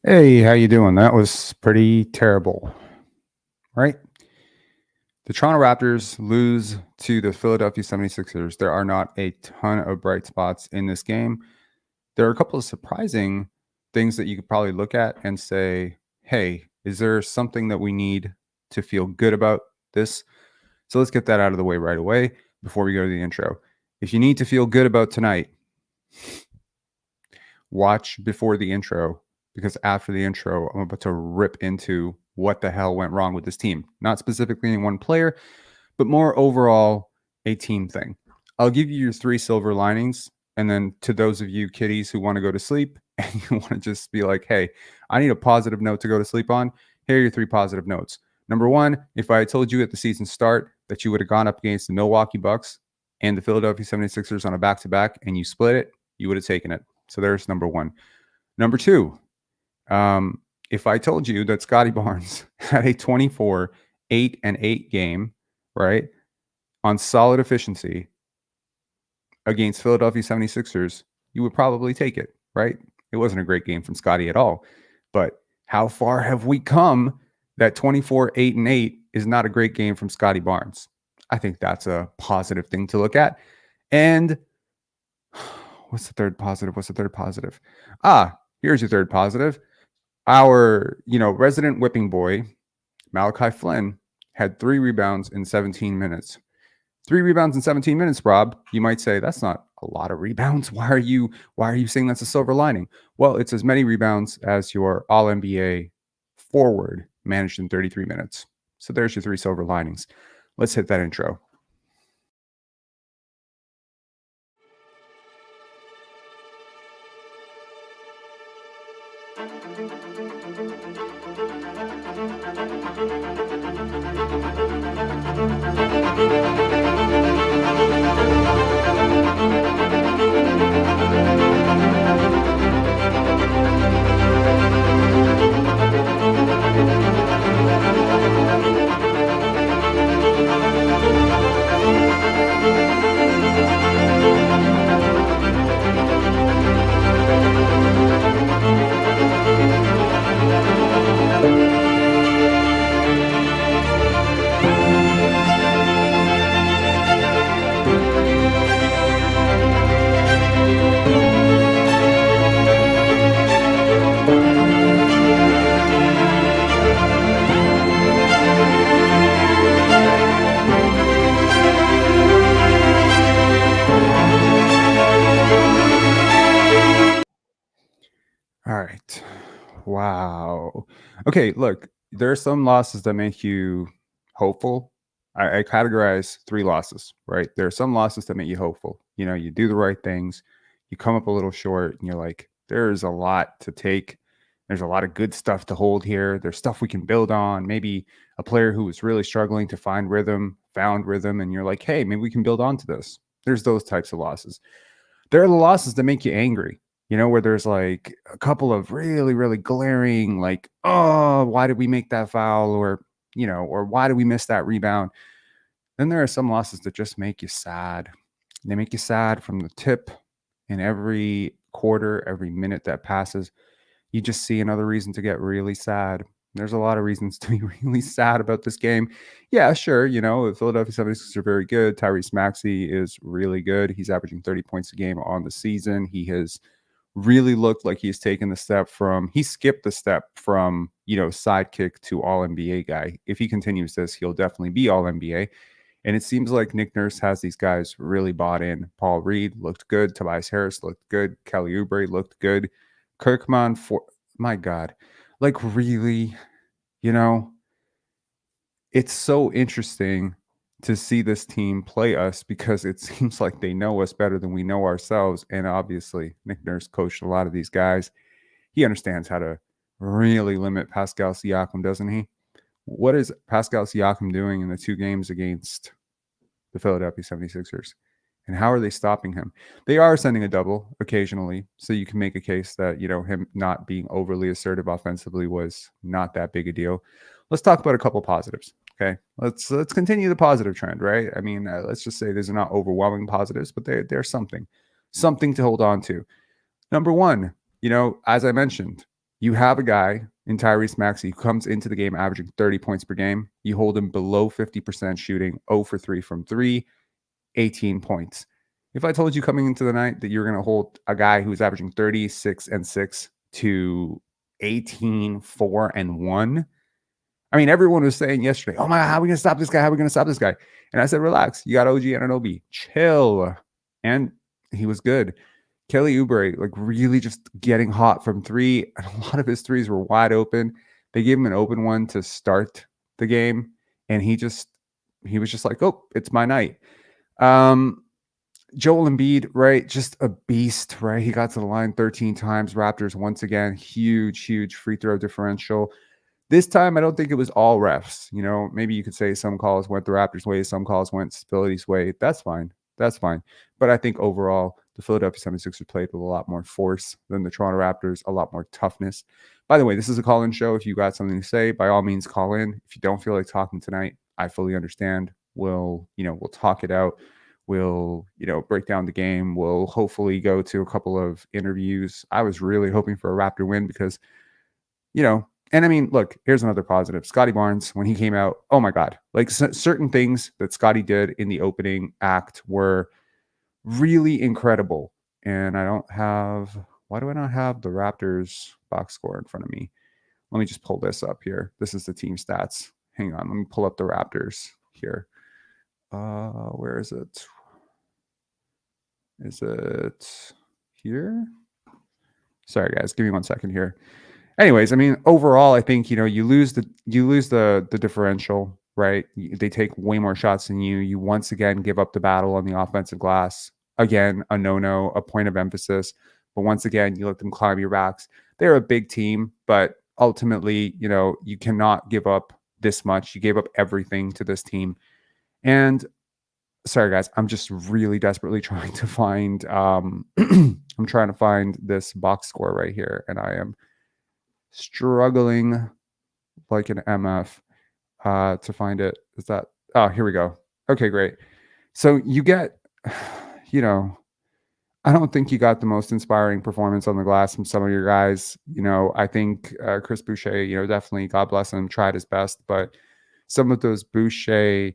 Hey, how you doing? That was pretty terrible, right? The Toronto Raptors lose to the Philadelphia 76ers. There are not a ton of bright spots in this game. There are a couple of surprising things that you could probably look at and say, hey, is there something that we need to feel good about this? So let's get that out of the way right away before we go to the intro. If you need to feel good about tonight, watch before the intro, because after the intro, I'm about to rip into what the hell went wrong with this team. Not specifically in one player, but more overall a team thing. I'll give you your 3 silver linings. And then to those of you kiddies who want to go to sleep and you want to just be like, hey, I need a positive note to go to sleep on, here are your 3 positive notes. Number 1, if I had told you at the season start that you would have gone up against the Milwaukee Bucks and the Philadelphia 76ers on a back-to-back and you split it, you would have taken it. So there's number 1. Number 2, if I told you that Scotty Barnes had a 24, 8 and 8 game, right, on solid efficiency against Philadelphia 76ers, you would probably take it, right? It wasn't a great game from Scotty at all. But how far have we come that 24, 8 and 8 is not a great game from Scotty Barnes? I think that's a positive thing to look at. And what's the third positive? Here's your third positive. Our, resident whipping boy, Malachi Flynn, had 3 rebounds in 17 minutes. 3 rebounds in 17 minutes, Rob. You might say that's not a lot of rebounds. Why are you saying that's a silver lining? Well, it's as many rebounds as your All-NBA forward managed in 33 minutes. So there's your 3 silver linings. Let's hit that intro. All right. Wow. Okay, look, there are some losses that make you hopeful. I categorize 3 losses, right? There are some losses that make you hopeful. You do the right things, you come up a little short, and you're like, there's a lot to take. There's a lot of good stuff to hold here. There's stuff we can build on. Maybe a player who was really struggling to find rhythm, found rhythm, and you're like, hey, maybe we can build onto this. There's those types of losses. There are the losses that make you angry, where there's like a couple of really, really glaring, like, oh, why did we make that foul? Or why did we miss that rebound? Then there are some losses that just make you sad. They make you sad from the tip, and every quarter, every minute that passes, you just see another reason to get really sad. There's a lot of reasons to be really sad about this game. Yeah, sure. The Philadelphia 76ers are very good. Tyrese Maxey is really good. He's averaging 30 points a game on the season. He has really looked like he skipped the step from, sidekick to All-NBA guy. If he continues this, he'll definitely be All-NBA. And it seems like Nick Nurse has these guys really bought in. Paul Reed looked good. Tobias Harris looked good. Kelly Oubre looked good. Kirkman, my God, like really, it's so interesting to see this team play us because it seems like they know us better than we know ourselves. And obviously, Nick Nurse coached a lot of these guys. He understands how to really limit Pascal Siakam, doesn't he? What is Pascal Siakam doing in the 2 games against the Philadelphia 76ers? And how are they stopping him? They are sending a double occasionally, so you can make a case that, him not being overly assertive offensively was not that big a deal. Let's talk about a couple positives, okay? Let's continue the positive trend, right? I mean, let's just say these are not overwhelming positives, but they're something to hold on to. Number 1, as I mentioned, You have a guy in Tyrese Maxey who comes into the game averaging 30 points per game. You hold him below 50% shooting, 0 for 3 from 3, 18 points. If I told you coming into the night that you're going to hold a guy who's averaging 36 and 6 to 18, 4 and 1, I mean, everyone was saying yesterday, oh my God, how are we going to stop this guy? How are we going to stop this guy? And I said, relax. You got OG Anunoby. Chill. And he was good. Kelly Oubre, like really just getting hot from 3. And a lot of his threes were wide open. They gave him an open one to start the game. And he was just like, oh, it's my night. Joel Embiid, right? Just a beast, right? He got to the line 13 times. Raptors, once again, huge free throw differential. This time, I don't think it was all refs. You know, maybe you could say some calls went the Raptors' way, some calls went Philly's way. That's fine. But I think overall, the Philadelphia 76ers played with a lot more force than the Toronto Raptors, a lot more toughness. By the way, this is a call-in show. If you got something to say, by all means, call in. If you don't feel like talking tonight, I fully understand. We'll talk it out. We'll, break down the game. We'll hopefully go to a couple of interviews. I was really hoping for a Raptor win because, and I mean, look, here's another positive. Scotty Barnes, when he came out, oh my God, like certain things that Scotty did in the opening act were really incredible. And why do I not have the Raptors box score in front of me? Let me just pull this up here. This is the team stats. Hang on, let me pull up the Raptors here. Where is it? Is it here? Sorry, guys, give me 1 second here. Anyways, I mean, overall, I think, you lose the differential, right? They take way more shots than you. You once again give up the battle on the offensive glass. Again, a no-no, a point of emphasis. But once again, you let them climb your backs. They're a big team, but ultimately, you cannot give up this much. You gave up everything to this team. And sorry, guys, I'm just really desperately trying to find I'm trying to find this box score right here, and I am struggling like an MF to find it. Is that, here we go. Okay, great. So you get, I don't think you got the most inspiring performance on the glass from some of your guys. I think Chris Boucher, definitely, God bless him, tried his best, but some of those Boucher,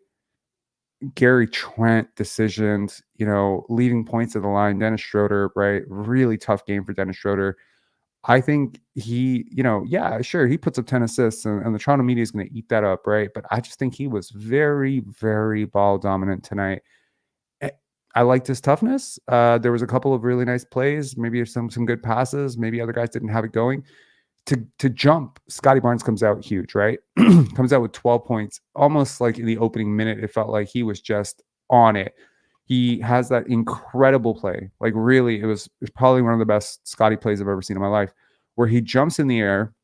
Gary Trent decisions, leaving points at the line, Dennis Schroeder, right? Really tough game for Dennis Schroeder. I think he, sure, he puts up 10 assists and the Toronto media is going to eat that up, right? But I just think he was very, very ball dominant tonight. I liked his toughness. There was a couple of really nice plays, maybe some good passes. Maybe other guys didn't have it going. To jump, Scotty Barnes comes out huge, right? Comes out with 12 points, almost like in the opening minute. It felt like he was just on it. He has that incredible play. Like really, it was probably one of the best Scotty plays I've ever seen in my life, where he jumps in the air,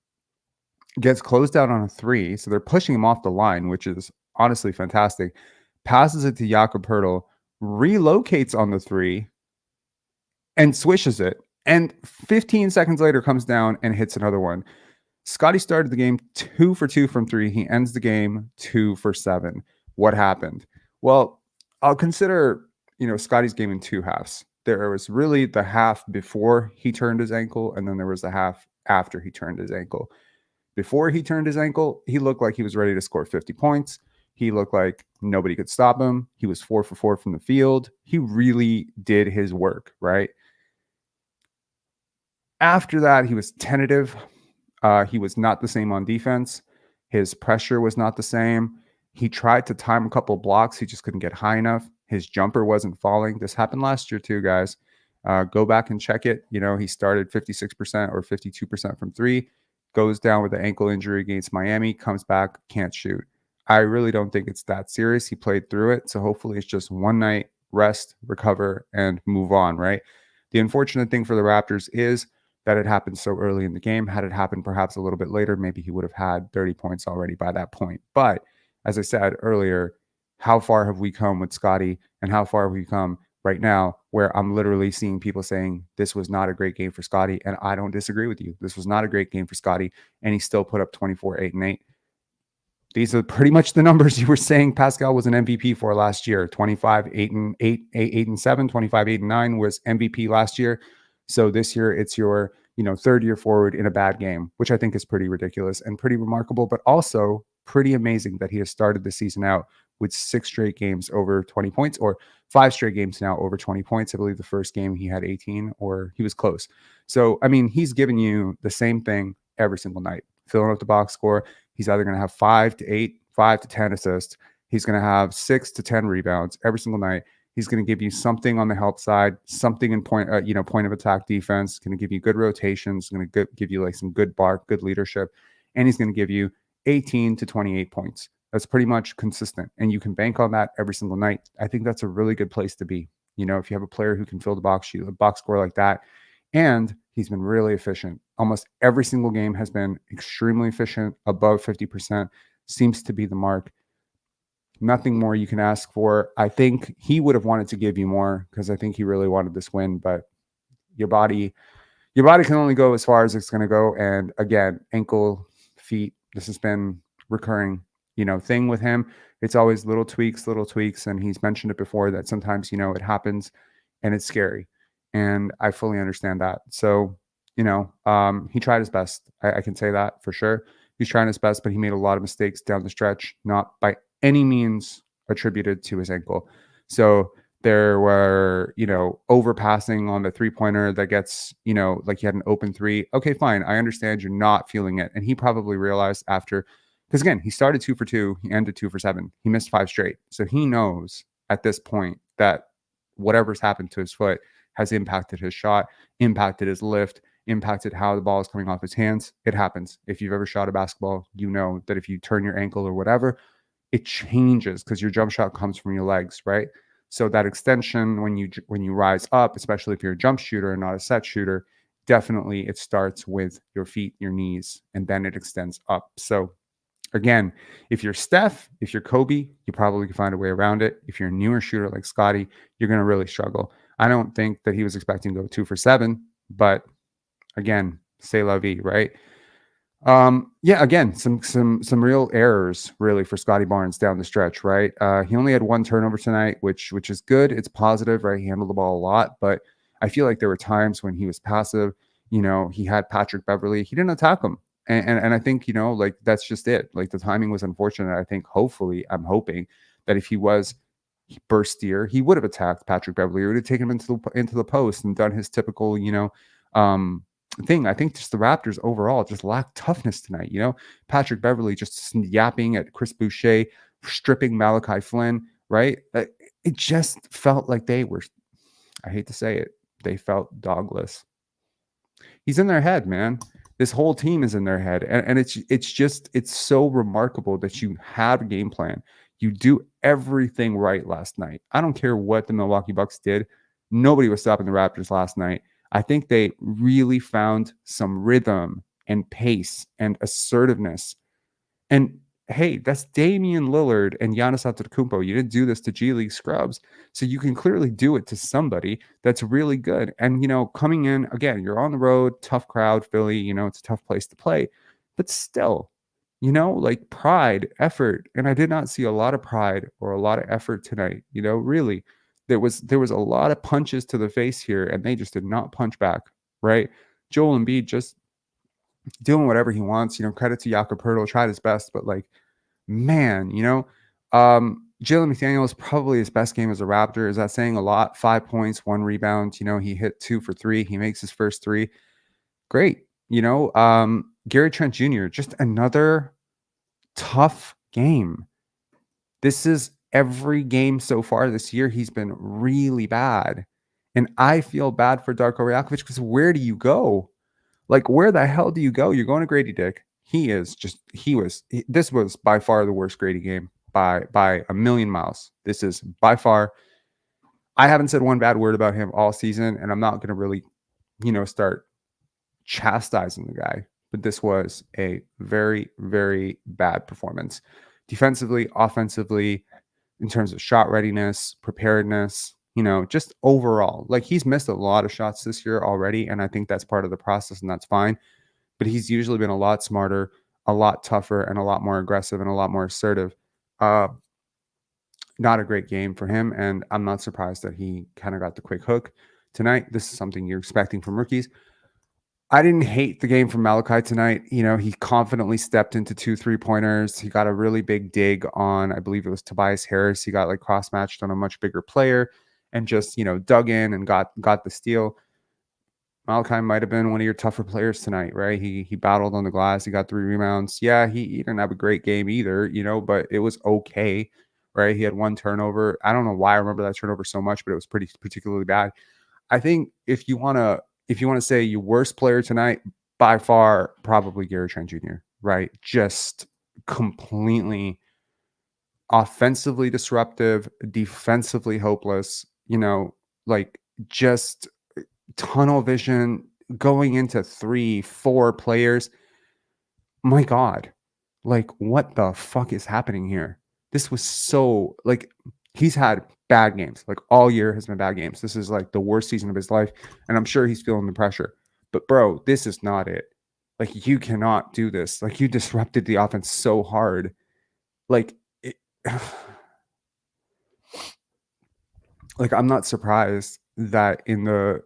gets closed out on a 3. So they're pushing him off the line, which is honestly fantastic. Passes it to Jakob Poeltl, relocates on the 3, and swishes it. And 15 seconds later comes down and hits another one. Scotty started the game 2 for 2 from 3. He ends the game 2 for 7. What happened? Well, I'll consider, Scotty's game in 2 halves. There was really the half before he turned his ankle, and then there was the half after he turned his ankle. Before he turned his ankle, he looked like he was ready to score 50 points. He looked like nobody could stop him. He was 4 for 4 from the field. He really did his work, right? After that, he was tentative. He was not the same on defense. His pressure was not the same. He tried to time a couple of blocks. He just couldn't get high enough. His jumper wasn't falling. This happened last year too, guys. Go back and check it. He started 56% or 52% from 3, goes down with an ankle injury against Miami, comes back, can't shoot. I really don't think it's that serious. He played through it. So hopefully it's just one night, rest, recover, and move on, right? The unfortunate thing for the Raptors is that it happened so early in the game. Had it happened perhaps a little bit later, maybe he would have had 30 points already by that point. But as I said earlier, how far have we come with Scotty, and how far have we come right now where I'm literally seeing people saying this was not a great game for Scotty, and I don't disagree with you. This was not a great game for Scotty, and he still put up 24, 8, and 8. These are pretty much the numbers you were saying Pascal was an MVP for last year. 25, 8, and 8, 8, and 7, 25, 8, and 9 was MVP last year. So this year it's your, third year forward in a bad game, which I think is pretty ridiculous and pretty remarkable, but also pretty amazing that he has started the season out with 6 straight games over 20 points, or 5 straight games now over 20 points. I believe the first game he had 18, or he was close. So, I mean, he's giving you the same thing every single night, filling up the box score. He's either going to have 5 to 8, 5 to 10 assists. He's going to have 6 to 10 rebounds every single night. He's going to give you something on the help side, something in point of attack defense. Going to give you good rotations. Going to give you like some good bark, good leadership, and he's going to give you 18 to 28 points. That's pretty much consistent, and you can bank on that every single night. I think that's a really good place to be. If you have a player who can fill the box score like that, and he's been really efficient. Almost every single game has been extremely efficient, above 50%, seems to be the mark. Nothing more you can ask for. I think he would have wanted to give you more because I think he really wanted this win, but your body can only go as far as it's going to go. And again, ankle, feet, this has been recurring, thing with him. It's always little tweaks. And he's mentioned it before that sometimes, it happens and it's scary. And I fully understand that. So, he tried his best. I can say that for sure. He's trying his best, but he made a lot of mistakes down the stretch, not by any means attributed to his ankle. So there were, overpassing on the 3-pointer that gets, like he had an open 3. Okay, fine. I understand you're not feeling it. And he probably realized after, because again, he started 2 for 2, he ended 2 for 7. He missed 5 straight. So he knows at this point that whatever's happened to his foot has impacted his shot, impacted his lift, impacted how the ball is coming off his hands. It happens. If you've ever shot a basketball, you know that if you turn your ankle or whatever, it changes because your jump shot comes from your legs, right? So that extension, when you rise up, especially if you're a jump shooter and not a set shooter, definitely it starts with your feet, your knees, and then it extends up. So again, if you're Steph, if you're Kobe, you probably can find a way around it. If you're a newer shooter like Scotty, you're going to really struggle. I don't think that he was expecting to go 2 for 7, but again, c'est la vie, right? Again, some real errors really for Scotty Barnes down the stretch, right? He only had 1 turnover tonight, which is good. It's positive, right? He handled the ball a lot, but I feel like there were times when he was passive. He had Patrick Beverley. He didn't attack him. And I think, like that's just it. Like the timing was unfortunate. I think I'm hoping that if he was burstier, he would have attacked Patrick Beverley or would have taken him into the post and done his typical, thing. I think just the Raptors overall just lacked toughness tonight. Patrick Beverley just yapping at Chris Boucher, stripping Malachi Flynn, right? It just felt like they were, I hate to say it, they felt dogless. He's in their head, man. This whole team is in their head. And it's so remarkable that you have a game plan. You do everything right last night. I don't care what the Milwaukee Bucks did. Nobody was stopping the Raptors last night. I think they really found some rhythm and pace and assertiveness. And hey, that's Damian Lillard and Giannis Antetokounmpo. You didn't do this to G League scrubs. So you can clearly do it to somebody that's really good. And, coming in, again, you're on the road, tough crowd, Philly, it's a tough place to play. But still, like pride, effort. And I did not see a lot of pride or a lot of effort tonight, really. There was a lot of punches to the face here, and they just did not punch back, right? Joel Embiid just doing whatever he wants. Credit to Jakob Poeltl, tried his best, but like, man, Jalen McDaniel is probably his best game as a Raptor. Is that saying a lot? 5 points, 1 rebound. He hit 2 for 3. He makes his first 3. Great. Gary Trent Jr., just another tough game. This is every game so far this year. He's been really bad. And I feel bad for Darko Rajakovic because where do you go? Like, where the hell do you go? You're going to Grady Dick. This was by far the worst Grady game by a million miles. This is by far, I haven't said one bad word about him all season, and I'm not going to really, start chastising the guy. But this was a very, very bad performance. Defensively, offensively, in terms of shot readiness, preparedness, just overall. Like, he's missed a lot of shots this year already, and I think that's part of the process, and that's fine. But he's usually been a lot smarter, a lot tougher, and a lot more aggressive and a lot more assertive. Not a great game for him, and I'm not surprised that he kind of got the quick hook tonight. This is something you're expecting from rookies. I didn't hate the game from Malachi tonight. He confidently stepped into 2 3-pointers. He got a really big dig on, I believe it was Tobias Harris. He got like cross matched on a much bigger player and just, dug in and got the steal. Malachi might have been one of your tougher players tonight, right? He battled on the glass. He got 3 rebounds. Yeah, he didn't have a great game either, but it was okay, right? He had 1 turnover. I don't know why I remember that turnover so much, but it was pretty particularly bad. I think if you wanna say your worst player tonight, by far, probably Gary Trent Jr., right? Just completely offensively disruptive, defensively hopeless, like just tunnel vision going into 3, 4 players. My God, like what the fuck is happening here? This was so like he's had bad games. Like all year has been bad games. This is like the worst season of his life, and I'm sure he's feeling the pressure. But bro, this is not it. Like you cannot do this. Like you disrupted the offense so hard. Like it, like I'm not surprised that in the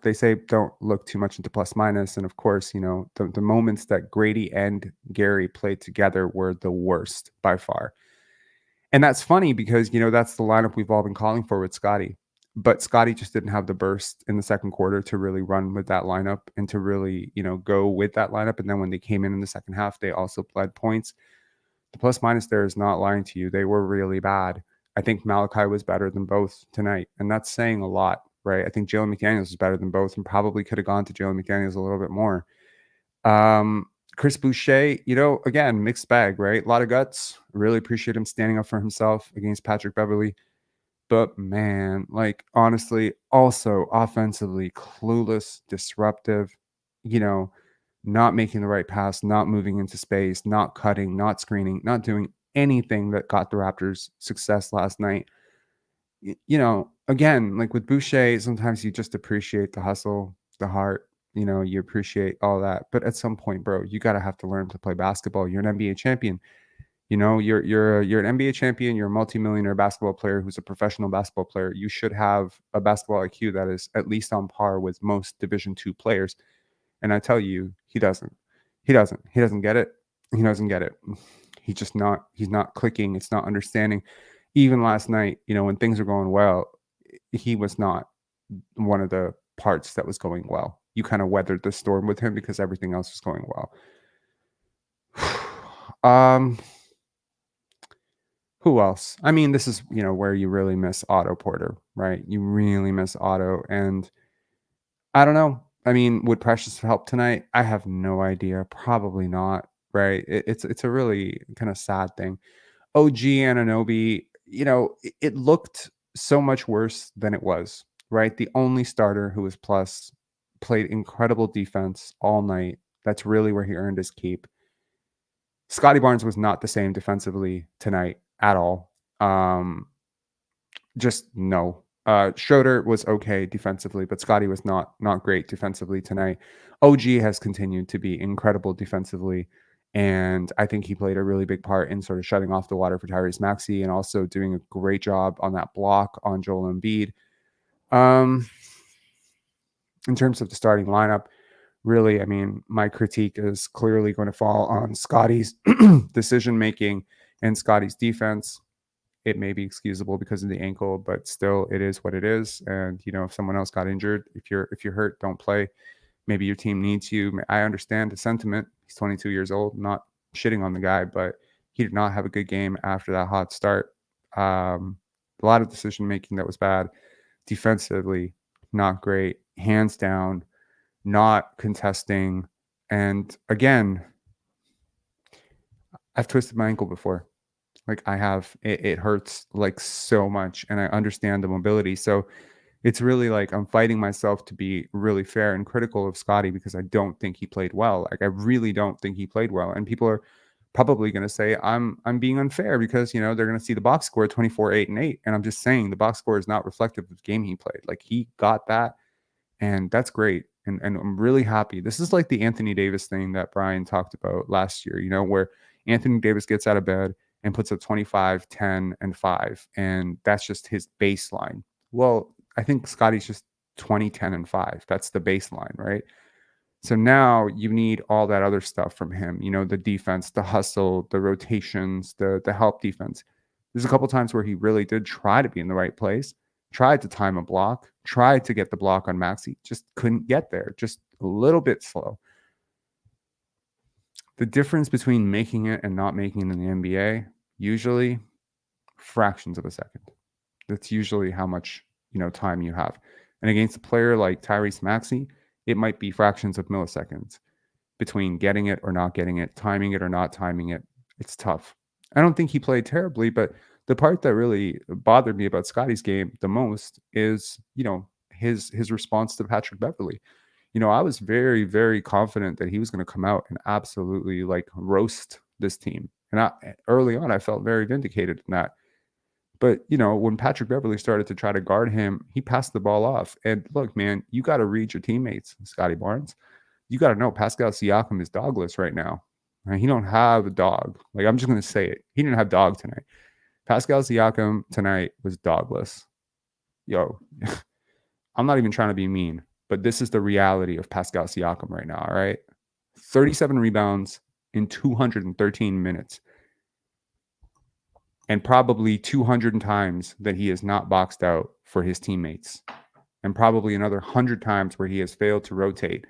they say don't look too much into plus minus, and of course the moments that Grady and Gary played together were the worst by far. And that's funny because that's the lineup we've all been calling for with Scotty, but Scotty just didn't have the burst in the second quarter to really run with that lineup and to really go with that lineup. And then when they came in the second half, they also bled points. The plus minus there is not lying to you. They were really bad. I think Malachi was better than both tonight, and that's saying a lot, right? I think Jalen McDaniels was better than both and probably could have gone to Jalen McDaniels a little bit more. Chris Boucher, again, mixed bag, right? A lot of guts. Really appreciate him standing up for himself against Patrick Beverley. But man, like honestly, also offensively clueless, disruptive, you know, not making the right pass, not moving into space, not cutting, not screening, not doing anything that got the Raptors success last night. Again, like with Boucher, sometimes you just appreciate the hustle, the heart, you appreciate all that. But at some point, bro, you gotta have to learn to play basketball. You're an NBA champion. You're an NBA champion. You're a multimillionaire basketball player who's a professional basketball player. You should have a basketball IQ that is at least on par with most Division II players. And I tell you, he doesn't. He doesn't. He doesn't get it. He doesn't get it. He's not clicking. It's not understanding. Even last night, when things are going well, he was not one of the parts that was going well. You kind of weathered the storm with him because everything else was going well. Who else? I mean, this is, where you really miss Otto Porter, right? You really miss Otto. And I don't know. I mean, would Precious help tonight? I have no idea. Probably not, right? It's a really kind of sad thing. OG Anunoby, it looked so much worse than it was, right? The only starter who was plus played incredible defense all night. That's really where he earned his keep. Scotty Barnes was not the same defensively tonight at all. Just no. Schroeder was okay defensively, but Scotty was not great defensively tonight. OG has continued to be incredible defensively, and I think he played a really big part in sort of shutting off the water for Tyrese Maxey and also doing a great job on that block on Joel Embiid. In terms of the starting lineup, really, I mean, my critique is clearly going to fall on Scotty's decision making and Scotty's defense. It may be excusable because of the ankle, but still, it is what it is. And if someone else got injured, if you're hurt, don't play. Maybe your team needs you. I understand the sentiment. He's 22 years old. I'm not shitting on the guy, but he did not have a good game after that hot start. A lot of decision making that was bad. Defensively, not great. Hands down, not contesting. And again, I've twisted my ankle before. Like I have, it hurts like so much, and I understand the mobility. So it's really like I'm fighting myself to be really fair and critical of Scotty because I don't think he played well. Like I really don't think he played well, and people are probably going to say I'm being unfair because they're going to see the box score 24, 8, and 8, and I'm just saying the box score is not reflective of the game he played. Like he got that, and that's great. And I'm really happy. This is like the Anthony Davis thing that Brian talked about last year, where Anthony Davis gets out of bed and puts up 25, 10, and 5. And that's just his baseline. Well, I think Scotty's just 20, 10, and 5. That's the baseline, right? So now you need all that other stuff from him, the defense, the hustle, the rotations, the help defense. There's a couple times where he really did try to be in the right place, tried to time a block, tried to get the block on Maxey, just couldn't get there, just a little bit slow. The difference between making it and not making it in the NBA, usually fractions of a second. That's usually how much, time you have. And against a player like Tyrese Maxey, it might be fractions of milliseconds between getting it or not getting it, timing it or not timing it. It's tough. I don't think he played terribly, but the part that really bothered me about Scotty's game the most is, his response to Patrick Beverley. I was very, very confident that he was going to come out and absolutely roast this team. And early on, I felt very vindicated in that. But, when Patrick Beverley started to try to guard him, he passed the ball off. And look, man, you got to read your teammates, Scotty Barnes. You got to know Pascal Siakam is dogless right now. Right? He don't have a dog. I'm just going to say it. He didn't have dog tonight. Pascal Siakam tonight was dogless. Yo, I'm not even trying to be mean, but this is the reality of Pascal Siakam right now, all right? 37 rebounds in 213 minutes. And probably 200 times that he is not boxed out for his teammates. And probably another 100 times where he has failed to rotate.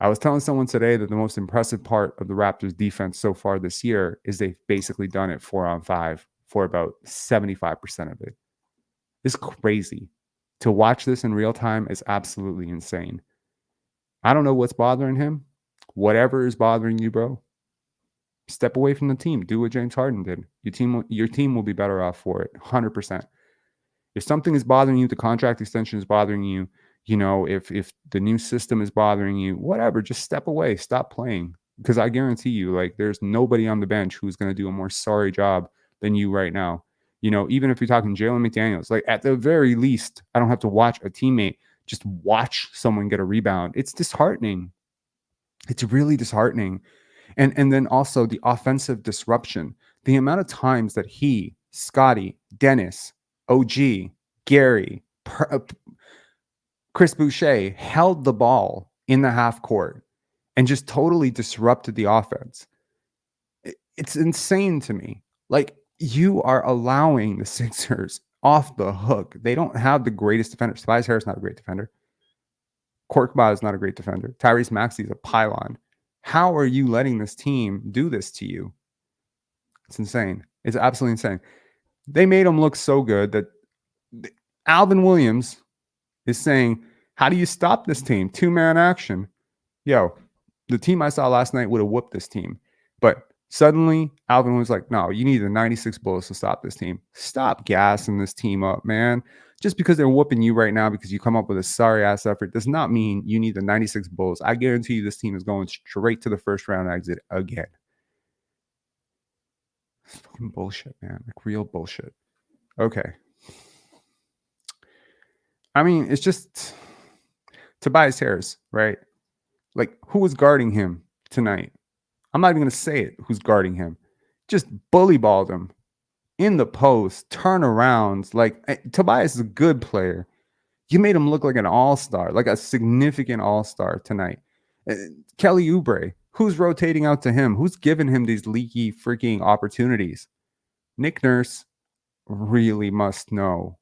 I was telling someone today that the most impressive part of the Raptors defense so far this year is they've basically done it 4-on-5 for about 75% of it. It's crazy. To watch this in real time is absolutely insane. I don't know what's bothering him. Whatever is bothering you, bro, step away from the team. Do what James Harden did. Your team will be better off for it, 100%. If something is bothering you, the contract extension is bothering you, if the new system is bothering you, whatever, just step away. Stop playing. Because I guarantee you, there's nobody on the bench who's going to do a more sorry job than you right now. Even if you're talking Jalen McDaniels, at the very least, I don't have to watch a teammate. Just watch someone get a rebound. It's disheartening. It's really disheartening. And then also the offensive disruption. The amount of times that he, Scotty, Dennis, OG, Gary, Chris Boucher held the ball in the half court and just totally disrupted the offense. It's insane to me. You are allowing the Sixers off the hook. They don't have the greatest defender. Tobias Harris is not a great defender. Korkmaz is not a great defender. Tyrese Maxey is a pylon. How are you letting this team do this to you? It's insane. It's absolutely insane. They made him look so good that Alvin Williams is saying, how do you stop this team? 2-man action. Yo, the team I saw last night would have whooped this team. But suddenly, Alvin was like, no, you need the 96 Bulls to stop this team. Stop gassing this team up, man. Just because they're whooping you right now because you come up with a sorry-ass effort does not mean you need the 96 Bulls. I guarantee you this team is going straight to the first-round exit again. It's fucking bullshit, man. Real bullshit. Okay. I mean, it's just Tobias Harris, right? Who was guarding him tonight? I'm not even going to say it. Who's guarding him? Just bully balled him in the post, turnarounds. Tobias is a good player. You made him look like an all-star, like a significant all-star tonight. Kelly Oubre, who's rotating out to him? Who's giving him these leaky freaking opportunities? Nick Nurse really must know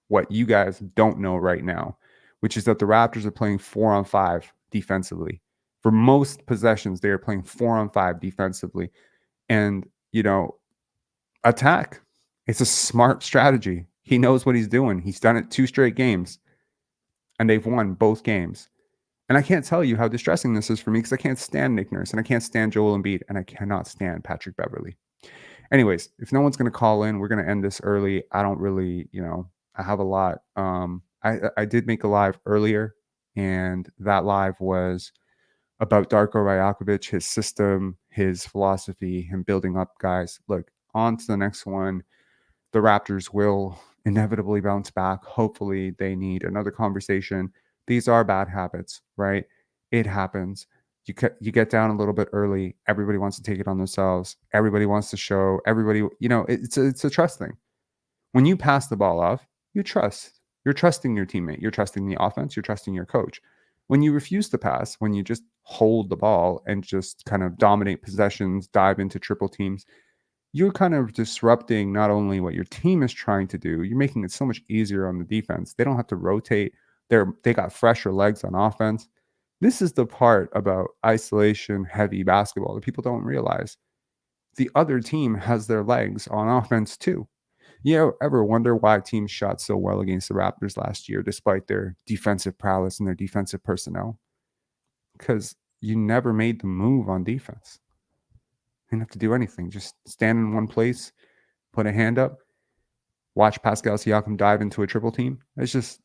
what you guys don't know right now, which is that the Raptors are playing 4-on-5 defensively. For most possessions, they are playing 4-on-5 defensively. And, attack. It's a smart strategy. He knows what he's doing. He's done it 2 straight games. And they've won both games. And I can't tell you how distressing this is for me because I can't stand Nick Nurse and I can't stand Joel Embiid and I cannot stand Patrick Beverley. Anyways, if no one's going to call in, we're going to end this early. I don't really, I have a lot. I did make a live earlier, and that live was about Darko Rajakovic, his system, his philosophy, him building up guys. Look, on to the next one. The Raptors will inevitably bounce back. Hopefully they need another conversation. These are bad habits, right? It happens. You get down a little bit early. Everybody wants to take it on themselves. Everybody wants to show. Everybody, it's a trust thing. When you pass the ball off, you trust. You're trusting your teammate. You're trusting the offense. You're trusting your coach. When you refuse to pass, when you just hold the ball and just kind of dominate possessions, dive into triple teams, you're kind of disrupting not only what your team is trying to do, you're making it so much easier on the defense. They don't have to rotate. They got fresher legs on offense. This is the part about isolation heavy basketball that people don't realize. The other team has their legs on offense too. You ever wonder why teams shot so well against the Raptors last year, despite their defensive prowess and their defensive personnel? Because you never made the move on defense. You didn't have to do anything. Just stand in one place, put a hand up, watch Pascal Siakam dive into a triple team. It's just,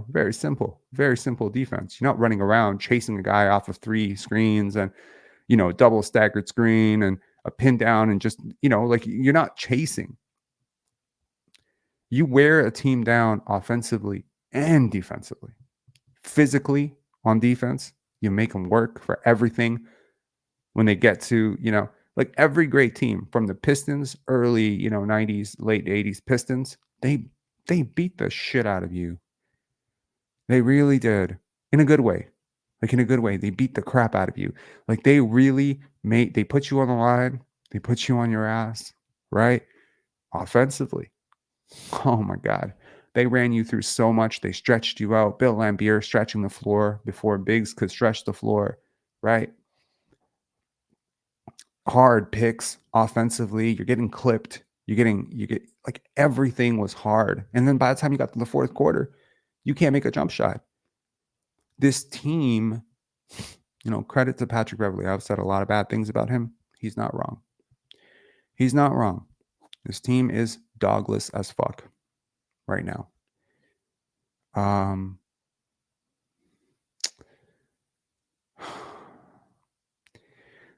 very simple defense. You're not running around chasing a guy off of 3 screens and, double staggered screen and a pin down and just, like you're not chasing. You wear a team down offensively and defensively. Physically on defense, you make them work for everything. When they get to, like every great team from the Pistons, early, 90s, late 80s Pistons, they beat the shit out of you. They really did. In a good way. Like in a good way. They beat the crap out of you. Like they really they put you on the line. They put you on your ass, right? Offensively. Oh my God. They ran you through so much. They stretched you out. Bill Laimbeer stretching the floor before Biggs could stretch the floor, right? Hard picks offensively. You're getting clipped. You get like everything was hard. And then by the time you got to the fourth quarter, you can't make a jump shot. This team, credit to Patrick Beverley. I've said a lot of bad things about him. He's not wrong. He's not wrong. This team is dogless as fuck right now.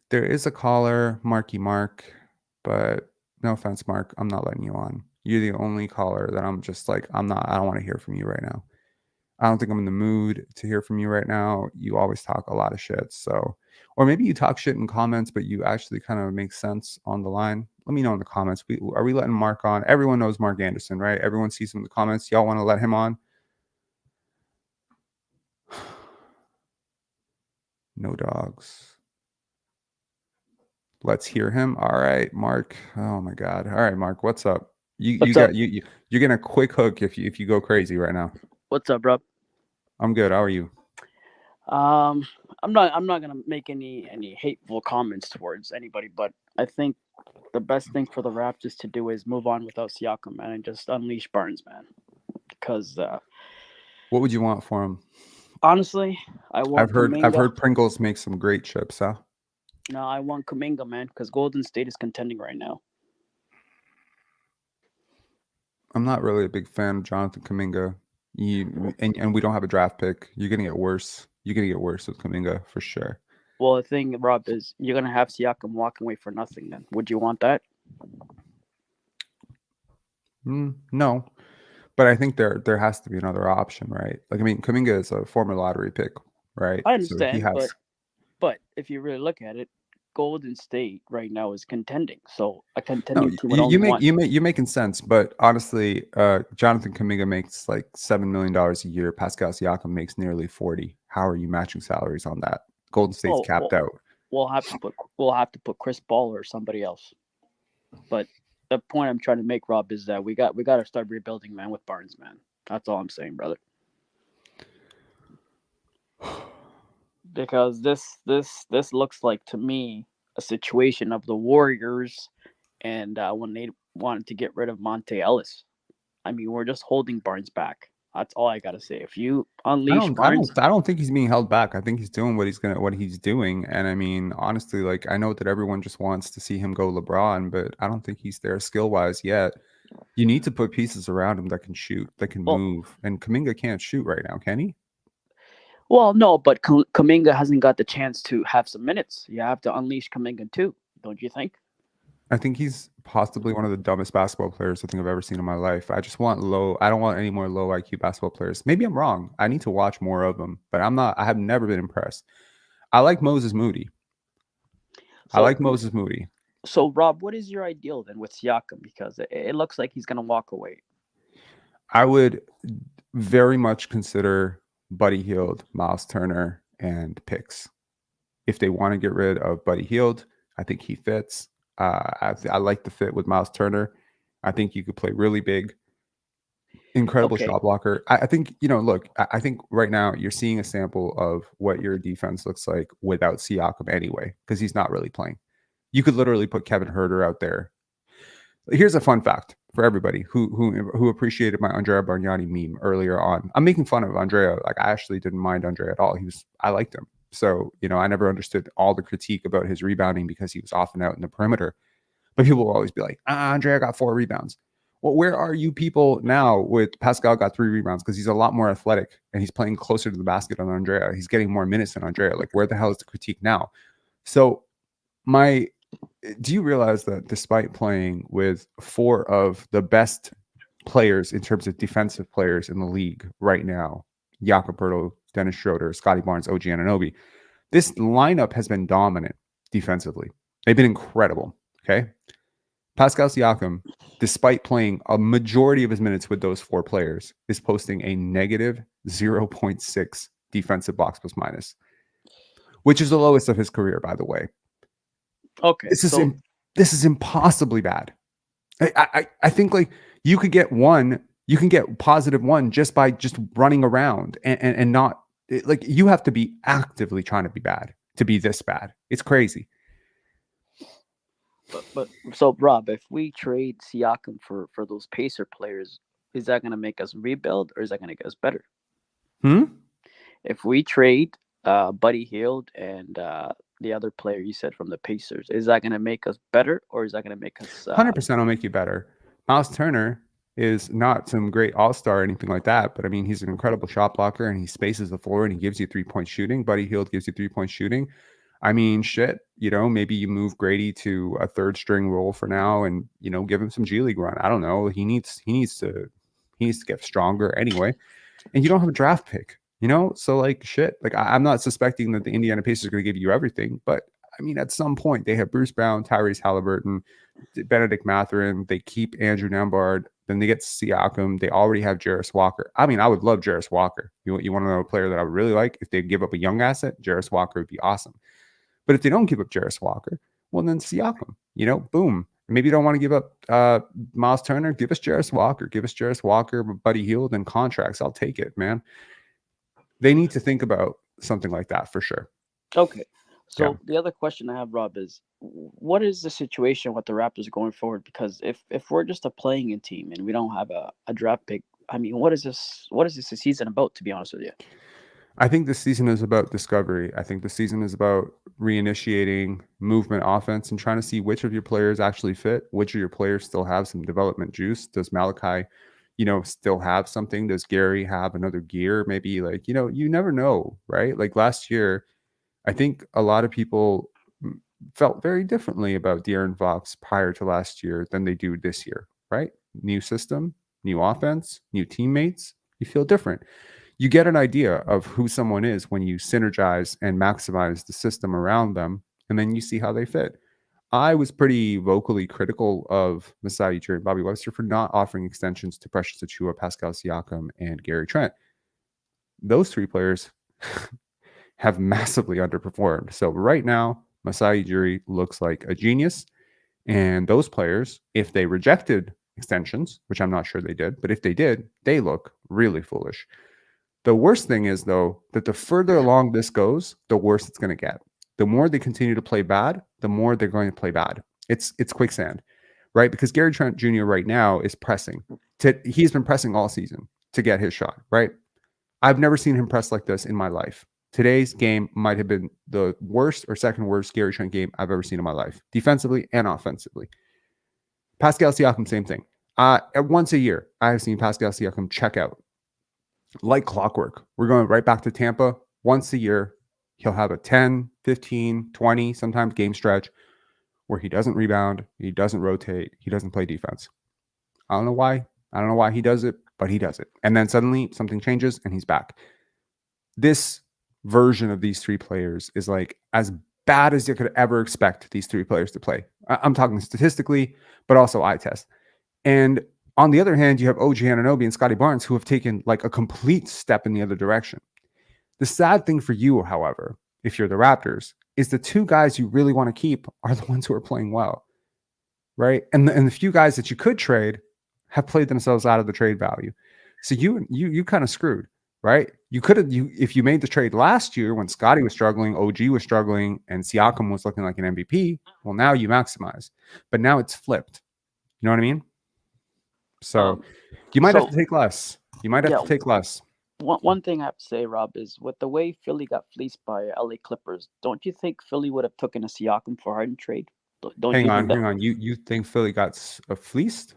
There is a caller, Marky Mark, but no offense, Mark, I'm not letting you on. You're the only caller that I'm just like, I don't want to hear from you right now. I don't think I'm in the mood to hear from you right now. You always talk a lot of shit. So, or maybe you talk shit in comments, but you actually kind of make sense on the line. Let me know in the comments. Are we letting Mark on? Everyone knows Mark Anderson, right? Everyone sees him in the comments. Y'all want to let him on? No dogs. Let's hear him. All right, Mark. Oh my God. All right, Mark. What's up? You're getting a quick hook if you go crazy right now. What's up, bro? I'm good. How are you? I'm not gonna make any hateful comments towards anybody, but I think the best thing for the Raptors to do is move on without Siakam, man, and just unleash Barnes, man. Because what would you want for him? Honestly, I want Kuminga. I've heard Pringles make some great chips, huh? No, I want Kuminga, man, because Golden State is contending right now. I'm not really a big fan of Jonathan Kuminga. And we don't have a draft pick. You're gonna get worse. You're gonna get worse with Kuminga for sure. Well, the thing, Rob, is you're gonna have Siakam walking away for nothing. Then, would you want that? No, but I think there has to be another option, right? Like, I mean, Kuminga is a former lottery pick, right? I understand, but if you really look at it, Golden State right now is contending. So a contending team would only want. You're making sense, but honestly, Jonathan Kuminga makes like $7 million a year. Pascal Siakam makes nearly 40. How are you matching salaries on that? Golden State's capped out. We'll have to put Chris Paul or somebody else. But the point I'm trying to make, Rob, is that we got to start rebuilding, man, with Barnes, man. That's all I'm saying, brother. Because this looks like to me a situation of the Warriors, and when they wanted to get rid of Monte Ellis. I mean, we're just holding Barnes back. That's all I gotta say. If you unleash Barnes, I don't think he's being held back. I think he's doing what he's doing. And I mean, honestly, like I know that everyone just wants to see him go LeBron, but I don't think he's there skill wise yet. You need to put pieces around him that can shoot, that can move. And Kuminga can't shoot right now, can he? Well, no, but Kuminga hasn't got the chance to have some minutes. You have to unleash Kuminga too, don't you think? I think he's possibly one of the dumbest basketball players I think I've ever seen in my life. I don't want any more low IQ basketball players. Maybe I'm wrong. I need to watch more of them, but I have never been impressed. I like Moses Moody. So, Rob, what is your ideal then with Siakam? Because it looks like he's going to walk away. I would very much consider Buddy Hield, Miles Turner, and picks. If they want to get rid of Buddy Hield, I think he fits. I like the fit with Miles Turner. I think you could play really big, incredible Okay. shot blocker. I think, look, I think right now you're seeing a sample of what your defense looks like without Siakam anyway, because he's not really playing. You could literally put Kevin Huerter out there. Here's a fun fact for everybody who appreciated my Andrea Bargnani meme earlier on. I'm making fun of Andrea. Like, I actually didn't mind Andrea at all. I liked him. So, I never understood all the critique about his rebounding because he was off and out in the perimeter. But people will always be like, Andrea got 4 rebounds. Well, where are you people now with Pascal got 3 rebounds? Because he's a lot more athletic and he's playing closer to the basket than Andrea. He's getting more minutes than Andrea. Like, where the hell is the critique now? So do you realize that despite playing with 4 of the best players in terms of defensive players in the league right now, Jakob Poeltl, Dennis Schroeder, Scotty Barnes, OG Anunoby, this lineup has been dominant defensively. They've been incredible. Okay. Pascal Siakam, despite playing a majority of his minutes with those 4 players, is posting a negative 0.6 defensive box plus minus, which is the lowest of his career, by the way. Okay. This is impossibly bad. I think like you can get positive 1 just by just running around and not like you have to be actively trying to be bad to be this bad. It's crazy. But so Rob, if we trade Siakam for those Pacer players, is that going to make us rebuild or is that going to get us better? If we trade Buddy Hield and the other player you said from the Pacers, is that going to make us better or is that going to make us 100% will make you better. Miles Turner is not some great all-star or anything like that, but I mean, he's an incredible shot blocker and he spaces the floor and he gives you 3-point shooting. Buddy Hield gives you 3-point shooting. I mean, shit, maybe you move Grady to a 3rd string role for now and, give him some G League run. I don't know. He needs to get stronger anyway. And you don't have a draft pick, so like shit, like I'm not suspecting that the Indiana Pacers are going to give you everything, but I mean, at some point they have Bruce Brown, Tyrese Halliburton, Benedict Mathurin, they keep Andrew Nembhard, then they get Siakam, they already have Jarris Walker. I mean, I would love Jarris Walker. You want to know a player that I would really like? If they give up a young asset, Jarris Walker would be awesome. But if they don't give up Jarris Walker, well then Siakam, boom. Maybe you don't want to give up Miles Turner. Give us Jarris Walker. Give us Jarris Walker, Buddy Hield, and contracts. I'll take it, man. They need to think about something like that for sure. Okay. So the other question I have, Rob, is what is the situation with the Raptors going forward? Because if we're just a playing in team and we don't have a draft pick, I mean, what is this season about, to be honest with you? I think this season is about discovery. I think the season is about reinitiating movement offense and trying to see which of your players actually fit, which of your players still have some development juice. Does Malachi, still have something? Does Gary have another gear? Maybe like, you never know, right? Like last year, I think a lot of people felt very differently about De'Aaron Fox prior to last year than they do this year, right? New system, new offense, new teammates. You feel different. You get an idea of who someone is when you synergize and maximize the system around them, and then you see how they fit. I was pretty vocally critical of Masai Ujiri and Bobby Webster for not offering extensions to Precious Achiuwa, Pascal Siakam, and Gary Trent. Those 3 players have massively underperformed. So right now, Masai Ujiri looks like a genius. And those players, if they rejected extensions, which I'm not sure they did, but if they did, they look really foolish. The worst thing is, though, that the further along this goes, the worse it's going to get. The more they continue to play bad, the more they're going to play bad. It's quicksand, right? Because Gary Trent Jr. right now is pressing. He's been pressing all season to get his shot, right? I've never seen him press like this in my life. Today's game might have been the worst or second worst Gary Trent game I've ever seen in my life, defensively and offensively. Pascal Siakam, same thing. Once a year, I have seen Pascal Siakam check out like clockwork. We're going right back to Tampa. Once a year, he'll have a 10, 15, 20, sometimes game stretch where he doesn't rebound, he doesn't rotate, he doesn't play defense. I don't know why. I don't know why he does it, but he does it. And then suddenly something changes and he's back. This version of these 3 players is like as bad as you could ever expect these 3 players to play. I'm talking statistically, but also eye test. And on the other hand, you have OG Anunoby and Scotty Barnes who have taken like a complete step in the other direction. The sad thing for you, however, if you're the Raptors, is the two guys you really want to keep are the ones who are playing well, right? And the few guys that you could trade have played themselves out of the trade value. So you kind of screwed, right? You could have if you made the trade last year when Scotty was struggling, OG was struggling, and Siakam was looking like an MVP. Well, now you maximize, but now it's flipped. You know what I mean? So you might have to take less. You might have to take less. One thing I have to say, Rob, is with the way Philly got fleeced by LA Clippers, don't you think Philly would have taken a Siakam for Harden trade? Hang on. You think Philly got fleeced?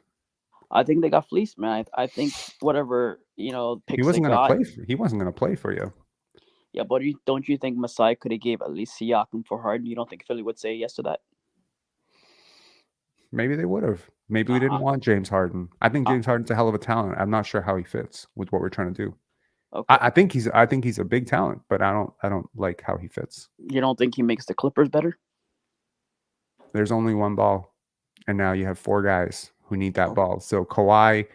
I think they got fleeced, man. I think whatever picks he wasn't going to play. He wasn't going to play for you. Yeah, but don't you think Masai could have gave at least Siakam for Harden? You don't think Philly would say yes to that? Maybe they would have. Maybe we didn't want James Harden. I think James Harden's a hell of a talent. I'm not sure how he fits with what we're trying to do. Okay. I think he's a big talent, but I don't like how he fits. You don't think he makes the Clippers better? There's only one ball, and now you have four guys who need that ball. So Kawhi,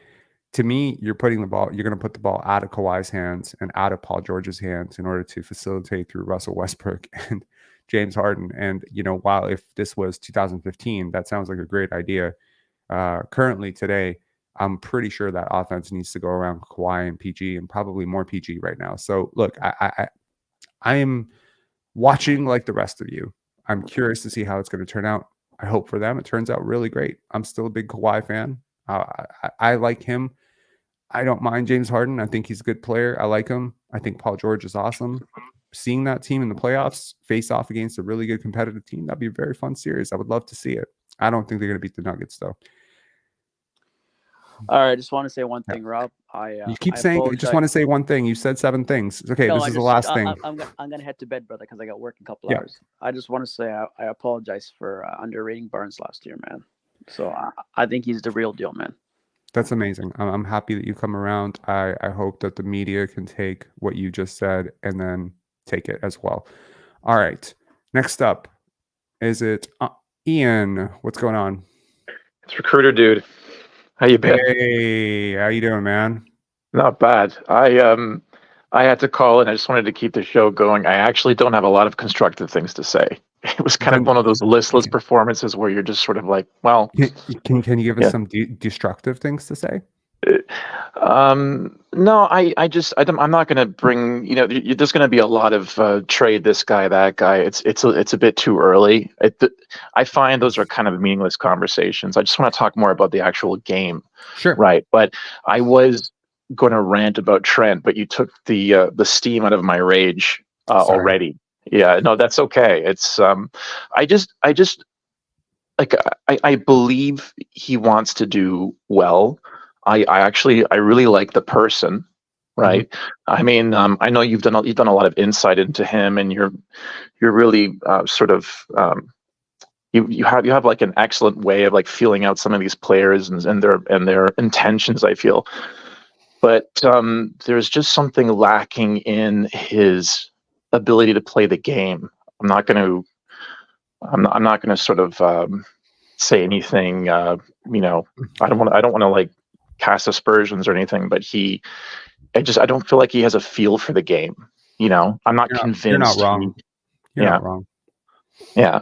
to me, you're going to put the ball out of Kawhi's hands and out of Paul George's hands in order to facilitate through Russell Westbrook and James Harden. And, while if this was 2015, that sounds like a great idea. Currently today, I'm pretty sure that offense needs to go around Kawhi and PG and probably more PG right now. So look, I am watching like the rest of you. I'm curious to see how it's going to turn out. I hope for them it turns out really great. I'm still a big Kawhi fan. I like him. I don't mind James Harden. I think he's a good player. I like him. I think Paul George is awesome. Seeing that team in the playoffs face off against a really good competitive team, that'd be a very fun series. I would love to see it. I don't think they're going to beat the Nuggets, though. All right, I just want to say one thing, Rob. You keep saying, I just want to say one thing. You said 7 things. Okay, no, this is the last thing. I'm going to head to bed, brother, because I got work in a couple hours. I just want to say I apologize for underrating Barnes last year, man. So I think he's the real deal, man. That's amazing. I'm happy that you come around. I hope that the media can take what you just said and then take it as well. All right. Next up, is it Ian? What's going on? It's Recruiter Dude. How you been? Hey, how you doing, man? Not bad. I had to call and I just wanted to keep the show going. I actually don't have a lot of constructive things to say. It was kind of one of those listless performances where you're just sort of like, well, can you give us some destructive things to say? No, I'm not going to bring, there's going to be a lot of trade this guy, that guy. It's a bit too early. I find those are kind of meaningless conversations. I just want to talk more about the actual game. Sure. Right. But I was going to rant about Trent, but you took the steam out of my rage already. Yeah, no, that's okay. It's I believe he wants to do well. I really like the person, right? Mm-hmm. I mean, I know you've done a lot of insight into him, and you're really sort of you have like an excellent way of like feeling out some of these players and their intentions, I feel. But there's just something lacking in his ability to play the game. I'm not going to sort of say anything. I don't want to like cast aspersions or anything. But I don't feel like he has a feel for the game. I'm not convinced. You're not wrong. You're not wrong. Yeah.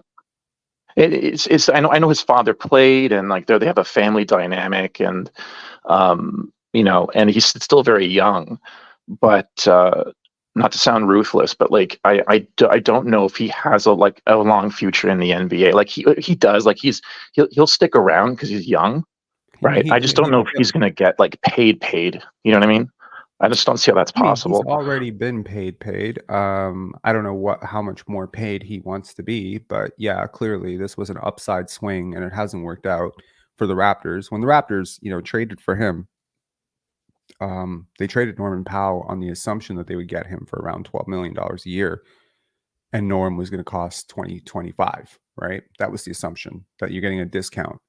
It's I know his father played, and like they have a family dynamic, and and he's still very young, but not to sound ruthless, but like I don't know if he has a long future in the NBA. Like he does, like he'll stick around because he's young, right? I just don't know if he's gonna get like paid. You know what I mean? I just don't see how that's possible. He's already been paid. I don't know how much more paid he wants to be, but yeah, clearly this was an upside swing, and it hasn't worked out for the Raptors. When the Raptors, traded for him, they traded Norman Powell on the assumption that they would get him for around $12 million a year, and Norm was going to cost 25, right? That was the assumption, that you're getting a discount,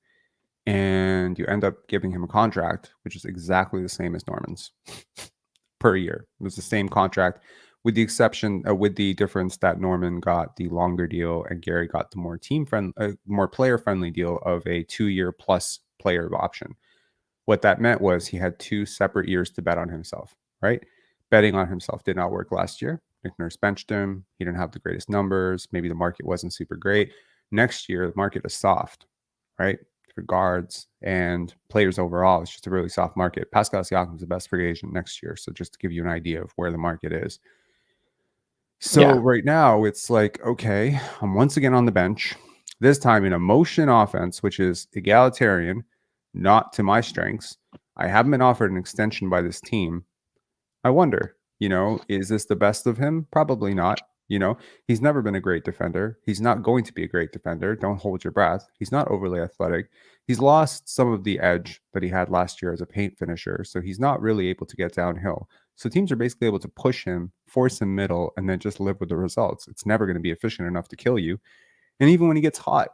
and you end up giving him a contract which is exactly the same as Norman's per year. It was the same contract, with the exception, with the difference that Norman got the longer deal and Gary got the more player-friendly deal of a 2-year plus player option. What that meant was he had 2 separate years to bet on himself, right? Betting on himself did not work last year. Nick Nurse benched him. He didn't have the greatest numbers. Maybe the market wasn't super great. Next year, the market is soft, right? For guards and players overall, it's just a really soft market. Pascal Siakam is the best free agent next year. So just to give you an idea of where the market is. So right now it's like, okay, I'm once again on the bench, this time in a motion offense, which is egalitarian, not to my strengths. I haven't been offered an extension by this team. I wonder, is this the best of him? Probably not. He's never been a great defender. He's not going to be a great defender. Don't hold your breath. He's not overly athletic. He's lost some of the edge that he had last year as a paint finisher. So he's not really able to get downhill. So teams are basically able to push him, force him middle, and then just live with the results. It's never going to be efficient enough to kill you. And even when he gets hot,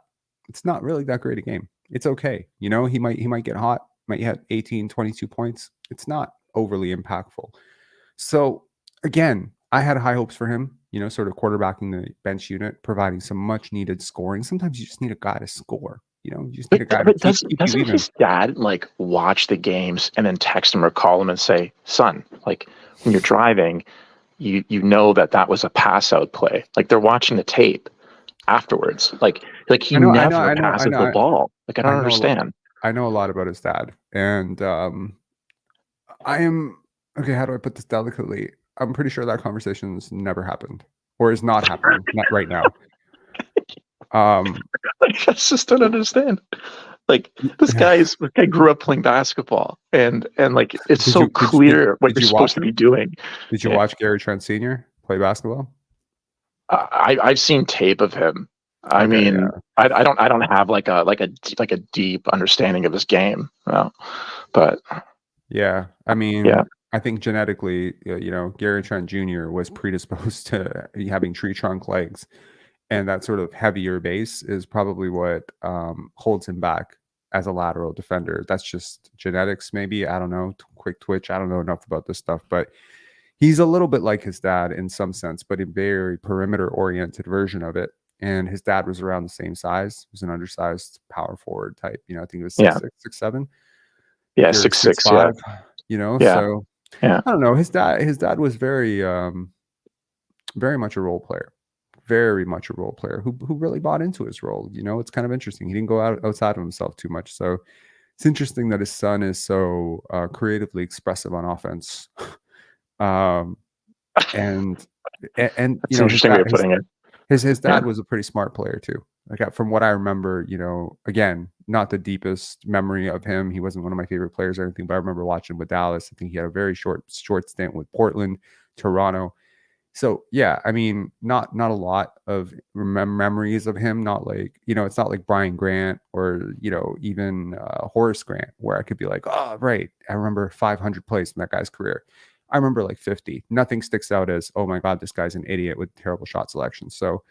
it's not really that great a game. It's okay. He might get hot, might have 18, 22 points. It's not overly impactful. So again, I had high hopes for him, sort of quarterbacking the bench unit, providing some much needed scoring. Sometimes you just need a guy to score. You just need a guy to keep doesn't his dad watch the games and then text him or call him and say, son, when you're driving, you know that was a pass out play. They're watching the tape afterwards. He never passes the ball. I don't understand. I know a lot about his dad, and I am okay. How do I put this delicately? I'm pretty sure that conversation's never happened or is not happening not right now. I just don't understand. This guy grew up playing basketball, and it's so clear what you're supposed to be doing. Did you watch Gary Trent Sr. play basketball? I've seen tape of him. I don't have a deep understanding of his game. But yeah, I think genetically, Gary Trent Jr. was predisposed to having tree trunk legs, and that sort of heavier base is probably what holds him back as a lateral defender. That's just genetics, maybe. I don't know. Quick twitch. I don't know enough about this stuff, but he's a little bit like his dad in some sense, but a very perimeter-oriented version of it. And his dad was around the same size. He was an undersized power forward type. I think it was 6'6", 6'7". Yeah, 6'6". Yeah. So I don't know. His dad was very, very much a role player. Very much a role player who really bought into his role. It's kind of interesting. He didn't go outside of himself too much. So it's interesting that his son is so creatively expressive on offense. And it's interesting way of putting it. His dad was a pretty smart player too. From what I remember, again, not the deepest memory of him. He wasn't one of my favorite players or anything, but I remember watching with Dallas. I think he had a very short stint with Portland, Toronto. So yeah, not a lot of memories of him. Not it's not like Brian Grant or even Horace Grant, where I could be like, oh right, I remember 500 plays in that guy's career. I remember 50. Nothing sticks out as, oh my God, this guy's an idiot with terrible shot selection. So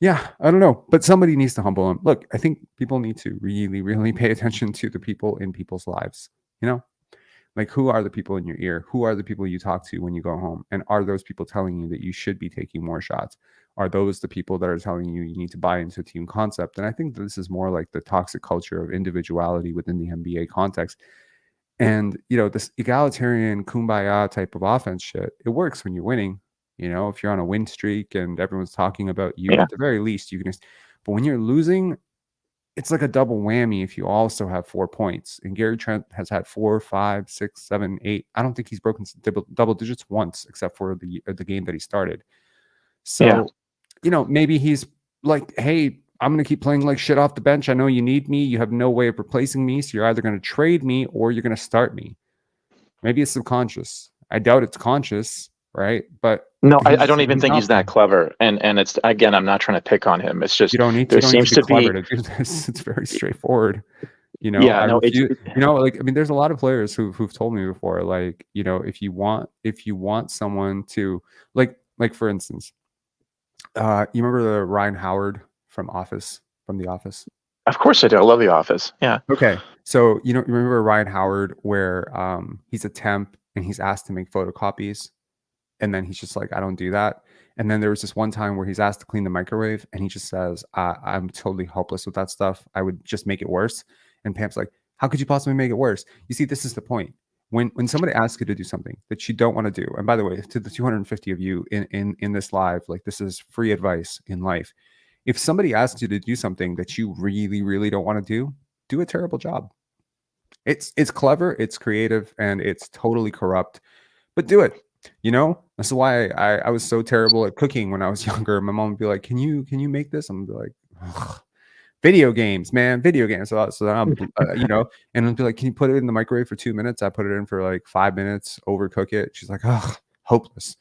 yeah, I don't know, but somebody needs to humble him. Look, I think people need to really, really pay attention to the people in people's lives. Who are the people in your ear? Who are the people you talk to when you go home? And are those people telling you that you should be taking more shots? Are those the people that are telling you need to buy into a team concept? And I think this is more like the toxic culture of individuality within the NBA context. And, this egalitarian kumbaya type of offense shit, it works when you're winning. If you're on a win streak and everyone's talking about you, at the very least, you can but when you're losing, it's like a double whammy if you also have 4 points. And Gary Trent has had 4, 5, 6, 7, 8. I don't think he's broken double digits once, except for the game that he started. So, maybe he's like, hey, I'm going to keep playing like shit off the bench. I know you need me. You have no way of replacing me. So you're either going to trade me or you're going to start me. Maybe it's subconscious. I doubt it's conscious, right? But no, I don't even think he's that clever. And it's, again, I'm not trying to pick on him. It's just, you don't need to be clever to do this. It's very straightforte. There's a lot of players who've told me before, if you want someone to like for instance, you remember the Ryan Howard from The Office? Of course I do. I love The Office. Yeah. Okay. So, you remember Ryan Howard where he's a temp and he's asked to make photocopies and then he's just like, I don't do that. And then there was this one time where he's asked to clean the microwave and he just says, I'm totally helpless with that stuff. I would just make it worse. And Pam's like, how could you possibly make it worse? You see, this is the point. when somebody asks you to do something that you don't want to do, and by the way, to the 250 of you in this live, like this is free advice in life. If somebody asks you to do something that you really, really don't want to do a terrible job. It's clever, it's creative, and it's totally corrupt, but do it. You know, that's why I was so terrible at cooking when I was younger. My mom would be like, "Can you make this?" I'm like, "Ugh. Video games, man, video games." So then I'm, you know, and I'd be like, "Can you put it in the microwave for 2 minutes?" I put it in for like 5 minutes, overcook it. She's like, "Oh, hopeless."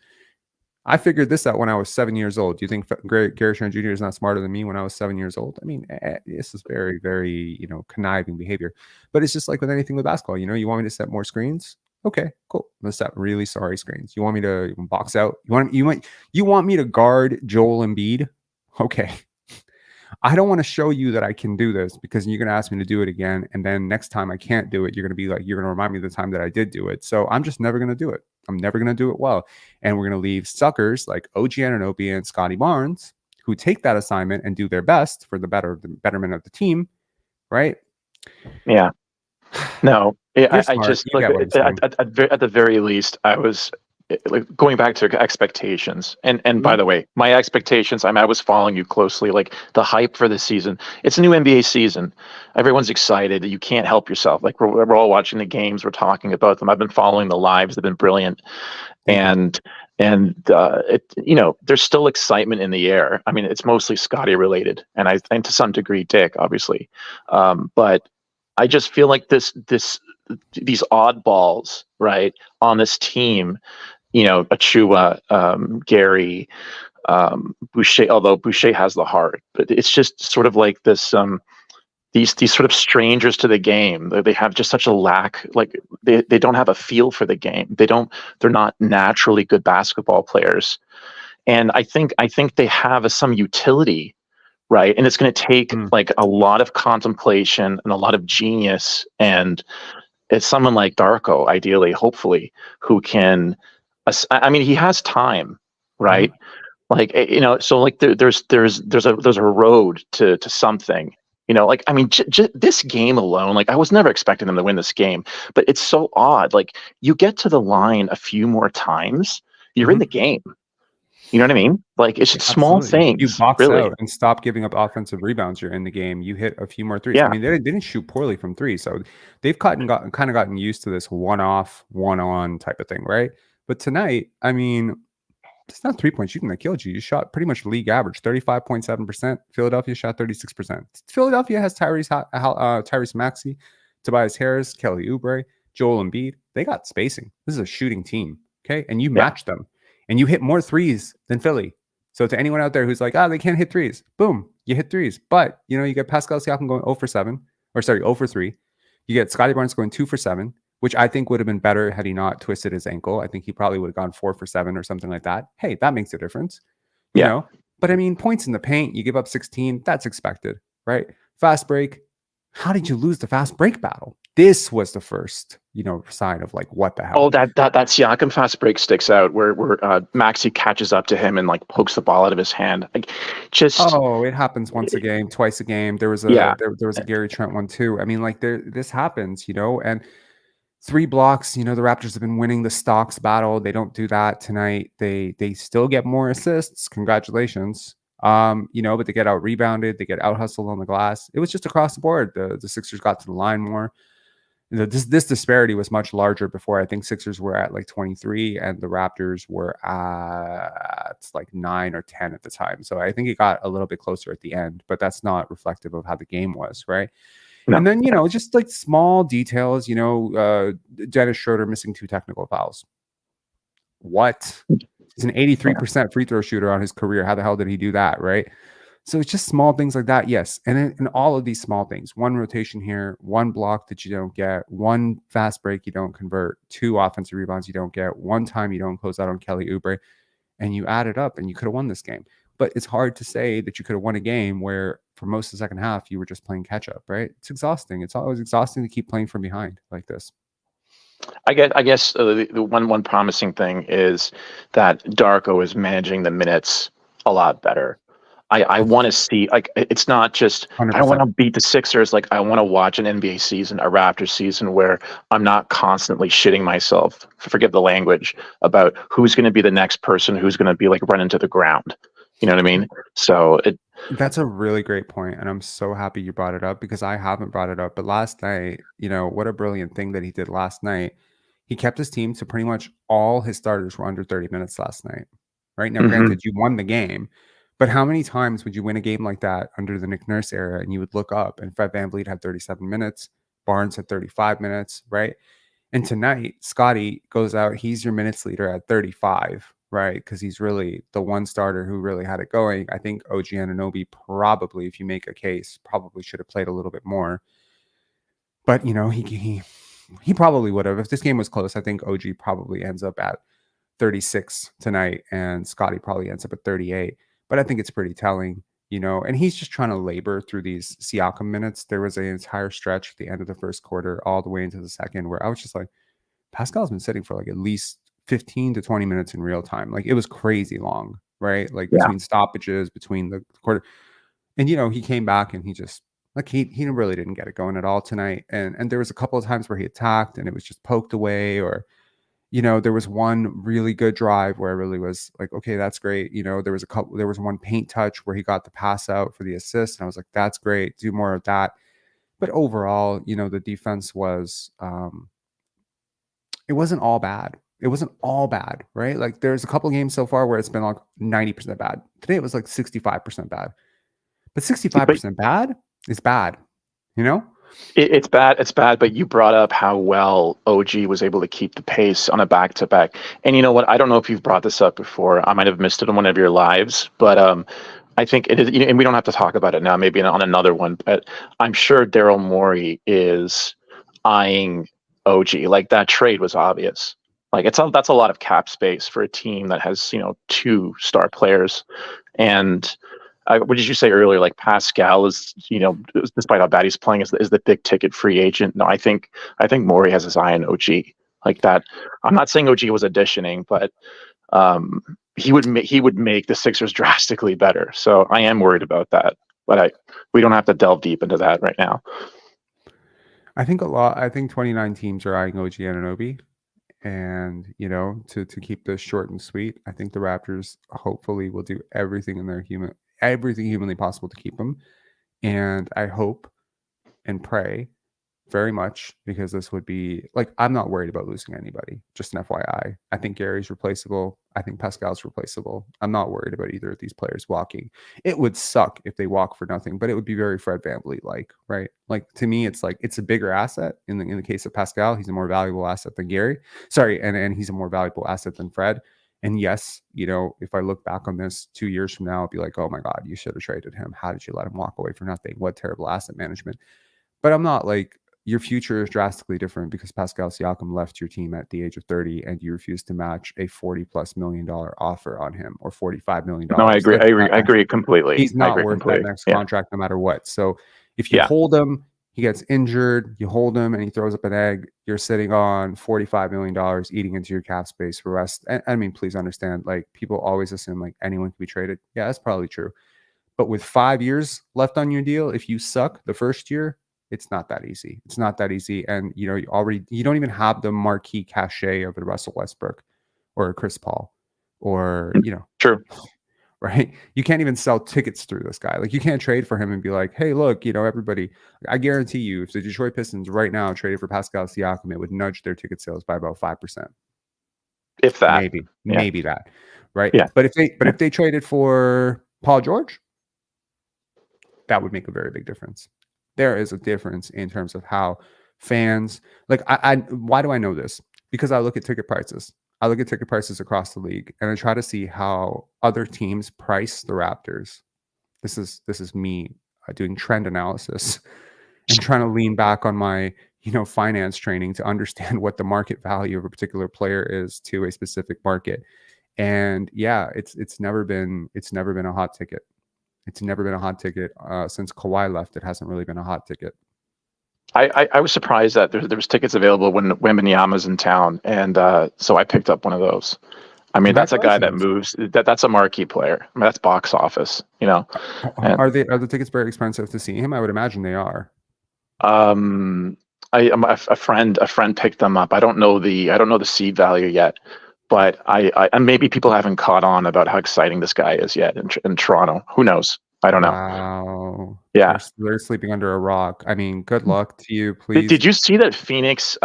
I figured this out when I was 7 years old. Do you think Gary Trent Jr. is not smarter than me when I was 7 years old? I mean, this is very, very, conniving behavior. But it's just like with anything with basketball. You want me to set more screens? Okay, cool. Let's set really sorry screens. You want me to box out? You want me to guard Joel Embiid? Okay. I don't want to show you that I can do this because you're going to ask me to do it again. And then next time I can't do it, you're going to be like, you're going to remind me of the time that I did do it. So I'm just never going to do it. I'm never going to do it well. And we're going to leave suckers like OG Anunoby and Scotty Barnes who take that assignment and do their best for the betterment of the team. Right. Yeah. No, I Smart. just You like get what I'm saying. at the very least, I was like going back to expectations. And by the way, my expectations, I was following you closely, like the hype for the season. It's a new NBA season. Everyone's excited. You can't help yourself. Like we're all watching the games. We're talking about them. I've been following the lives. They've been brilliant. And there's still excitement in the air. I mean, it's mostly Scotty related, and to some degree Dick, obviously. But I just feel like these oddballs, right, on this team, Achua, Gary, Boucher, although Boucher has the heart, but it's just sort of like this, these sort of strangers to the game. They have just such a lack, like they don't have a feel for the game. They're not naturally good basketball players. And I think they have some utility, right? And it's going to take like a lot of contemplation and a lot of genius, and it's someone like Darko, ideally, hopefully, who can. I mean, he has time, right? Like so like there's a road to something. Like I mean, this game alone, like I was never expecting them to win this game, but it's so odd. Like you get to the line a few more times, you're in the game. You know what I mean? Like it's just small things. You box really. out and stop giving up offensive rebounds. You're in the game. You hit a few more threes. Yeah. I mean, they didn't shoot poorly from three, so they've kind of gotten used to this one-off, one-on type of thing, right? But tonight, I mean, it's not 3-point shooting that killed you. You shot pretty much league average, 35.7%. Philadelphia shot 36%. Philadelphia has Tyrese Maxey, Tobias Harris, Kelly Oubre, Joel Embiid. They got spacing. This is a shooting team, okay? And you match them. And you hit more threes than Philly. So to anyone out there who's like, they can't hit threes, boom, you hit threes. But, you get Pascal Siakam going 0 for 3. You get Scotty Barnes going 2 for 7, which I think would have been better had he not twisted his ankle. I think he probably would have gone 4 for 7 or something like that. Hey, that makes a difference, you know? But I mean, points in the paint, you give up 16, that's expected, right? Fast break. How did you lose the fast break battle? This was the first, sign of like, what the hell? Oh, that Siakam fast break sticks out where Maxey catches up to him and like pokes the ball out of his hand. Like, it happens once a game, twice a game. There was a there was a Gary Trent one too. I mean, like this happens, and 3 blocks. The Raptors have been winning the stocks battle. They don't do that tonight. They still get more assists. Congratulations. But they get out rebounded. They get out hustled on the glass. It was just across the board. The Sixers got to the line more. This disparity was much larger before. I think Sixers were at like 23 and the Raptors were at like 9 or 10 at the time. So I think it got a little bit closer at the end, but that's not reflective of how the game was, right? No. And then, just like small details, Dennis Schroeder missing 2 technical fouls. What? He's an 83% free throw shooter on his career. How the hell did he do that, right? So it's just small things like that, yes. And in all of these small things, 1 rotation here, 1 block that you don't get, 1 fast break you don't convert, 2 offensive rebounds you don't get, 1 time you don't close out on Kelly Oubre, and you add it up and you could have won this game. But it's hard to say that you could have won a game where for most of the second half you were just playing catch up, right? It's exhausting. It's always exhausting to keep playing from behind like this. I guess the one promising thing is that Darko is managing the minutes a lot better. I want to see, like, it's not just, I don't want 100%. to beat the Sixers. Like, I want to watch an NBA season, a Raptors season where I'm not constantly shitting myself, forgive the language, about who's going to be the next person who's going to be like run into the ground. You know what I mean? So That's a really great point, and I'm so happy you brought it up because I haven't brought it up. But last night, what a brilliant thing that he did last night. He kept his team to pretty much all his starters were under 30 minutes last night. Right now, Mhm. granted, you won the game, but how many times would you win a game like that under the Nick Nurse era and you would look up and Fred VanVleet had 37 minutes, Barnes had 35 minutes, right? And tonight, Scotty goes out. He's your minutes leader at 35, right? Because he's really the one starter who really had it going. I think OG Anunoby probably, if you make a case, probably should have played a little bit more. But he probably would have. If this game was close, I think OG probably ends up at 36 tonight, and Scotty probably ends up at 38. But I think it's pretty telling, and he's just trying to labor through these Siakam minutes. There was an entire stretch at the end of the first quarter, all the way into the second, where I was just like, Pascal's been sitting for like at least 15 to 20 minutes in real time. Like it was crazy long, right? Like Yeah. between stoppages, between the quarter. And he came back and he just like he really didn't get it going at all tonight. And there was a couple of times where he attacked and it was just poked away, or there was one really good drive where I really was like, okay, that's great. There was one paint touch where he got the pass out for the assist. And I was like, that's great. Do more of that. But overall, the defense was, it wasn't all bad. It wasn't all bad, right? Like there's a couple games so far where it's been like 90% bad. Today it was like 65% bad. But 65% bad is bad, It's bad, but you brought up how well OG was able to keep the pace on a back-to-back. And you know what? I don't know if you've brought this up before. I might have missed it on one of your lives, but I think it is, and we don't have to talk about it now, maybe on another one, but I'm sure Daryl Morey is eyeing OG. Like that trade was obvious. Like that's a lot of cap space for a team that has, two star players. And what did you say earlier? Like Pascal is, despite how bad he's playing, is the big ticket free agent. No, I think Morey has his eye on OG like that. I'm not saying OG was auditioning, but he would make the Sixers drastically better. So I am worried about that, but we don't have to delve deep into that right now. I think 29 teams are eyeing OG Anunoby. And, to keep this short and sweet, I think the Raptors hopefully will do everything humanly possible to keep him. And I hope and pray very much, because this would be like, I'm not worried about losing anybody. Just an FYI. I think Gary's replaceable. I think Pascal's replaceable. I'm not worried about either of these players walking. It would suck if they walk for nothing, but it would be very Fred VanVleet like, right? Like to me, it's like it's a bigger asset. In the case of Pascal, he's a more valuable asset than Gary. Sorry, and he's a more valuable asset than Fred. And yes, if I look back on this 2 years from now, I'll be like, oh my God, you should have traded him. How did you let him walk away for nothing? What terrible asset management. But I'm not like, your future is drastically different because Pascal Siakam left your team at the age of 30 and you refused to match a $40+ million offer on him, or $45 million. No, I agree completely. He's not worth that next contract no matter what. So if you hold him, he gets injured, you hold him and he throws up an egg, you're sitting on $45 million eating into your cap space for rest. And I mean, please understand, like people always assume like anyone can be traded. Yeah, that's probably true. But with 5 years left on your deal, if you suck the first year, it's not that easy. It's not that easy. And, you don't even have the marquee cachet of a Russell Westbrook or a Chris Paul or, True. Right. You can't even sell tickets through this guy. Like you can't trade for him and be like, hey, look, everybody, I guarantee you if the Detroit Pistons right now traded for Pascal Siakam, it would nudge their ticket sales by about 5%. If that. Maybe that. Right. Yeah. But if they traded for Paul George, that would make a very big difference. There is a difference in terms of how fans like. Why do I know this? Because I look at ticket prices. I look at ticket prices across the league, and I try to see how other teams price the Raptors. This is me doing trend analysis and trying to lean back on my finance training to understand what the market value of a particular player is to a specific market. And yeah, it's never been a hot ticket. It's never been a hot ticket since Kawhi left. It hasn't really been a hot ticket. I was surprised that there was tickets available when Wembanyama's in town, and so I picked up one of those. I mean, that's a guy that Congratulations. moves. That's a marquee player. I mean, that's box office, And Are the tickets very expensive to see him? I would imagine they are. A friend picked them up. I don't know the seed value yet, but and maybe people haven't caught on about how exciting this guy is yet in Toronto. Who knows? I don't know. Wow. Yeah. They're sleeping under a rock. I mean, good luck to you, Did, please. did you see that Phoenix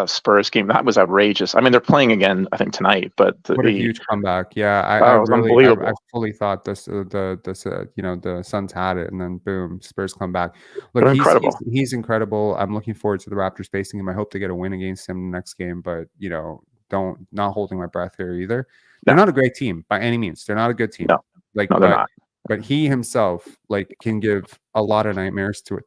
Spurs game? That was outrageous. I mean, they're playing again, I think tonight. But What a huge comeback! Yeah, it was unbelievable. I fully thought the Suns had it, and then boom, Spurs come back. Look, They're incredible. he's incredible. I'm looking forward to the Raptors facing him. I hope they get a win against him next game, but not holding my breath here either. They're not a great team by any means. They're not a good team. No, they're not. But he himself can give a lot of nightmares to it,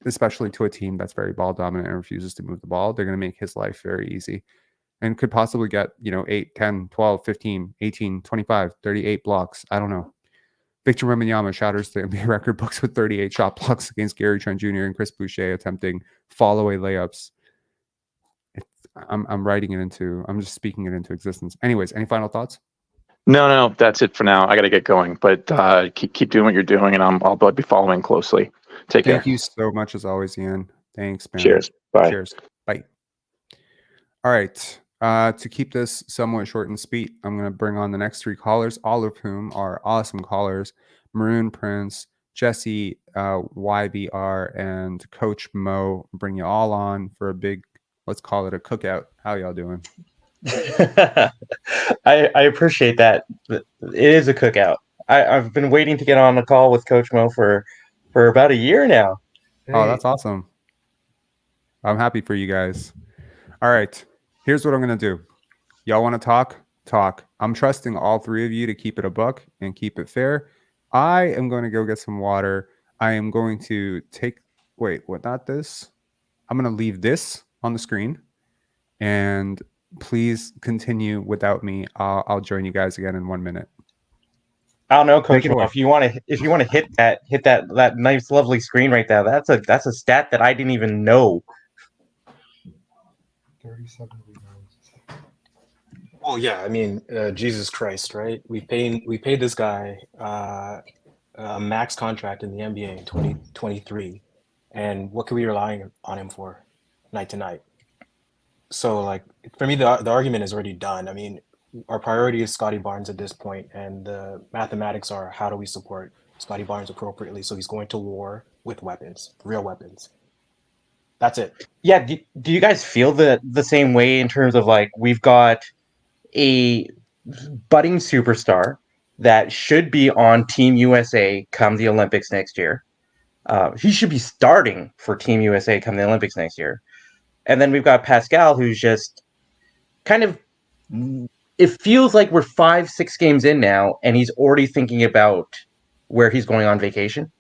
especially to a team that's very ball dominant and refuses to move the ball. They're going to make his life very easy and could possibly get 8, 10, 12, 15, 18, 25, 38 blocks. I don't know. Victor Wembanyama shatters the NBA record books with 38 shot blocks against Gary Trent Jr. and Chris Boucher attempting fall away layups. I'm just speaking it into existence. Anyways, any final thoughts? No, that's it for now. I got to get going, but keep doing what you're doing, and I'll be following closely. Take care. Thank you so much as always, Ian. Thanks, man. Cheers. Bye. Cheers. Bye. All right. To keep this somewhat short and sweet, I'm going to bring on the next 3 callers, all of whom are awesome callers: Maroon Prince, Jesse, YBR, and Coach Mo. Bring you all on for a big, let's call it a cookout. How y'all doing? I appreciate that. It is a cookout. I've been waiting to get on a call with Coach Mo for about a year now. Oh, that's awesome. I'm happy for you guys. All right. Here's what I'm going to do. Y'all want to talk? Talk. I'm trusting all 3 of you to keep it a buck and keep it fair. I am going to go get some water. I am going to not this. I'm going to leave this on the screen, and please continue without me. I'll join you guys again in 1 minute. I don't know, Coach Mo, if you want to hit that nice, lovely screen right there. That's a stat that I didn't even know. 37 rebounds. Well, yeah, I mean, Jesus Christ, right? We paid this guy a max contract in the NBA in 2023, and what can we rely on him for, night to night? So, for me, the argument is already done. I mean, our priority is Scotty Barnes at this point, and the mathematics are how do we support Scotty Barnes appropriately so he's going to war with weapons, real weapons. That's it. Yeah, do you guys feel the same way in terms of we've got a budding superstar that should be on Team USA come the Olympics next year? He should be starting for Team USA come the Olympics next year. And then we've got Pascal, who's just kind of, it feels like we're 5-6 games in now, and he's already thinking about where he's going on vacation.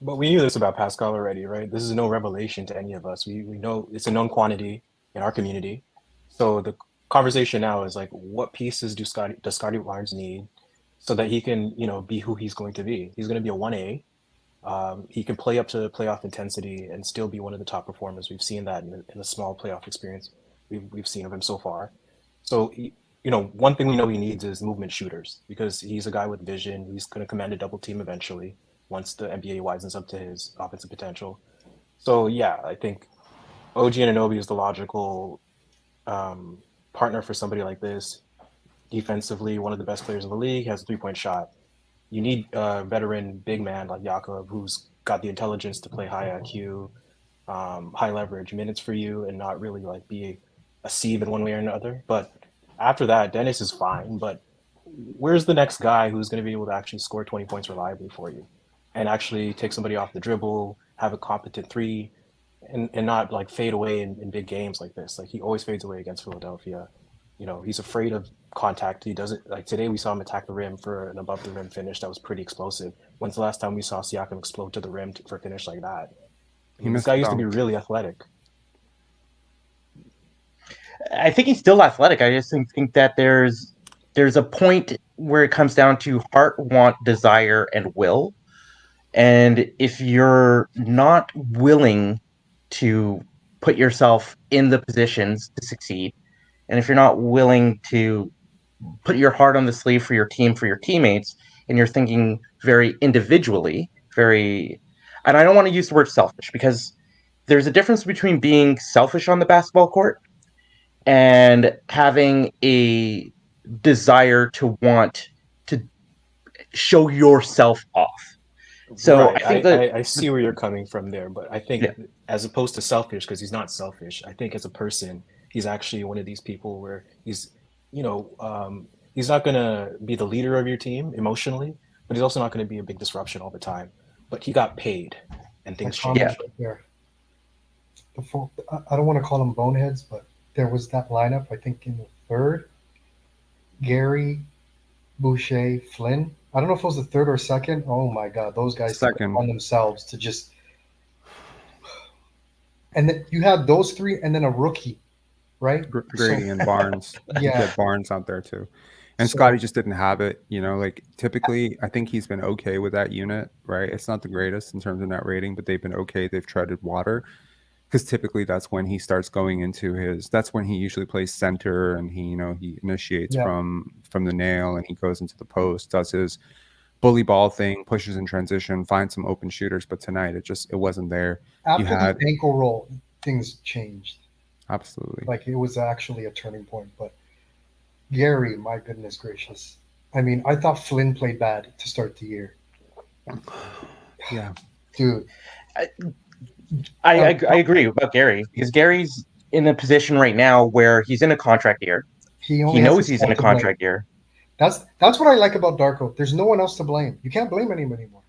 But we knew this about Pascal already, right? This is no revelation to any of us. We know it's a known quantity in our community. So the conversation now is what pieces does Scotty Barnes need so that he can, be who he's going to be? He's going to be a 1A. He can play up to playoff intensity and still be one of the top performers. We've seen that in the small playoff experience we've seen of him so far. So, one thing we know he needs is movement shooters, because he's a guy with vision. He's going to command a double team eventually once the NBA wisens up to his offensive potential. So, yeah, I think OG Anunoby is the logical partner for somebody like this. Defensively, one of the best players in the league, has a 3-point shot. You need a veteran big man like Jakob, who's got the intelligence to play high IQ, high leverage minutes for you, and not really be a sieve in one way or another. But after that, Dennis is fine. But where's the next guy who's going to be able to actually score 20 points reliably for you and actually take somebody off the dribble, have a competent 3, and not fade away in big games like this? He always fades away against Philadelphia. He's afraid of contact. He doesn't today we saw him attack the rim for an above the rim finish that was pretty explosive. When's the last time we saw Siakam explode to the rim for a finish like that? This guy used to be really athletic. I think he's still athletic. I just think that there's a point where it comes down to heart, want, desire, and will. And if you're not willing to put yourself in the positions to succeed, And if you're not willing to put your heart on the sleeve for your team, for your teammates, and you're thinking very individually, and I don't want to use the word selfish, because there's a difference between being selfish on the basketball court and having a desire to want to show yourself off. So Right. I think that I see where you're coming from there, but I think Yeah. as opposed to selfish, because he's not selfish, I think as a person, he's actually one of these people where he's not gonna be the leader of your team emotionally, but he's also not gonna be a big disruption all the time. But he got paid, and My things comment changed. right there. Before, I don't want to call them boneheads, but there was that lineup. I think in the third, Gary, Boucher, Flynn. I don't know if it was the third or second. Oh my God, those guys took it Second. on themselves to just. And then you had those three, and then a rookie, right? Grady and Barnes. You Yeah. had Barnes out there too. And So- Scotty just didn't have it, like typically I think he's been okay with that unit, right? It's not the greatest in terms of net rating, but they've been okay. They've treaded water because typically that's when he starts going into that's when he usually plays center, and he initiates Yeah. from the nail, and he goes into the post, does his bully ball thing, pushes in transition, finds some open shooters. But tonight it wasn't there. After had- the ankle roll, things changed. Absolutely. Like it was actually a turning point. But Gary, my goodness gracious. I mean, I thought Flynn played bad to start the year. Yeah. Dude. I agree about Gary, because Gary's in a position right now where he's in a contract year. He only knows has he's in a himself to blame. contract year. That's what I like about Darko. There's no one else to blame. You can't blame anyone anymore.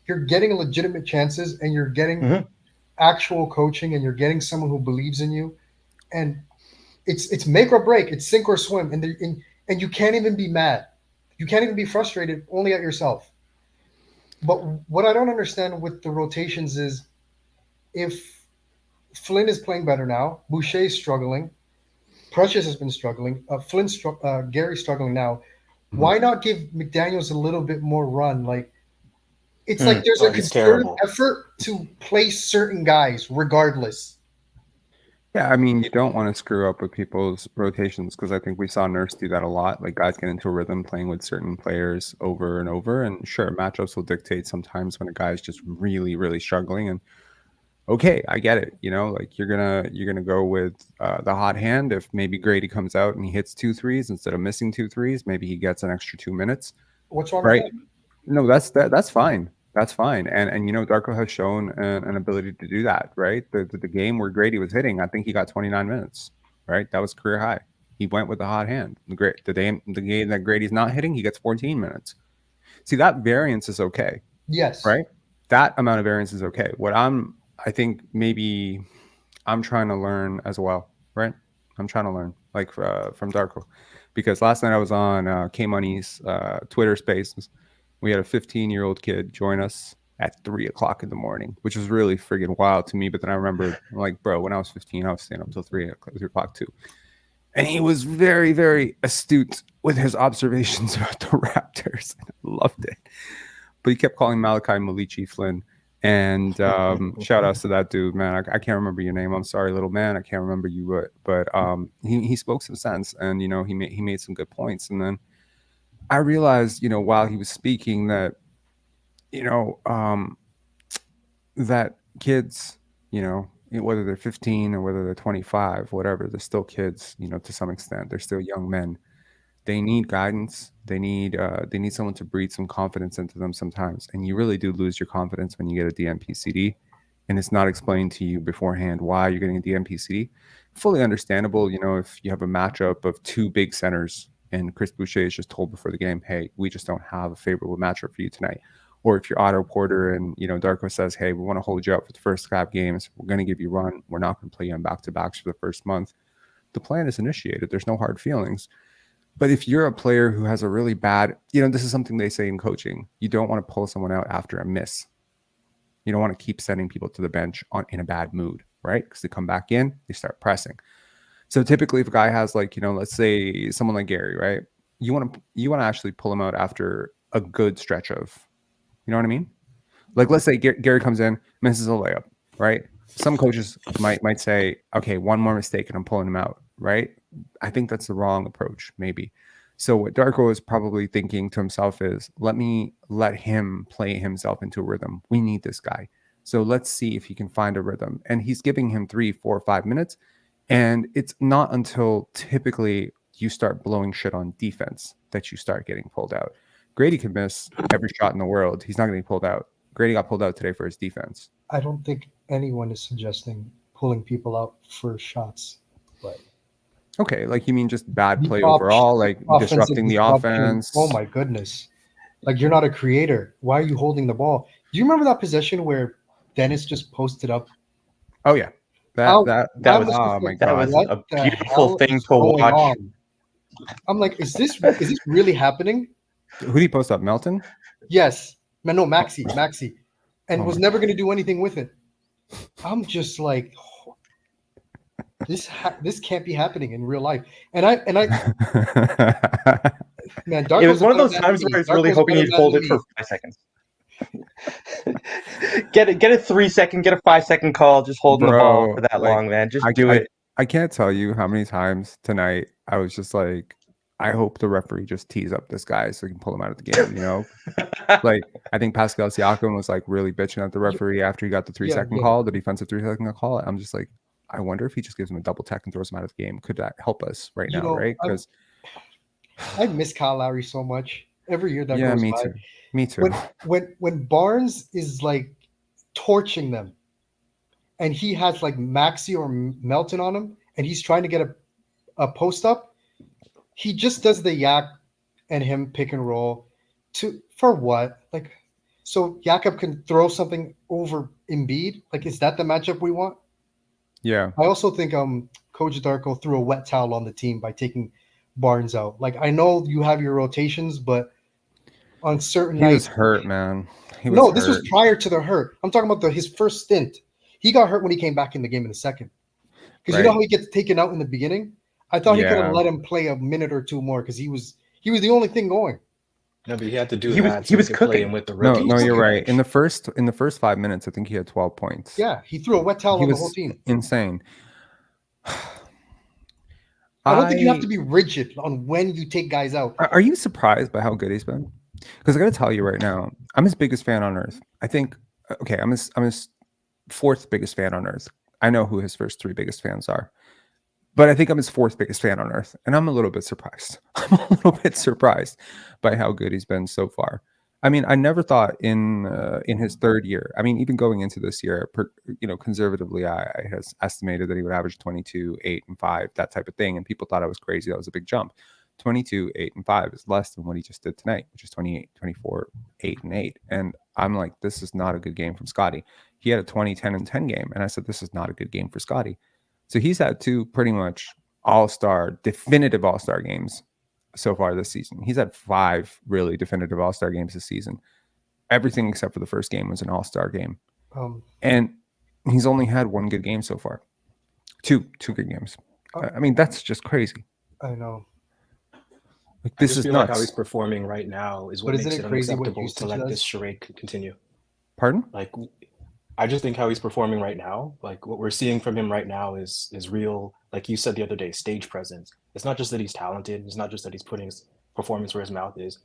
You're getting legitimate chances, and you're getting actual coaching, and you're getting someone who believes in you. And it's make or break. It's sink or swim. And you can't even be mad. You can't even be frustrated only at yourself. But what I don't understand with the rotations is if Flynn is playing better now, Boucher's struggling, Precious has been struggling, Gary's struggling now. Why not give McDaniels a little bit more run? Like it's like there's a concerted effort to play certain guys regardless. Yeah, I mean, you don't want to screw up with people's rotations, because I think we saw Nurse do that a lot. Like guys get into a rhythm playing with certain players over and over, and sure, matchups will dictate sometimes when a guy's just really, really struggling. And okay, I get it. Like you're gonna go with the hot hand. If maybe Grady comes out and he hits 2 threes instead of missing 2 threes, maybe he gets an extra 2 minutes. What's wrong Right? with that? No, that's fine. That's fine. And Darko has shown an ability to do that, right? The game where Grady was hitting, I think he got 29 minutes, right? That was career high. He went with the hot hand. The game that Grady's not hitting, he gets 14 minutes. See, that variance is okay. Yes. Right? That amount of variance is okay. I think maybe I'm trying to learn as well, right? I'm trying to learn like from Darko, because last night I was on K Money's Twitter Spaces. We had a 15-year-old kid join us at 3 o'clock in the morning, which was really friggin' wild to me. But then I remembered, I'm like, bro, when I was 15, I was staying up till 3 o'clock too. And he was very, very astute with his observations about the Raptors. I loved it. But he kept calling Malachi Malichi Flynn. And shout outs to that dude, man. I can't remember your name. I'm sorry, little man. I can't remember you, but he spoke some sense, and he made some good points. And then I realized, while he was speaking, that that kids, whether they're 15 or whether they're 25, whatever, they're still kids, to some extent. They're still young men. They need guidance. They need someone to breathe some confidence into them sometimes. And you really do lose your confidence when you get a DNP-CD, and it's not explained to you beforehand why you're getting a DNP-CD. Fully understandable, if you have a matchup of 2 big centers and Chris Boucher is just told before the game, hey, we just don't have a favorable matchup for you tonight. Or if you're Otto Porter and, Darko says, hey, we want to hold you up for the first 5 games. We're going to give you a run. We're not going to play you on back-to-backs for the first month. The plan is initiated. There's no hard feelings. But if you're a player who has a really bad, this is something they say in coaching. You don't want to pull someone out after a miss. You don't want to keep sending people to the bench in a bad mood, right? Because they come back in, they start pressing. So typically, if a guy has let's say someone like Gary, right? You want to actually pull him out after a good stretch of, you know what I mean? Like let's say Gary comes in, misses a layup, right? Some coaches might say, okay, one more mistake and I'm pulling him out. right? I think that's the wrong approach, maybe. So what Darko is probably thinking to himself is, let him play himself into a rhythm. We need this guy. So let's see if he can find a rhythm. And he's giving him 3, 4, 5 minutes. And it's not until typically you start blowing shit on defense that you start getting pulled out. Grady can miss every shot in the world. He's not getting pulled out. Grady got pulled out today for his defense. I don't think anyone is suggesting pulling people out for shots, but Okay, like you mean just bad play Op- overall, like offensive disrupting the disruption. offense? Oh my goodness! Like, you're not a creator. Why are you holding the ball? Do you remember that possession where Dennis just posted up? Oh yeah, That oh was my like, that god, was what a the beautiful hell thing is to going watch. on? I'm like, is this really happening? who did he post up? Melton? Yes. No, Maxey, and Oh was my never going to do anything with it. I'm just like, this can't be happening in real life. And I man, Darko's It was one of a better those man times than where I me. was really Darko's hoping better he'd man hold than it for me. 5 seconds. Get a 3-second, get a 5-second call, just holding the ball for that long, man. Just do it. I can't tell you how many times tonight I was just like, I hope the referee just tees up this guy so he can pull him out of the game, you know? Like, I think Pascal Siakam was like really bitching at the referee after he got the 3-second call, the defensive 3-second call. I'm just like, I wonder if he just gives him a double tech and throws him out of the game. Could that help us right now, right? Because I miss Kyle Lowry so much. Every year that yeah, goes me by. too. Me too. When Barnes is like torching them, and he has like Maxey or Melton on him, and he's trying to get a post up, he just does the Yak and him pick and roll for what? Like, so Jakob can throw something over Embiid? Like, is that the matchup we want? Yeah. I also think Coach Darko threw a wet towel on the team by taking Barnes out. Like, I know you have your rotations, but on certain He was nights, hurt, man. this was prior to the hurt. I'm talking about his first stint. He got hurt when he came back in the game in the second. Because you know how he gets taken out in the beginning? I thought he could have let him play a minute or two more because he was the only thing going. No, but he had to do He that. was could cooking. play him with the No, rookies. you're right. In the first 5 minutes, I think he had 12 points. Yeah, he threw a wet towel on the whole team. Insane. I don't think you have to be rigid on when you take guys out. Are you surprised by how good he's been? Because I got to tell you right now, I'm his biggest fan on earth. I think, okay, I'm his fourth biggest fan on earth. I know who his first 3 biggest fans are, but I think I'm his 4th biggest fan on earth, and I'm a little bit surprised. I'm a little bit surprised by how good he's been so far. I mean, I never thought in his 3rd year. I mean, even going into this year, conservatively, I has estimated that he would average 22, 8, and 5, that type of thing, and people thought I was crazy. That was a big jump. 22, 8, and 5 is less than what he just did tonight, which is 28, 24, 8, and 8. And I'm like, this is not a good game from Scotty. He had a 20, 10, and 10 game, and I said, this is not a good game for Scotty. So he's had 2 pretty much definitive all-star games so far this season. He's had 5 really definitive all-star games this season. Everything except for the first game was an all-star game. And he's only had 1 good game so far. 2 good games. I mean, that's just crazy. I know. Like, this is nuts. Like how he's performing right now is what makes it unacceptable to let this charade continue. Pardon? Like, I just think how he's performing right now, like what we're seeing from him right now is real, like you said the other day, stage presence. It's not just that he's talented. It's not just that he's putting his performance where his mouth is.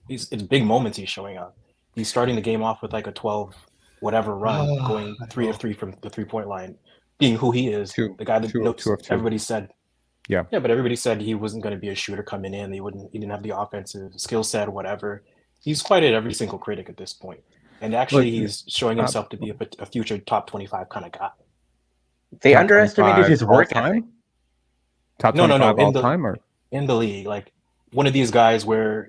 It's big moments he's showing up. He's starting the game off with like a 12 whatever run, going 3 of 3 from the 3-point line, being who he is, the guy that everybody said. Yeah, but everybody said he wasn't going to be a shooter coming in. He didn't have the offensive skill set, whatever. He's quieted every single critic at this point. And actually, he's showing himself to be a future top 25 kind of guy. They underestimated his work ethic. Top 25 all time, or in the league, like one of these guys where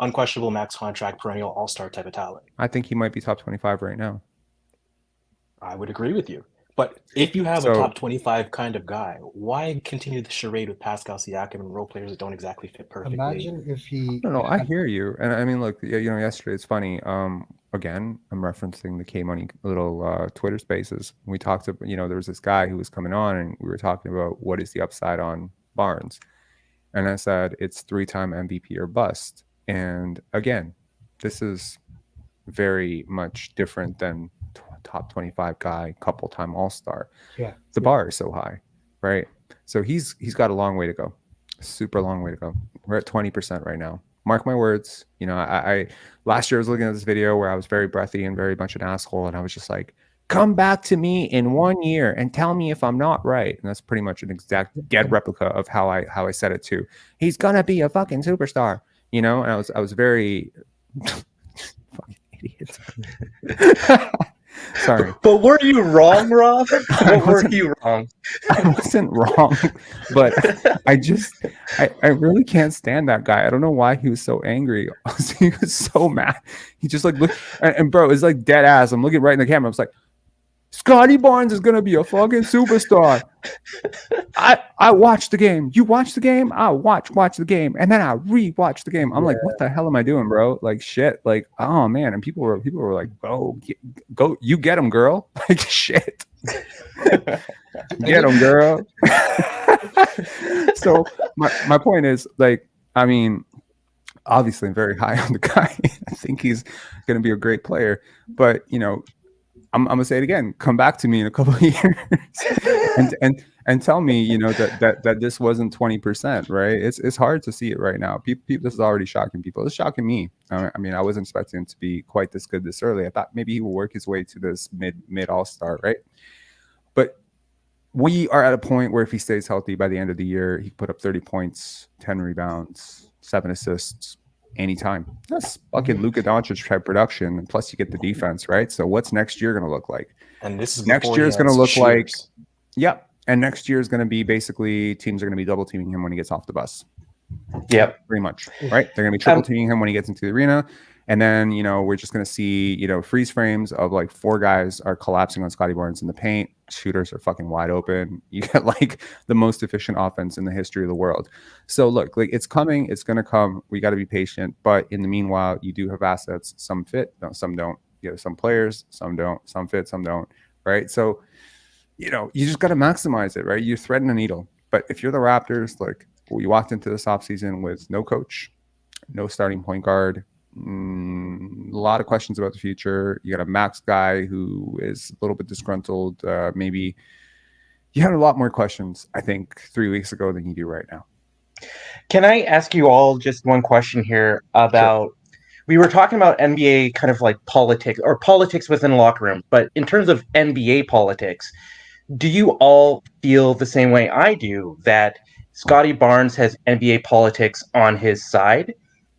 unquestionable max contract, perennial all-star type of talent. I think he might be top 25 right now. I would agree with you. But if you have a top 25 kind of guy, why continue the charade with Pascal Siakam and role players that don't exactly fit perfectly? Imagine if he... No, I hear you. And I mean, look, yesterday, it's funny. Again, I'm referencing the K-Money little Twitter spaces. We talked about, there was this guy who was coming on, and we were talking about what is the upside on Barnes. And I said, it's 3-time MVP or bust. And again, this is very much different than top 25 guy, couple time all-star. Yeah. The bar is so high, right? So he's got a long way to go, super long way to go. We're at 20% right now. Mark my words. You know, I last year I was looking at this video where I was very breathy and very much an asshole, and I was just like, come back to me in 1 year and tell me if I'm not right. And that's pretty much an exact dead replica of how I said it too. He's gonna be a fucking superstar, you know. And I was very fucking idiot. Sorry. But were you wrong, Rob? What were you wrong? I wasn't wrong, but I really can't stand that guy. I don't know why he was so angry. He was so mad. He just like look and bro, it's like dead ass. I'm looking right in the camera. I was like, Scotty Barnes is gonna be a fucking superstar. I watched the game. You watched the game? I watch the game, and then I re-watched the game. I'm like, what the hell am I doing, bro? Like shit. Like, oh man. And people were like, go, you get him, girl. Like shit. Get him, girl. So my point is, like, I mean, obviously I'm very high on the guy. I think he's gonna be a great player, but you know, I'm gonna say it again. Come back to me in a couple of years and tell me, you know, that this wasn't 20%, right? It's hard to see it right now. People, this is already shocking people. It's shocking me. I mean, I wasn't expecting him to be quite this good this early. I thought maybe he will work his way to this mid all-star, right? But we are at a point where if he stays healthy by the end of the year, he can put up 30 points, 10 rebounds, 7 assists. Anytime. That's fucking Luka Doncic type production, and plus you get the defense, right? So what's next year going to look like? And this is next year is going to look like, yep. And next year is going to be basically teams are going to be double teaming him when he gets off the bus. Yep, pretty much, right? They're going to be triple teaming him when he gets into the arena, and then you know we're just going to see freeze frames of like 4 guys are collapsing on Scotty Barnes in the paint. Shooters are fucking wide open. You get like the most efficient offense in the history of the world. So look, like it's coming, it's going to come. We got to be patient, but in the meanwhile, you do have assets. Some fit, some don't. You know, some players, some don't. Some fit, some don't. Right? So you just got to maximize it, right? You're threading a needle. But if you're the Raptors, like we walked into this offseason with no coach, no starting point guard, a lot of questions about the future. You got a max guy who is a little bit disgruntled. Maybe you had a lot more questions, I think, 3 weeks ago than you do right now. Can I ask you all just one question here about? Sure. We were talking about NBA kind of like politics or politics within the locker room, but in terms of NBA politics, do you all feel the same way I do that Scotty Barnes has NBA politics on his side?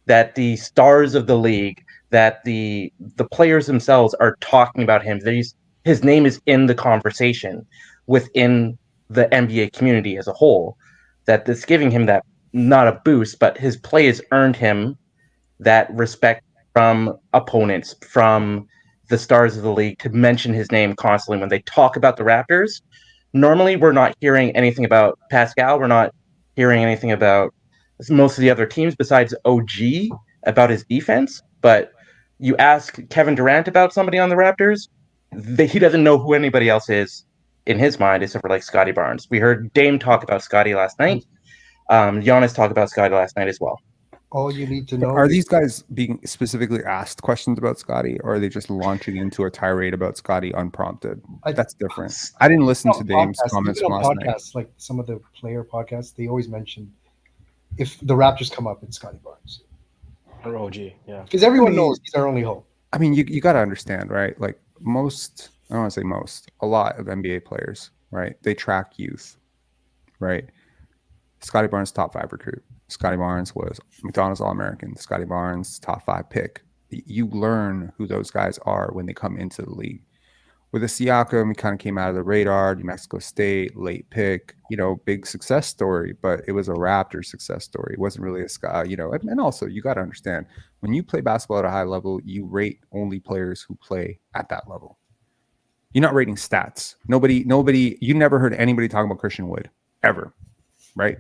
That the stars of the league, that the players themselves are talking about him. His name is in the conversation within the NBA community as a whole. That it's giving him that, not a boost, but his play has earned him that respect from opponents, from the stars of the league to mention his name constantly when they talk about the Raptors. Normally, we're not hearing anything about Pascal. We're not hearing anything about most of the other teams besides OG about his defense. But you ask Kevin Durant about somebody on the Raptors, he doesn't know who anybody else is in his mind except for like Scotty Barnes. We heard Dame talk about Scotty last night. Giannis talked about Scotty last night as well. All you need to know. Are these guys being specifically asked questions about Scotty, or are they just launching into a tirade about Scotty unprompted? That's different. I didn't listen to Dame's comments from last night. Like some of the player podcasts, they always mention if the Raptors come up, it's Scotty Barnes or OG, yeah, because everyone knows he's our only hope. I mean, you got to understand, right? Like I don't want to say most, a lot of NBA players, right? They track youth, right? Scotty Barnes, top 5 recruit. Scotty Barnes was McDonald's All-American. Scotty Barnes, top 5 pick. You learn who those guys are when they come into the league. With a Siakam, he kind of came out of the radar. New Mexico State, late pick, big success story, but it was a Raptors success story. It wasn't really a Scott, and also you got to understand when you play basketball at a high level, you rate only players who play at that level. You're not rating stats. Nobody, you never heard anybody talking about Christian Wood ever, right?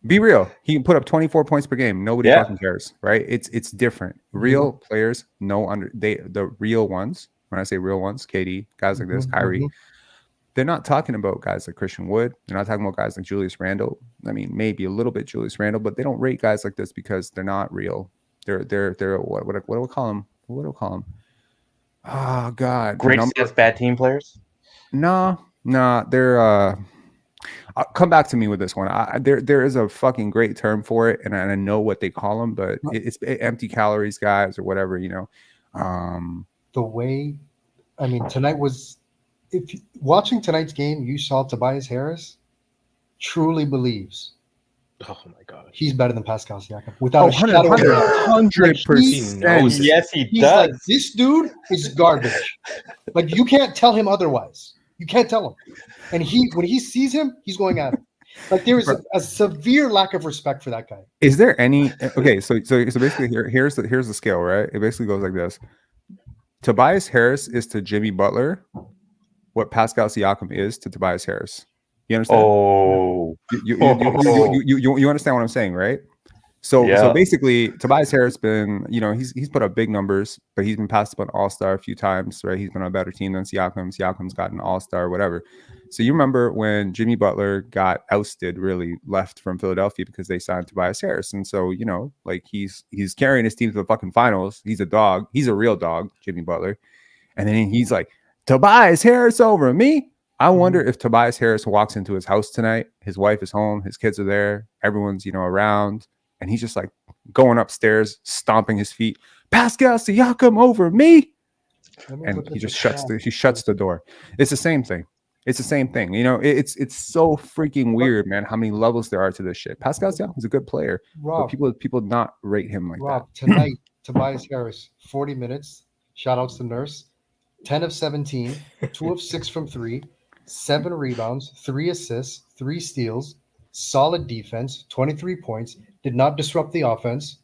Be real. He can put up 24 points per game. Nobody fucking cares, right? It's different. Real players the real ones. When I say real ones, KD, guys like this, Kyrie, they're not talking about guys like Christian Wood. They're not talking about guys like Julius Randle. I mean, maybe a little bit Julius Randle, but they don't rate guys like this because they're not real. They're what do we call them? What do we call them? Oh God, great as bad team players. No, Nah, they're. Come back to me with this one. There is a fucking great term for it, and I know what they call them, but it's empty calories guys or whatever, you know. The way, I mean, tonight was, watching tonight's game, you saw Tobias Harris truly believes Oh my god. he's better than Pascal Siakam without a shadow of a doubt. 100%. knows it. Yes, he He's does. like, this dude is garbage. Like, you can't tell him otherwise. You can't tell him. And when he sees him, he's going at him. Like, there is a severe lack of respect for that guy. Is there any okay? So basically, here's the scale, right? It basically goes like this: Tobias Harris is to Jimmy Butler what Pascal Siakam is to Tobias Harris. You understand? Oh, You understand what I'm saying, right? So Yeah. basically, Tobias Harris been, you know, he's put up big numbers, but he's been passed up an All-Star a few times, right? He's been on a better team than Siakam. Siakam's got an All-Star, whatever. So you remember when Jimmy Butler got ousted, really left from Philadelphia because they signed Tobias Harris, and so you know, like he's carrying his team to the fucking finals. He's a dog. He's a real dog, Jimmy Butler. And then he's like, Tobias Harris over me. I wonder if Tobias Harris walks into his house tonight. His wife is home. His kids are there. Everyone's, you know, around. And he's just like going upstairs, stomping his feet. Pascal Siakam over me. And he just shuts the door. It's the same thing. It's the same thing. You know, it's so freaking weird, man, how many levels there are to this shit. Pascal Siakam's a good player. Rob, but people not rate him like Rob, that. tonight, Tobias Harris, 40 minutes. Shout outs to Nurse. 10 of 17, 2 of 6 from 3, 7 rebounds, 3 assists, 3 steals, solid defense, 23 points, did not disrupt the offense.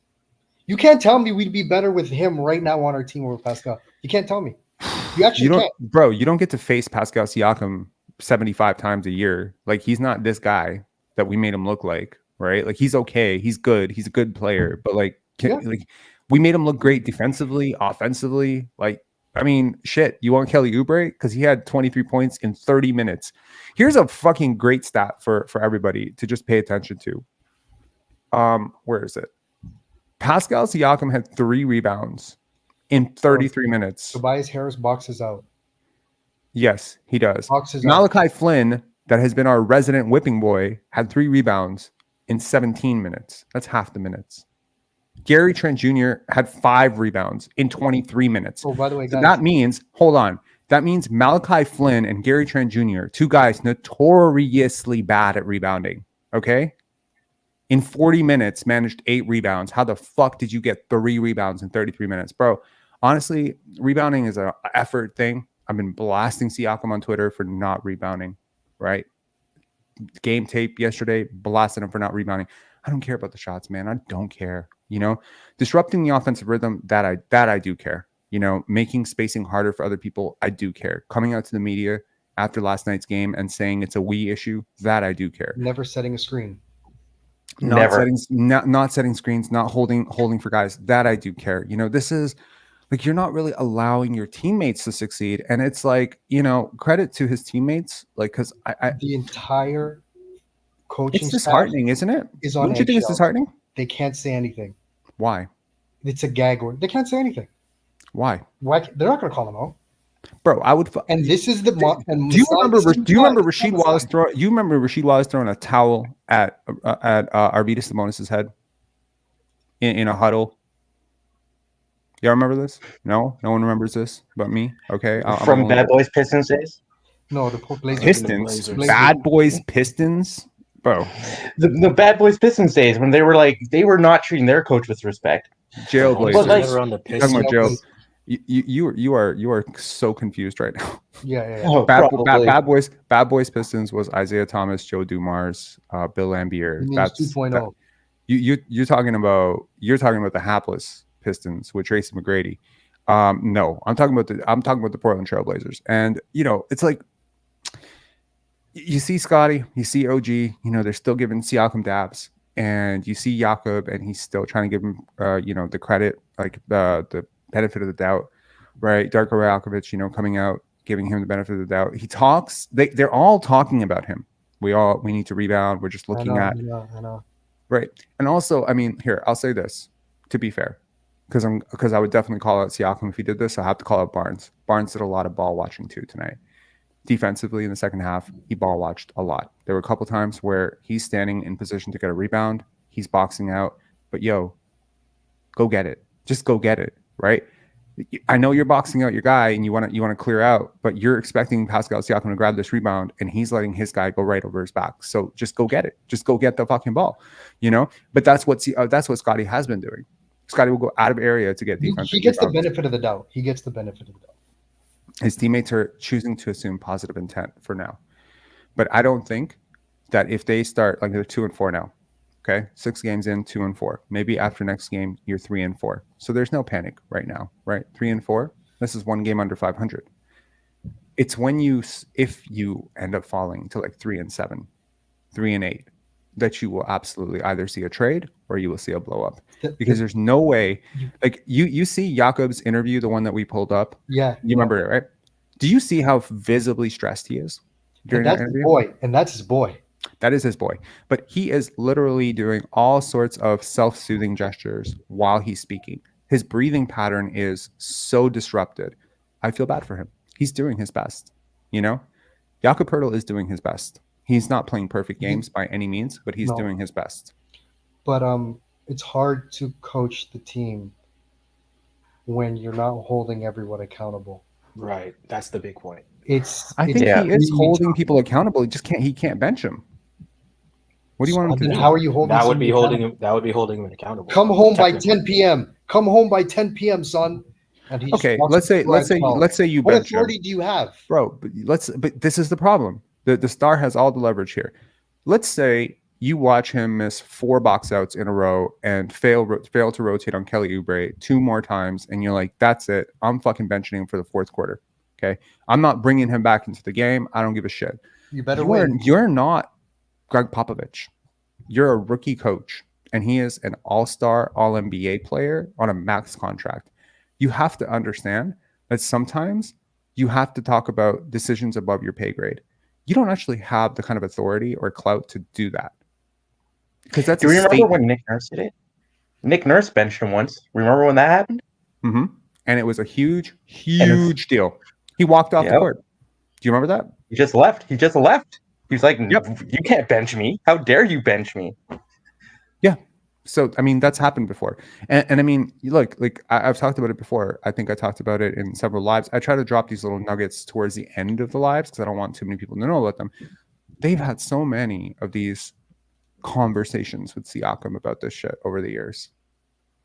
You can't tell me we'd be better with him right now on our team over Pascal. You can't tell me. You actually can't. Bro, you don't get to face Pascal Siakam 75 times a year. Like, he's not this guy that we made him look like, right? Like, he's okay. He's good. He's a good player. But, like, like we made him look great defensively, offensively. Like, I mean, shit, you want Kelly Oubre? Because he had 23 points in 30 minutes. Here's a fucking great stat for everybody to just pay attention to. Where is it? Pascal Siakam had 3 rebounds in 33 minutes. Tobias Harris boxes out. Yes, he does. Boxes Malachi out. Flynn, that has been our resident whipping boy, had 3 rebounds in 17 minutes. That's half the minutes. Gary Trent Jr. had 5 rebounds in 23 minutes. Oh, by the way, guys, So that means, hold on. That means Malachi Flynn and Gary Trent Jr., 2 guys notoriously bad at rebounding. Okay? In 40 minutes, managed 8 rebounds. How the fuck did you get 3 rebounds in 33 minutes? Bro, honestly, rebounding is an effort thing. I've been blasting Siakam on Twitter for not rebounding, right? Game tape yesterday, blasting him for not rebounding. I don't care about the shots, man. I don't care. You know, disrupting the offensive rhythm, that I do care. You know, making spacing harder for other people, I do care. Coming out to the media after last night's game and saying it's a we issue, that I do care. never setting a screen. Not setting screens, not holding for guys, that I do care. You know, this is like, you're not really allowing your teammates to succeed. And it's like, you know, credit to his teammates, like, because The entire coaching it's staff disheartening, isn't it? is on Don't you think it's eggshells. disheartening? They can't say anything. Why? It's a gag word. They can't say anything. Why? Why? They're not going to call them out. Bro, I would. And this is the. Do you remember Rasheed Wallace throwing? You remember Rasheed Wallace throwing a towel at Arvydas Sabonis' head in a huddle? Y'all remember this? No one remembers this but me. Okay, From Bad Boys Pistons days? No, the Blazers. Pistons, Blazers. Bad Boys Pistons, bro. The Bad Boys Pistons days when they were not treating their coach with respect. Jailblazers. But like- Never on the You're talking about Pistons. jail. You are so confused right now. Yeah. Oh, Bad probably. Boys Pistons was Isaiah Thomas, Joe Dumars, Bill Lambier. He means That's 2.0. You're talking about the hapless Pistons with Tracy McGrady. No, I'm talking about the Portland Trailblazers. And you know, it's like you see Scotty, you see OG, you know, they're still giving Siakam dabs, and you see Jakob, and he's still trying to give him you know, the credit, like the benefit of the doubt, right? Darko Rajakovic, you know, coming out, giving him the benefit of the doubt. He talks, they're all talking about him. We need to rebound. We're just looking I at know. right. And also, I mean, here, I'll say this to be fair, because I would definitely call out Siakam if he did this. I have to call out Barnes. Barnes did a lot of ball watching too tonight. defensively in the second half, he ball watched a lot. There were a couple times where he's standing in position to get a rebound, he's boxing out, but go get it. Just go get it, right? I know you're boxing out your guy and you want to clear out, but you're expecting Pascal Siakam to grab this rebound and he's letting his guy go right over his back. So just go get it. Just go get the fucking ball, But that's what Scotty has been doing. Scotty will go out of area to get defense. He gets the benefit of the doubt. His teammates are choosing to assume positive intent for now. But I don't think that if they start, like they're 2-4 now, okay, 6 games in, 2-4. Maybe after next game, you're 3-4. So there's no panic right now, right? 3-4. This is 1 game under 500. It's when if you end up falling to like 3-7, 3-8, that you will absolutely either see a trade or you will see a blow up. Because there's no way, like you see Jakob's interview, the one that we pulled up. Yeah. You remember it, right? Do you see how visibly stressed he is during that interview? That's his boy. That is his boy. But he is literally doing all sorts of self-soothing gestures while he's speaking. His breathing pattern is so disrupted. I feel bad for him. He's doing his best, Jakob Poeltl is doing his best. He's not playing perfect games by any means, but he's doing his best. But it's hard to coach the team when you're not holding everyone accountable. Right. That's the big point. I think he is holding people accountable. He can't bench him. What do you want him to do? How are you holding? That would be holding him accountable. Come home by 10 p.m. Come home by 10 p.m., son. And okay, let's say you what bench authority him. do you have, bro? But this is the problem. The star has all the leverage here. Let's say you watch him miss 4 box outs in a row and fail to rotate on Kelly Oubre 2 more times, and you're like, that's it. I'm fucking benching him for the 4th quarter. Okay, I'm not bringing him back into the game. I don't give a shit. You better win. You're not Greg Popovich. You're a rookie coach, and he is an all-star, all-NBA player on a max contract. You have to understand that sometimes you have to talk about decisions above your pay grade. You don't actually have the kind of authority or clout to do that. Because that's. Do you remember when Nick Nurse did it? Nick Nurse benched him once. Remember when that happened? Mm-hmm. And it was a huge deal. He walked off the court. Do you remember that? He just left. He was like, You can't bench me. How dare you bench me? Yeah. So, I mean, that's happened before. And I mean, look, like I've talked about it before. I think I talked about it in several lives. I try to drop these little nuggets towards the end of the lives because I don't want too many people to know about them. They've had so many of these conversations with Siakam about this shit over the years.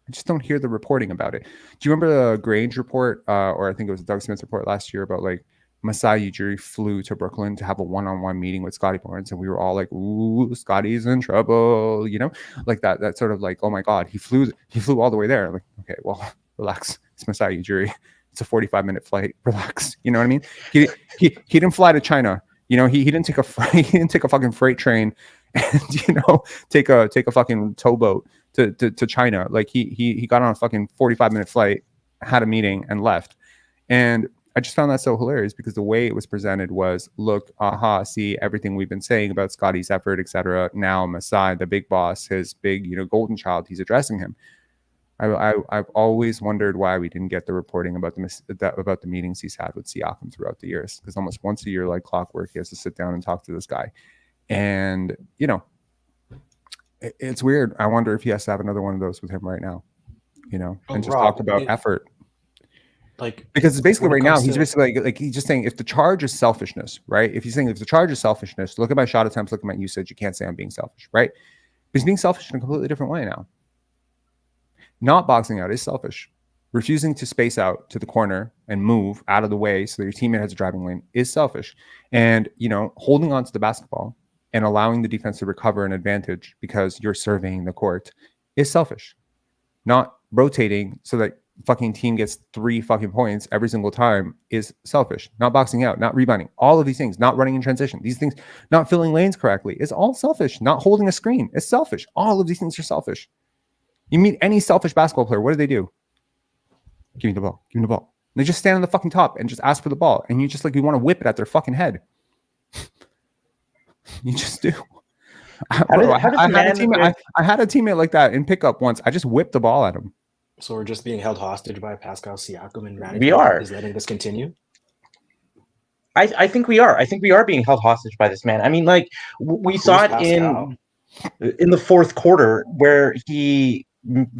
I just don't hear the reporting about it. Do you remember the Grange report, or I think it was the Doug Smith report last year about like Masai Ujiri flew to Brooklyn to have a one-on-one meeting with Scotty Barnes, and we were all like, "Ooh, Scotty's in trouble," like that. That sort of like, "Oh my God, he flew all the way there." I'm like, okay, well, relax. It's Masai Ujiri. It's a 45-minute flight. Relax. You know what I mean? He didn't fly to China. He didn't take a fucking freight train and take a fucking towboat to China. Like he got on a fucking 45-minute flight, had a meeting, and left. And I just found that so hilarious because the way it was presented was, look, see everything we've been saying about Scotty's effort, etc. Now Masai, the big boss, his big, golden child, he's addressing him. I've always wondered why we didn't get the reporting about the meetings he's had with Siakam throughout the years, because almost once a year, like clockwork, he has to sit down and talk to this guy. And, it's weird. I wonder if he has to have another one of those with him right now, and just talk about effort. Because it's basically right now, he's basically like he's just saying if the charge is selfishness, right? If the charge is selfishness, look at my shot attempts, look at my usage. You can't say I'm being selfish, right? But he's being selfish in a completely different way now. Not boxing out is selfish. Refusing to space out to the corner and move out of the way so that your teammate has a driving lane is selfish. And, holding on to the basketball and allowing the defense to recover an advantage because you're surveying the court is selfish. Not rotating so that fucking team gets 3 fucking points every single time is selfish. Not boxing out, not rebounding, all of these things, not running in transition, these things, not filling lanes correctly is all selfish. Not holding a screen is selfish. All of these things are selfish. You meet any selfish basketball player, what do? Give me the ball. Give me the ball. And they just stand on the fucking top and just ask for the ball. And you just you want to whip it at their fucking head. You just do. I had a teammate like that in pickup once. I just whipped the ball at him. So we're just being held hostage by Pascal Siakam and management. We are. Is letting this continue? I think we are. I think we are being held hostage by this man. I mean, like we saw it Pascal? in the fourth quarter where he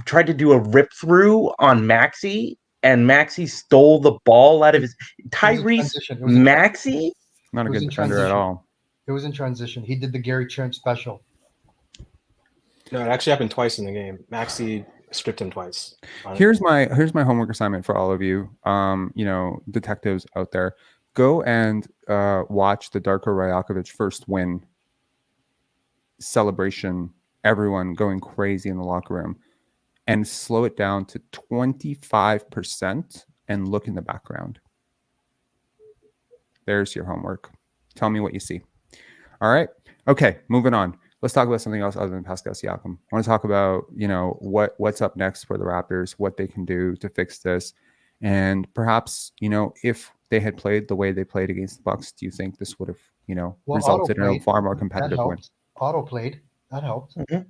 tried to do a rip through on Maxey, and Maxey stole the ball out of his Tyrese Maxey. Not a It was good in defender at transition. all. It was in transition. He did the Gary Trent special. No, it actually happened twice in the game. Maxey stripped him twice. Here's my homework assignment for all of you, detectives out there. Go and watch the Darko Rajakovic first win celebration. Everyone going crazy in the locker room, and slow it down to 25% and look in the background. There's your homework. Tell me what you see. All right. Okay, moving on. Let's talk about something else other than Pascal Siakam. I want to talk about, what's up next for the Raptors, what they can do to fix this. And perhaps, if they had played the way they played against the Bucks, do you think this would have, resulted in a far more competitive win? Auto played. That helped. Mm-hmm. That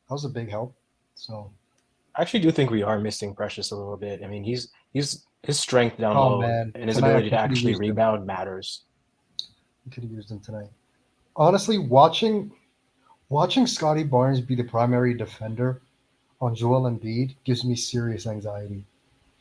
was a big help. So I actually do think we are missing Precious a little bit. I mean, he's his strength down low and his ability to actually rebound matters. You could have used him tonight. Honestly, watching Scotty Barnes be the primary defender on Joel Embiid gives me serious anxiety.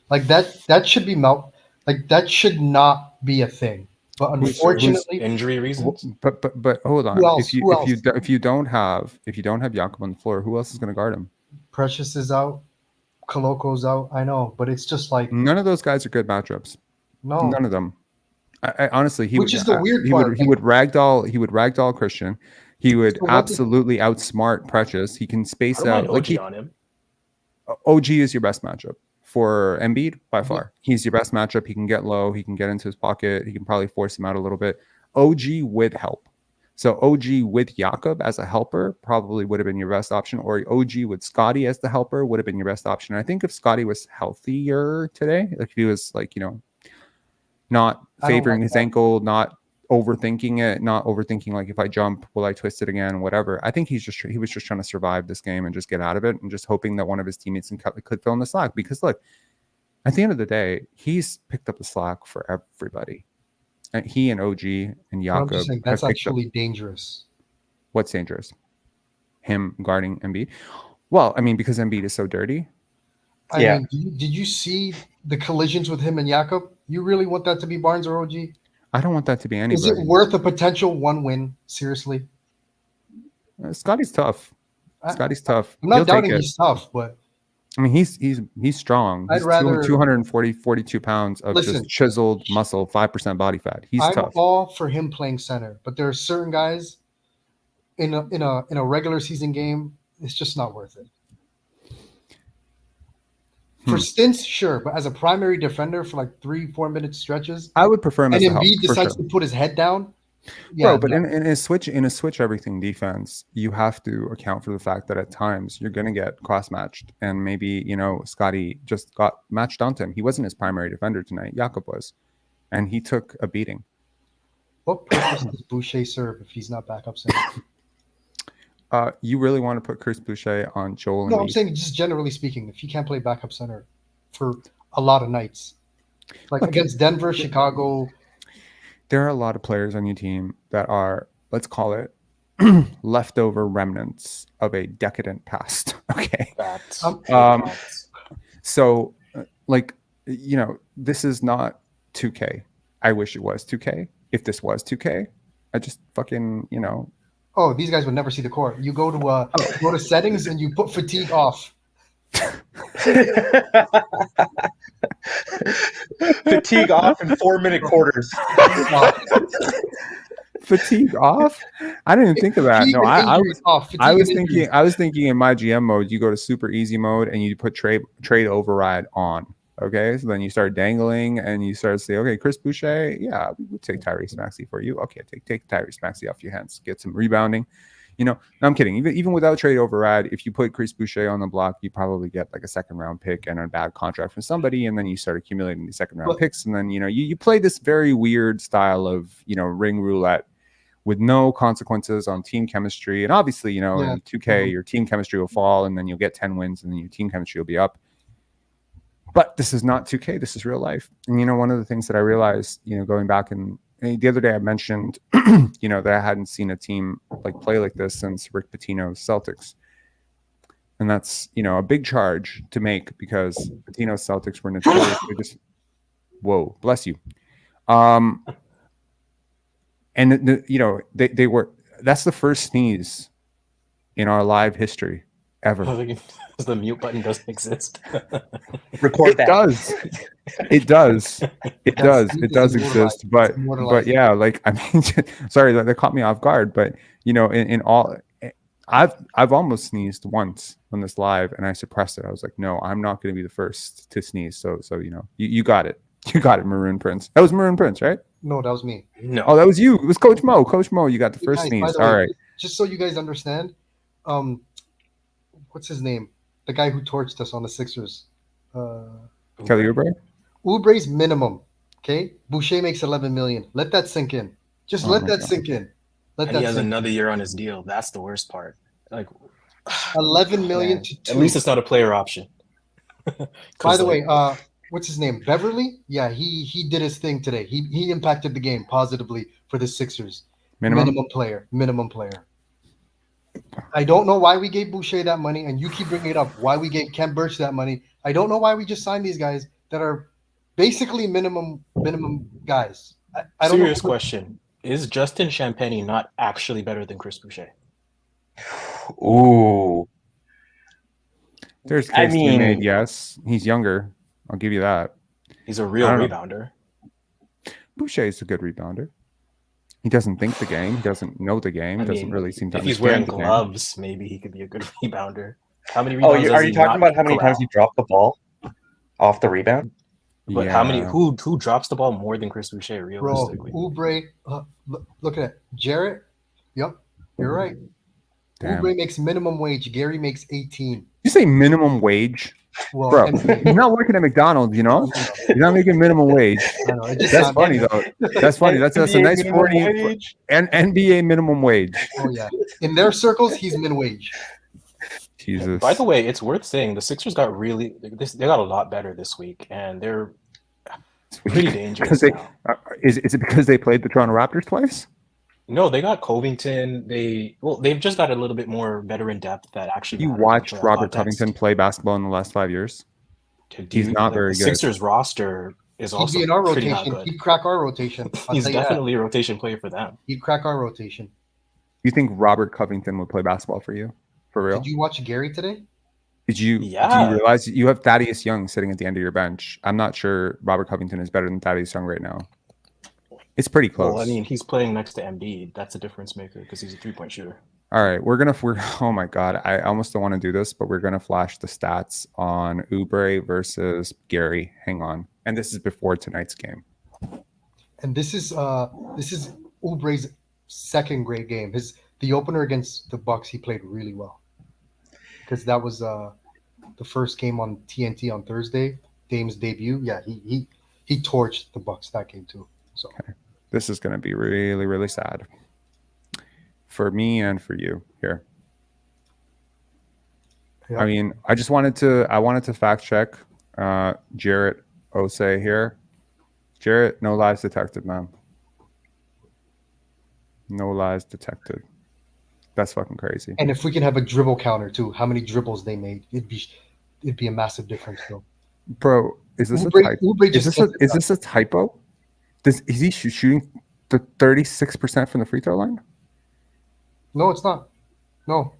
Like that should be that should not be a thing. But unfortunately, injury reasons. But hold on. Who else? If you don't have Jakob on the floor, who else is going to guard him? Precious is out. Koloko's out. I know, but it's just like none of those guys are good matchups. No, none of them. I honestly, the weird part. He would ragdoll Christian. He would absolutely outsmart Precious. He can space out. OG on him. OG is your best matchup for Embiid by far. He's your best matchup. He can get low. He can get into his pocket. He can probably force him out a little bit. OG with help. So OG with Jakob as a helper probably would have been your best option, or OG with Scotty as the helper would have been your best option. I think if Scotty was healthier today, like if he was not favoring his ankle, not overthinking it, not overthinking like if I jump, will I twist it again, whatever. I think he was just trying to survive this game and just get out of it, and just hoping that one of his teammates could fill in the slack. Because look, at the end of the day, he's picked up the slack for everybody. And he and OG and Jakob. That's actually dangerous. What's dangerous? Him guarding Embiid? Well, I mean, because Embiid is so dirty. I mean, did you see the collisions with him and Jakob? You really want that to be Barnes or OG? I don't want that to be anybody. Is it worth a potential one win? Seriously? Scotty's tough. Scotty's tough. I'm not doubting he's tough, but I mean, he's strong. He's 42 pounds of just chiseled muscle, 5% body fat. He's tough. I'm all for him playing center, but there are certain guys in a regular season game, it's just not worth it. For stints, sure, but as a primary defender for like 3-4 minute stretches, I would prefer him as a help. And Embiid decides to put his head down. Yeah, bro, but in a switch everything defense, you have to account for the fact that at times you're going to get cross matched, and maybe Scotty just got matched onto him. He wasn't his primary defender tonight. Jakob was, and he took a beating. What purpose does Boucher serve if he's not backup center? You really want to put Chris Boucher on Joel? No, I'm saying just generally speaking, if he can't play backup center for a lot of nights, like against Denver, Chicago. There are a lot of players on your team that are, let's call it, leftover remnants of a decadent past. Okay. So, this is not 2K. I wish it was 2K. If this was 2K, I just fucking, Oh, these guys would never see the court. You go to settings and you put fatigue off. Fatigue off in 4-minute quarters. Fatigue off? I didn't even think of that. No, I was thinking in my GM mode, you go to super easy mode and you put trade override on. Okay, so then you start dangling and you start to say, okay, Chris Boucher, yeah, we'll take Tyrese Maxey for you. Okay, take Tyrese Maxey off your hands, get some rebounding. No, I'm kidding. Even without trade override, if you put Chris Boucher on the block, you probably get like a second round pick and a bad contract from somebody, and then you start accumulating these second round picks, and then you play this very weird style of ring roulette with no consequences on team chemistry. And obviously, in 2K, your team chemistry will fall, and then you'll get 10 wins, and then your team chemistry will be up. But this is not 2K. This is real life. And one of the things that I realized, going back in the other day I mentioned, that I hadn't seen a team like play like this since Rick Pitino's Celtics. And that's, a big charge to make because Pitino's Celtics were notoriously just, whoa, bless you. And they were, that's the first sneeze in our live history ever. The mute button doesn't exist. Record that. It does exist, but yeah, like, I mean, sorry that caught me off guard, but in all, I've almost sneezed once on this live and I suppressed it. I was like, no, I'm not going to be the first to sneeze. So you got it. You got it, Maroon Prince. That was Maroon Prince, right? No, that was me. No. Oh, that was you. It was Coach Mo. Coach Mo, you got the first sneeze. All right. Just so you guys understand, what's his name? The guy who torched us on the Sixers. Kelly Oubre? Oubre's minimum. Okay? Boucher makes 11 million. Let that sink in. Just let that sink in. And he has another year on his deal. That's the worst part. Like 11 million to 2. At least it's not a player option. By the way, what's his name? Beverley? Yeah, he did his thing today. He impacted the game positively for the Sixers. Minimum player. I don't know why we gave Boucher that money, and you keep bringing it up. Why we gave Kent Birch that money? I don't know why we just signed these guys that are basically minimum guys. I don't Serious question: is Justin Champagny not actually better than Chris Boucher? Ooh. There's case to be made, yes. He's younger. I'll give you that. He's a real rebounder. Boucher is a good rebounder. He doesn't think the game. He doesn't know the game. He doesn't really seem to understand. If he's wearing gloves, maybe he could be a good rebounder. How many rebounds? Are you talking about how many times he dropped the ball off the rebound? But how many? Who drops the ball more than Chris Boucher? Realistically, Oubre. Look at it, Jarrett. Yep, you're right. Damn. Oubre makes minimum wage. Gary makes 18. You say minimum wage? Well, bro, you're not working at McDonald's, You're not making minimum wage. That's funny, though. That's funny. That's a nice 40 and NBA minimum wage. Oh, yeah. In their circles, he's min wage. Jesus. By the way, it's worth saying the Sixers got they got a lot better this week, and they're pretty dangerous. Is it because they played the Toronto Raptors twice? No, they got Covington. They've just got a little bit more veteran depth that actually. You watched Robert Covington play basketball in the last 5 years? He's not very good. Sixers roster is also in our pretty rotation. not good. He'd crack our rotation. He's definitely a rotation player for them. He'd crack our rotation. You think Robert Covington would play basketball for you? For real? Did you watch Gary today? Did you realize you have Thaddeus Young sitting at the end of your bench? I'm not sure Robert Covington is better than Thaddeus Young right now. It's pretty close. Well, I mean, he's playing next to Embiid. That's a difference maker because he's a 3-point shooter. All right, we're oh my God, I almost don't want to do this, but we're gonna flash the stats on Oubre versus Gary. Hang on, and this is before tonight's game. And this is Oubre's second great game. The opener against the Bucks, he played really well because that was the first game on TNT on Thursday. Dame's debut. Yeah, he torched the Bucks that game too. So this is going to be really, really sad for me and for you here. Yeah. I mean, I wanted to fact check Jarrett Osei here. Jarrett, no lies detected, man. No lies detected. That's fucking crazy. And if we can have a dribble counter too, how many dribbles they made, it'd be a massive difference, though. Bro, is this a typo? Is this a typo? Is he shooting the 36% from the free throw line? No, it's not. No.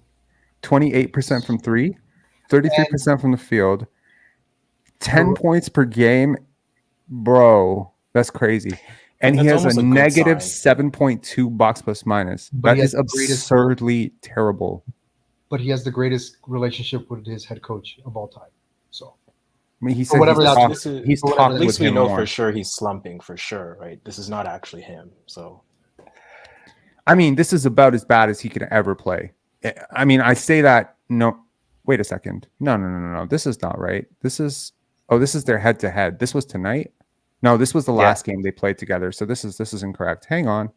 28% from 3, 33% from the field, 10 points per game. Bro, that's crazy. And he has a negative 7.2 box plus minus. That is absurdly terrible. But he has the greatest relationship with his head coach of all time. So. I mean, he said he's talked at least with we him know more. for sure he's slumping for sure, right? This is not actually him. So, I mean, this is about as bad as he could ever play. I mean, I say that. No, wait a second. No. This is not right. This is their head to head. This was tonight. No, this was the last game they played together. So this is incorrect. Hang on.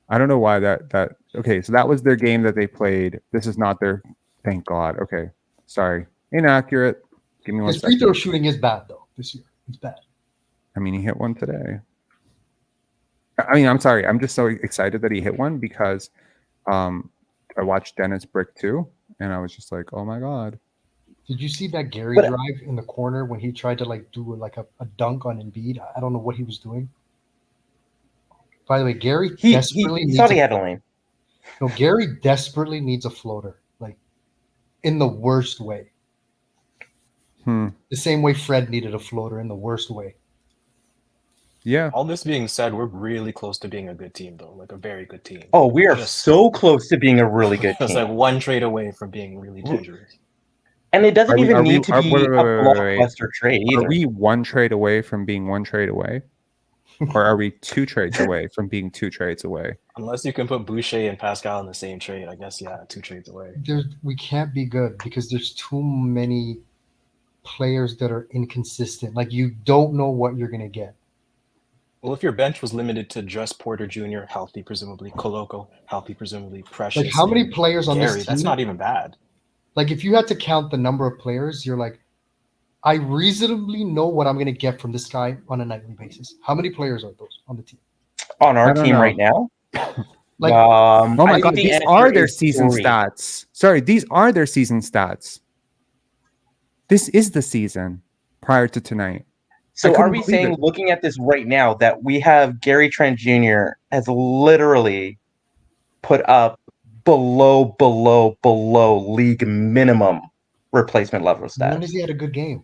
I don't know why that. Okay, so that was their game that they played. This is not their. Thank God. Okay, sorry. Inaccurate. Give me one second. His free throw shooting is bad though this year. It's bad. I mean, he hit one today. I mean, I'm sorry. I'm just so excited that he hit one because I watched Dennis Brick too, and I was just like, oh my god. Did you see that Gary But- drive in the corner when he tried to like do like a dunk on Embiid? I don't know what he was doing. By the way, Gary He desperately needs thought he a, had a lane. no, Gary desperately needs a floater, like in the worst way. Hmm. The same way Fred needed a floater in the worst way. Yeah. All this being said, we're really close to being a good team, though, like a very good team. Oh, we are Just- so close to being a really good It's team. like one trade away from being really dangerous. And it doesn't Are we- even are we- need to are- be wait, a wait, wait, wait. blockbuster trade either. Are we one trade away from being one trade away? Or are we two trades away from being two trades away? Unless you can put Boucher and Pascal in the same trade, I guess, yeah, 2 trades away. We can't be good because there's too many players that are inconsistent. Like you don't know what you're gonna get. Well, if your bench was limited to just Porter Jr., healthy presumably, Koloko, healthy presumably, Precious, Like how many and players on Gary, this that's team? not even bad. Like if you had to count the number of players, you're like, I reasonably know what I'm gonna get from this guy on a nightly basis. How many players are those on the team? On our I don't team know. right now? Like Oh my I think god, the these answer are their is season 3. stats. Sorry, these are their season stats. This is the season prior to tonight. So I are couldn't we believe saying, it. looking at this right now, that we have Gary Trent Jr. has literally put up below league minimum replacement level when has stats? he had a good game?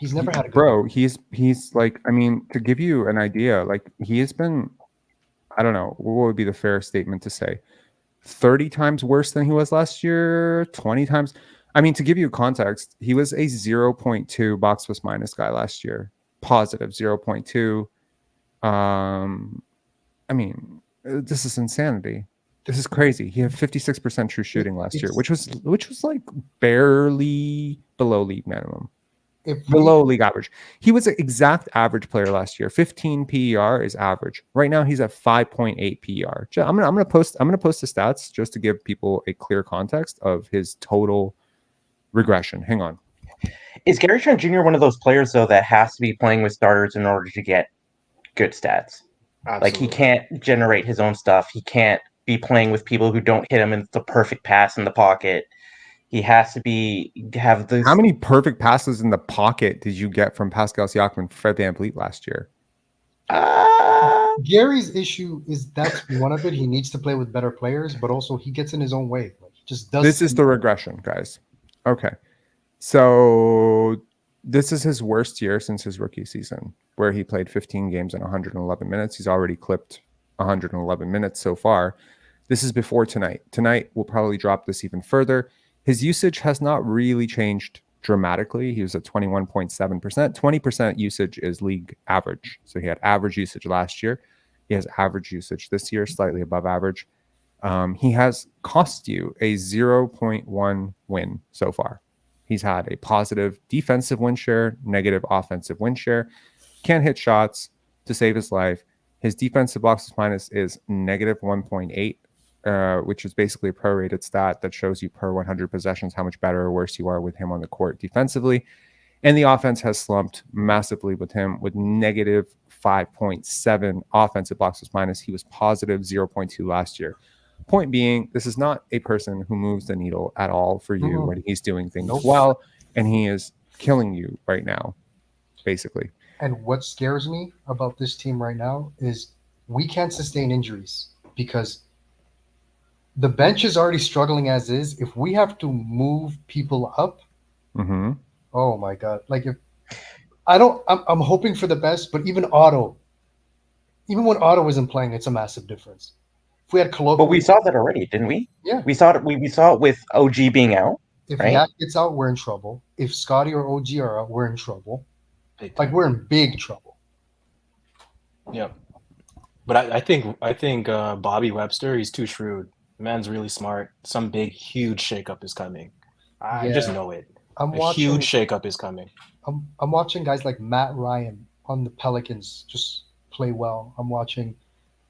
He's never had a good Bro, he's like, I mean, to give you an idea, like he has been, I don't know, what would be the fair statement to say? 30 times worse than he was last year, 20 times. I mean, to give you context, he was a 0.2 box plus minus guy last year. Positive 0.2. I mean, this is insanity. This is crazy. He had 56% true shooting last year, which was like barely below league minimum. Below league average. He was an exact average player last year. 15 PER is average. Right now he's at 5.8 PER. I'm gonna post the stats just to give people a clear context of his total regression. Hang on. Is Gary Trent Jr. one of those players, though, that has to be playing with starters in order to get good stats? Absolutely. Like, he can't generate his own stuff. He can't be playing with people who don't hit him in the perfect pass in the pocket. He has to have this. How many perfect passes in the pocket did you get from Pascal Siakam and Fred VanVleet last year? Gary's issue is that's one of it. He needs to play with better players, but also he gets in his own way. Like he just does. This is the regression, guys. Okay. So this is his worst year since his rookie season, where he played 15 games and 111 minutes. He's already clipped 111 minutes so far. This is before tonight. Tonight, we'll probably drop this even further. His usage has not really changed dramatically. He was at 21.7%. 20% usage is league average. So he had average usage last year. He has average usage this year, slightly above average. He has cost you a 0.1 win so far. He's had a positive defensive win share, negative offensive win share. Can't hit shots to save his life. His defensive box minus is negative 1.8, which is basically a prorated stat that shows you per 100 possessions how much better or worse you are with him on the court defensively. And the offense has slumped massively with him with negative 5.7 offensive boxes minus. He was positive 0.2 last year. Point being, this is not a person who moves the needle at all for you when he's doing things well, and he is killing you right now, basically. And what scares me about this team right now is we can't sustain injuries because the bench is already struggling as is. If we have to move people up, oh my god! Like if I'm hoping for the best, but even when Otto isn't playing, it's a massive difference. If we had Koloko, but we saw that already, didn't we? Yeah, we saw it. We saw it with OG being out. If right? Yak gets out, we're in trouble. If Scotty or OG are out, we're in trouble. Like we're in big trouble. Yep. But I think Bobby Webster, he's too shrewd. The man's really smart. Some big, huge shakeup is coming. I just know it. Huge shakeup is coming. I'm watching guys like Matt Ryan on the Pelicans just play well. I'm watching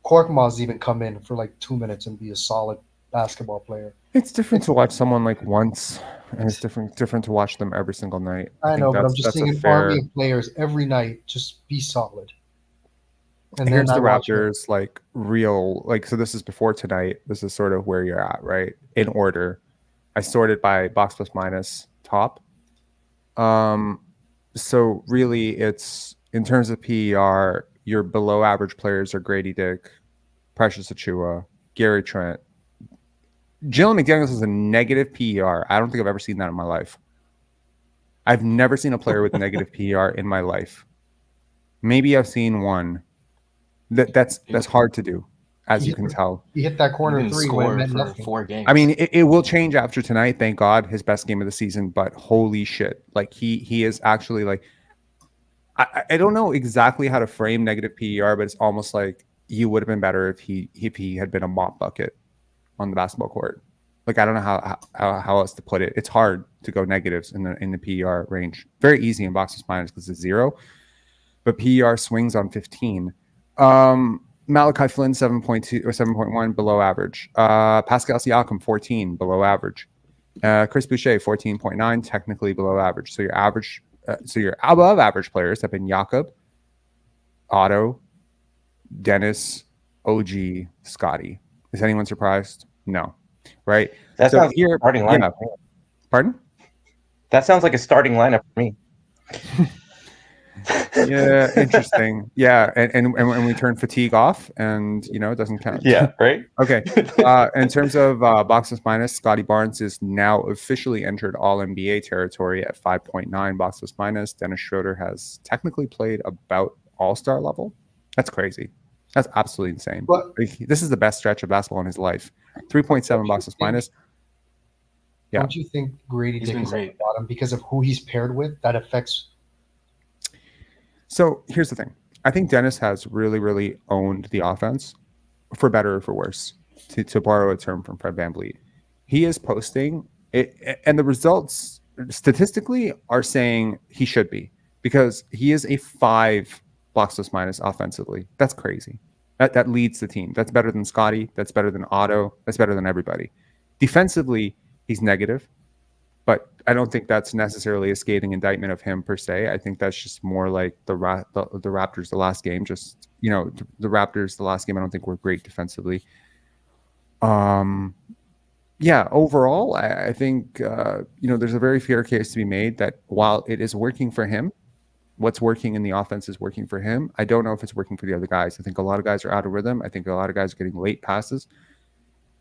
Korkmaz even come in for like 2 minutes and be a solid basketball player. It's different to watch someone like once, and it's different to watch them every single night. I know, but I'm just seeing an army of players every night just be solid. And Here's then the I watch it. Raptors, like real, like, so this is before tonight. This is sort of where you're at, right? In order. I sorted by box plus minus top. So really it's in terms of PER, your below average players are Grady Dick, Precious Achua, Gary Trent. Jalen McDaniels is a negative PER. I don't think I've ever seen that in my life. I've never seen a player with negative PER in my life. Maybe I've seen one. That's hard to do, as you can tell. He hit that He corner didn't three when it score meant for nothing. 4 games. I mean, it will change after tonight. Thank God, his best game of the season. But holy shit, like he is actually like, I don't know exactly how to frame negative PER, but it's almost like you would have been better if he had been a mop bucket on the basketball court. Like I don't know how else to put it. It's hard to go negatives in the PER range. Very easy in box plus minus because it's 0, but PER swings on 15. Malachi Flynn 7.2 or 7.1 below average. Pascal Siakam 14 below average. Chris Boucher 14.9 technically below average. So your average, so your above average players have been Jakob, Otto, Dennis, OG, Scotty. Is anyone surprised? No. Right. That so sounds here, like a starting lineup. yeah. Pardon? That sounds like a starting lineup for me. Yeah, interesting. Yeah, and we turn fatigue off, and it doesn't count. Yeah, right. Okay. In terms of boxes minus, Scotty Barnes is now officially entered All NBA territory at 5.9 boxes minus. Dennis Schroeder has technically played about All-Star level. That's crazy. That's absolutely insane. But This is the best stretch of basketball in his life. 3.7 boxes minus. Yeah. Don't you think Grady He's Dick been is at the great. bottom because of who he's paired with? That affects. So here's the thing. I think Dennis has really, really owned the offense, for better or for worse, to borrow a term from Fred VanVleet. He is posting it, and the results statistically are saying he should be, because he is a 5 box plus minus offensively. That's crazy. That leads the team. That's better than Scotty. That's better than Otto. That's better than everybody. Defensively, he's negative, but I don't think that's necessarily a scathing indictment of him per se. I think that's just more like the Raptors the last game. Just the Raptors the last game, I don't think were great defensively. Yeah, overall, I think there's a very fair case to be made that while it is working for him, what's working in the offense is working for him. I don't know if it's working for the other guys. I think a lot of guys are out of rhythm. I think a lot of guys are getting late passes.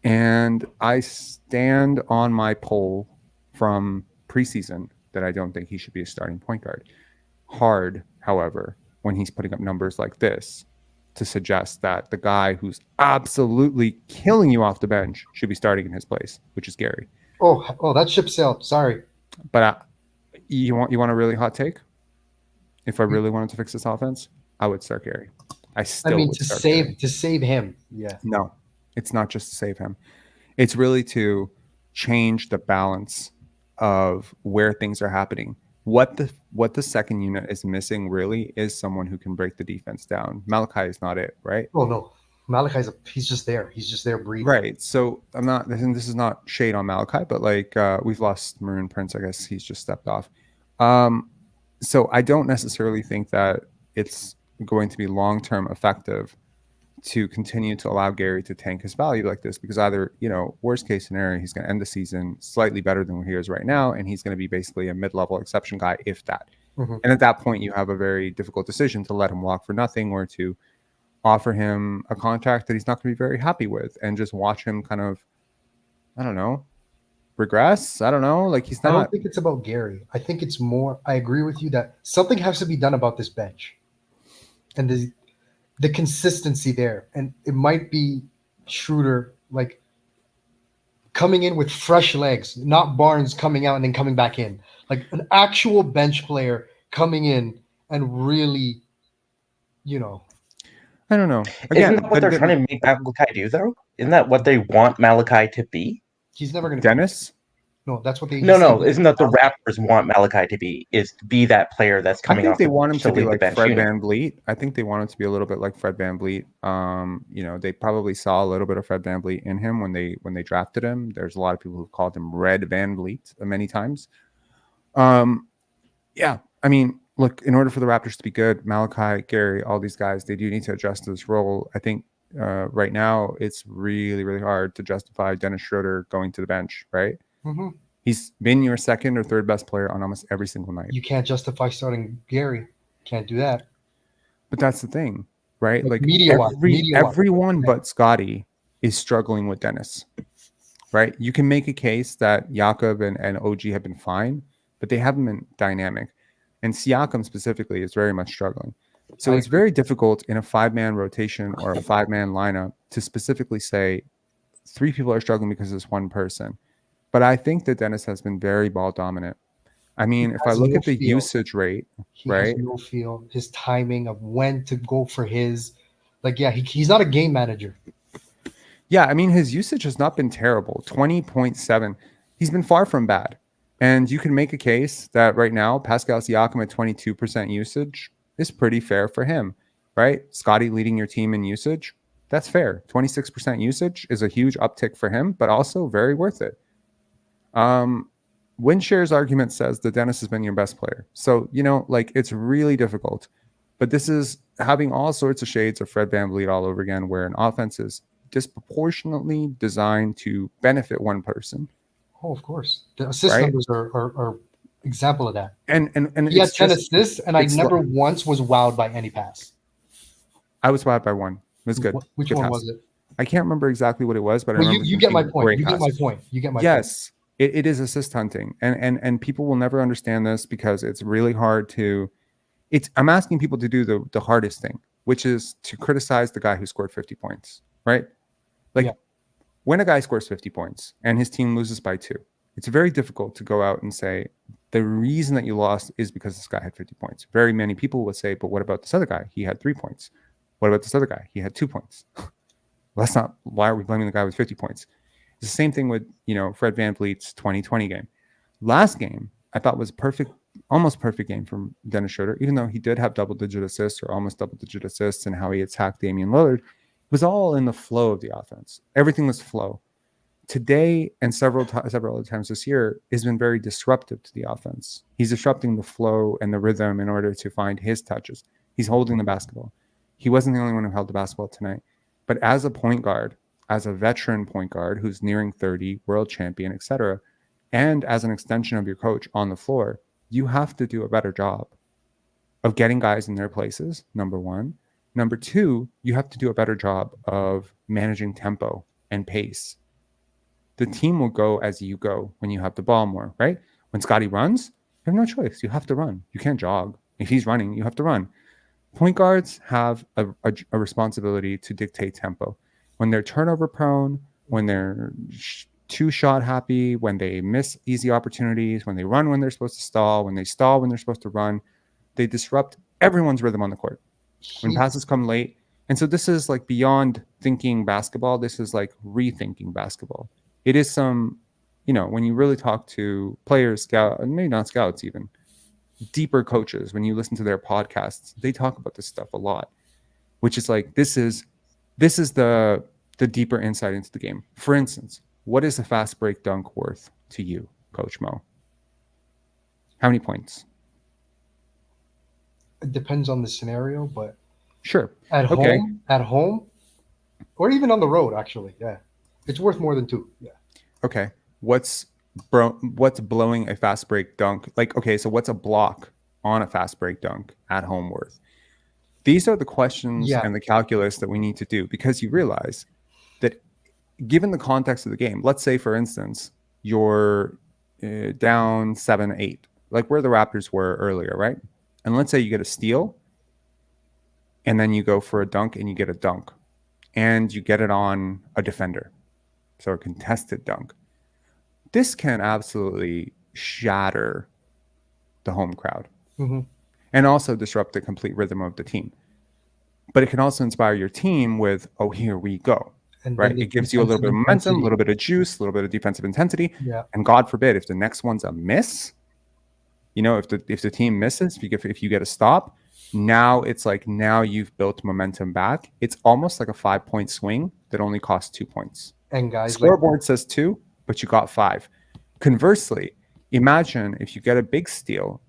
And I stand on my poll from preseason that I don't think he should be a starting point guard. Hard, however, when he's putting up numbers like this, to suggest that the guy who's absolutely killing you off the bench should be starting in his place, which is Gary. Oh, that ship sailed. Sorry. But you want a really hot take? If I really wanted to fix this offense, I would start Gary. I mean, to save him. Yeah. No, it's not just to save him. It's really to change the balance of where things are happening. What the second unit is missing really is someone who can break the defense down. Malachi is not it, right? Oh no, Malachi's he's just there. He's just there breathing. Right. So I'm not. This is not shade on Malachi, but like we've lost Maroon Prince. I guess he's just stepped off. So I don't necessarily think that it's going to be long-term effective to continue to allow Gary to tank his value like this, because either, worst case scenario, he's going to end the season slightly better than where he is right now, and he's going to be basically a mid-level exception guy, if that. Mm-hmm. And at that point, you have a very difficult decision to let him walk for nothing or to offer him a contract that he's not going to be very happy with and just watch him kind of, I don't know, regress. I don't know. Like he's not. I don't think it's about Gary. I think it's more. I agree with you that something has to be done about this bench, and the consistency there. And it might be Schroeder like coming in with fresh legs, not Barnes coming out and then coming back in, like an actual bench player coming in and really, I don't know. Again, isn't that what they're trying to make Malachi do, though? Isn't that what they want Malachi to be? He's never going to. Dennis? No, that's what they. No. Isn't that the Raptors want Malachi to be? Is to be that player that's coming off. I think they want him to be like Fred unit. VanVleet. I think they want him to be a little bit like Fred VanVleet. They probably saw a little bit of Fred VanVleet in him when they drafted him. There's a lot of people who've called him Red VanVleet many times. Yeah, I mean, look, in order for the Raptors to be good, Malachi, Gary, all these guys, they do need to adjust to this role. I think right now it's really, really hard to justify Dennis Schroeder going to the bench, right? Mm-hmm. He's been your second or third best player on almost every single night. You can't justify starting Gary. Can't do that. But that's the thing, right? Like media-wise, everyone but Scotty is struggling with Dennis, right? You can make a case that Jakob and OG have been fine, but they haven't been dynamic. And Siakam specifically is very much struggling. So it's very difficult in a 5-man rotation or a 5-man lineup to specifically say 3 people are struggling because of this one person. But I think that Dennis has been very ball dominant. I mean, if I look at the usage rate, right? He has no feel. His timing of when to go for his, he's not a game manager. Yeah, I mean, his usage has not been terrible. 20.7. He's been far from bad. And you can make a case that right now, Pascal Siakam at 22% usage is pretty fair for him, right? Scotty leading your team in usage, that's fair. 26% usage is a huge uptick for him, but also very worth it. Winshare's argument says that Dennis has been your best player. So, it's really difficult. But this is having all sorts of shades of Fred VanVleet all over again, where an offense is disproportionately designed to benefit one person. Oh, of course. The assist numbers are example of that. And he had 10 assists, and I never once was wowed by any pass. I was wowed by one. It was good. Which one was it? I can't remember exactly what it was, but I remember you get my point. You get my point. Yes, it is assist hunting, and people will never understand this because it's really hard to. I'm asking people to do the hardest thing, which is to criticize the guy who scored 50 points, right? When a guy scores 50 points and his team loses by 2, it's very difficult to go out and say the reason that you lost is because this guy had 50 points. Very many people would say, but what about this other guy? He had 3 points. What about this other guy? He had 2 points. Well, that's not, why are we blaming the guy with 50 points? It's the same thing with, Fred VanVleet's 2020 game. Last game, I thought was almost perfect game from Dennis Schroeder, even though he did have double-digit assists or almost double-digit assists and how he attacked Damian Lillard. It was all in the flow of the offense. Everything was flow. Today and several other times this year has been very disruptive to the offense. He's disrupting the flow and the rhythm in order to find his touches. He's holding the basketball. He wasn't the only one who held the basketball tonight. But as a point guard, as a veteran point guard who's nearing 30, world champion, etc., and as an extension of your coach on the floor, you have to do a better job of getting guys in their places, number one. Number two, you have to do a better job of managing tempo and pace. The team will go as you go when you have the ball more, right? When Scotty runs, you have no choice. You have to run. You can't jog. If he's running, you have to run. Point guards have a responsibility to dictate tempo. When they're turnover prone, when they're too shot happy, when they miss easy opportunities, when they run when they're supposed to stall, when they stall when they're supposed to run, they disrupt everyone's rhythm on the court. When passes come late. And so this is like beyond thinking basketball. This is like rethinking basketball. It is some, when you really talk to players, maybe not scouts even, deeper coaches, when you listen to their podcasts, they talk about this stuff a lot, which is like, this is the deeper insight into the game. For instance, what is a fast break dunk worth to you, Coach Mo? How many points? It depends on the scenario, but sure. At home, or even on the road, actually, yeah, it's worth more than 2. Yeah. Okay. What's blowing a fast break dunk? Like, okay, so what's a block on a fast break dunk at home worth? These are the questions and the calculus that we need to do, because you realize that given the context of the game, let's say, for instance, you're down 7-8, like where the Raptors were earlier, right? And let's say you get a steal, and then you go for a dunk and you get a dunk, and you get it on a defender. So a contested dunk. This can absolutely shatter the home crowd and also disrupt the complete rhythm of the team. But it can also inspire your team with, oh, here we go, right? It gives you a little bit of momentum, a little bit of juice, a little bit of defensive intensity. Yeah. And God forbid, if the next one's a miss, if the team misses, if you get a stop, now it's like, now you've built momentum back. It's almost like a 5-point swing that only costs 2 points. And guys, scoreboard says 2, but you got 5. Conversely, imagine if you get a big steal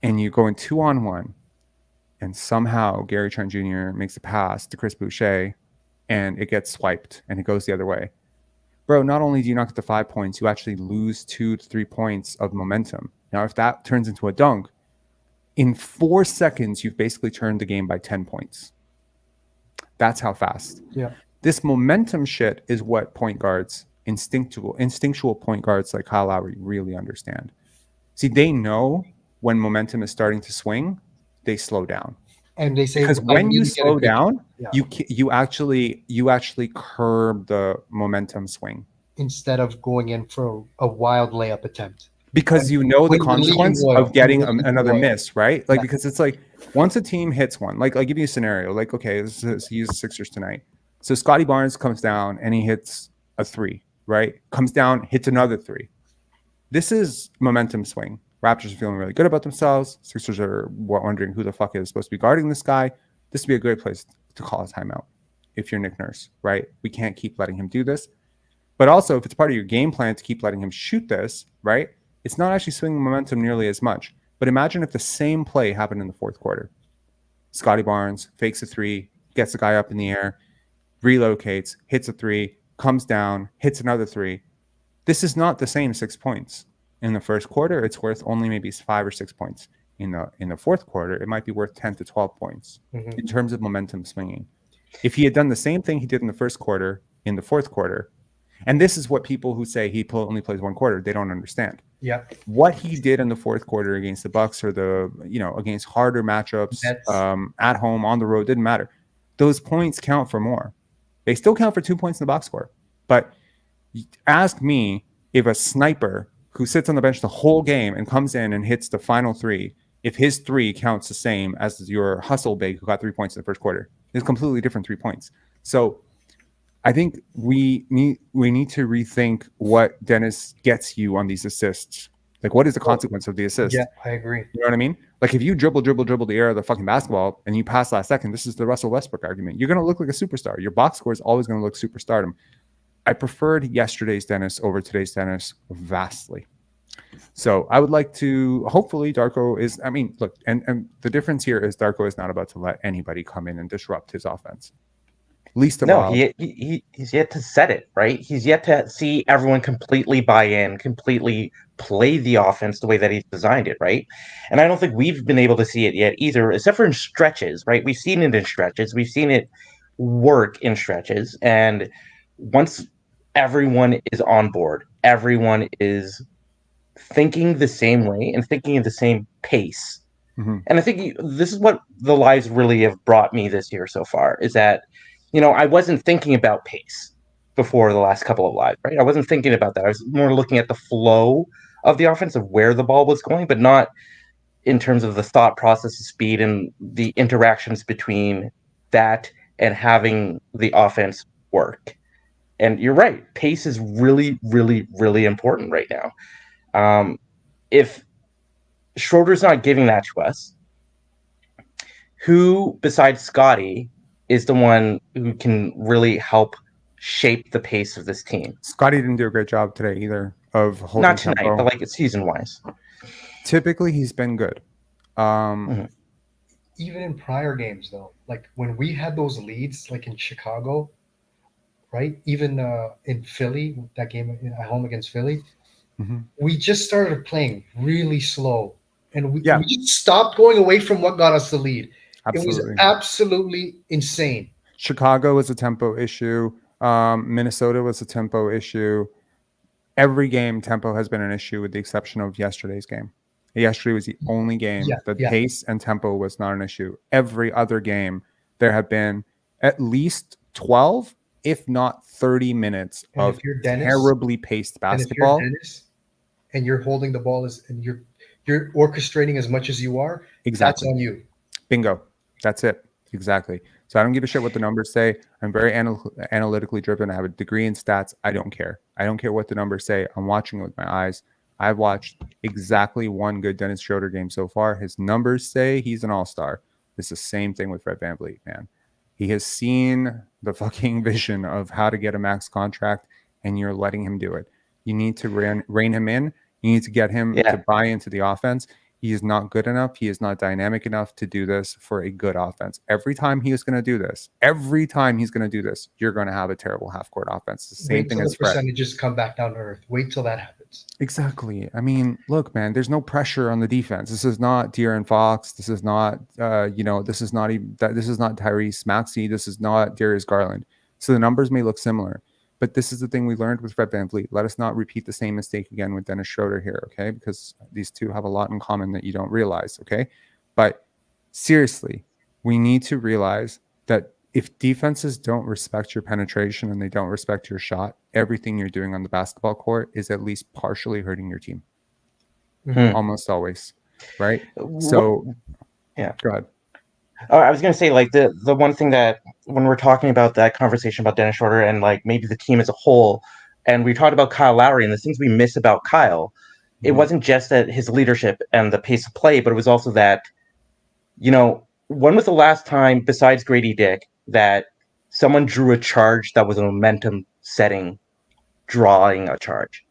and you go in 2-on-1, and somehow Gary Trent Jr. makes a pass to Chris Boucher, and it gets swiped, and it goes the other way. Bro, not only do you not get the 5 points, you actually lose 2 to 3 points of momentum. Now, if that turns into a dunk, in 4 seconds, you've basically turned the game by 10 points. That's how fast. Yeah. This momentum shit is what point guards, instinctual point guards like Kyle Lowry really understand. See, they know when momentum is starting to swing, they slow down. And they say Because I when need you to get a slow good- down, Yeah. you actually curb the momentum swing. instead of going in for a wild layup attempt. Because you know the When you're leaking consequence oil, of getting you're leaking another oil. miss, right? Like, Yeah. because it's like once a team hits one, like I'll give you a scenario. Like, okay, he's the Sixers tonight. So Scotty Barnes comes down and he hits a 3, right? Comes down, hits another 3. This is momentum swing. Raptors are feeling really good about themselves. Sixers are wondering who the fuck is supposed to be guarding this guy. This would be a great place to call a timeout if you're Nick Nurse, right? We can't keep letting him do this. But also, if it's part of your game plan to keep letting him shoot this, right? It's not actually swinging momentum nearly as much. But imagine if the same play happened in the fourth quarter. Scotty Barnes fakes a 3, gets the guy up in the air, relocates, hits a 3, comes down, hits another 3. This is not the same 6 points. In the first quarter, it's worth only maybe 5 or 6 points. In the fourth quarter, it might be worth 10 to 12 points in terms of momentum swinging. If he had done the same thing he did in the first quarter, in the fourth quarter, and this is what people who say he only plays one quarter, they don't understand. Yeah. What he did in the fourth quarter against the Bucks or against harder matchups at home, on the road, didn't matter. Those points count for more. They still count for 2 points in the box score. But ask me if a sniper who sits on the bench the whole game and comes in and hits the final 3, if his 3 counts the same as your hustle big who got 3 points in the first quarter. It's completely different 3 points. So I think we need to rethink what Dennis gets you on these assists. Like, what is the consequence of the assist? Yeah, I agree. You know what I mean? Like, if you dribble the air of the fucking basketball and you pass last second, this is the Russell Westbrook argument. You're going to look like a superstar. Your box score is always going to look superstardom. I preferred yesterday's Dennis over today's Dennis vastly. So I would like to, hopefully Darko is, I mean, look, and the difference here is Darko is not about to let anybody come in and disrupt his offense. Least of all. He's yet to set it, right? He's yet to see everyone completely buy in, completely play the offense the way that he's designed it, right? And I don't think we've been able to see it yet either, except for in stretches, right? We've seen it in stretches. We've seen it work in stretches. And once everyone is on board, everyone is thinking the same way and thinking at the same pace. Mm-hmm. And I think this is what the lives really have brought me this year so far, is that I wasn't thinking about pace before the last couple of lives, right? I wasn't thinking about that. I was more looking at the flow of the offense, of where the ball was going, but not in terms of the thought process of speed and the interactions between that and having the offense work. And you're right. Pace is really, really, really important right now. If Schroeder's not giving that to us, who besides Scotty is the one who can really help shape the pace of this team? Scotty didn't do a great job today either of holding Not tonight, tempo. but like season-wise. Typically, he's been good. Even in prior games, though, like when we had those leads, like in Chicago, right? Even in Philly, that game at home against Philly, we just started playing really slow. And we just stopped going away from what got us the lead. Absolutely. It was absolutely insane. Chicago was a tempo issue. Minnesota was a tempo issue. Every game, tempo has been an issue with the exception of yesterday's game. Yesterday was the only game that pace and tempo was not an issue. Every other game, there have been at least 12, if not 30 minutes of terribly paced basketball. And if you're Dennis, and you're holding the ball and you're orchestrating as much as you are, exactly. That's on you. Bingo. That's it. Exactly. So I don't give a shit what the numbers say. I'm very analytically driven. I have a degree in stats. I don't care. I don't care what the numbers say. I'm watching it with my eyes. I've watched exactly one good Dennis Schroeder game so far. His numbers say he's an all-star. It's the same thing with Fred VanVleet, man. He has seen the fucking vision of how to get a max contract, and you're letting him do it. You need to rein him in. You need to get him to buy into the offense. He is not good enough. He is not dynamic enough to do this for a good offense. Every time he is going to do this, you're going to have a terrible half-court offense. The same Wait thing till as the Fred. percentages come back down to earth. Wait till that happens. Exactly. I mean, look, man, there's no pressure on the defense. This is not De'Aaron Fox. This is not, this is not even that. This is not Tyrese Maxey. This is not Darius Garland. So the numbers may look similar, but this is the thing we learned with Fred VanVleet. Let us not repeat the same mistake again with Dennis Schroeder here, okay? Because these two have a lot in common that you don't realize, okay? But seriously, we need to realize that if defenses don't respect your penetration and they don't respect your shot, everything you're doing on the basketball court is at least partially hurting your team. Almost always, right? So, yeah. Go ahead. Oh, I was going to say, like, the one thing that when we're talking about that conversation about Dennis Schroeder and like maybe the team as a whole, and we talked about Kyle Lowry and the things we miss about Kyle, it wasn't just that his leadership and the pace of play, but it was also that, when was the last time besides Grady Dick that someone drew a charge that was a momentum setting, drawing a charge?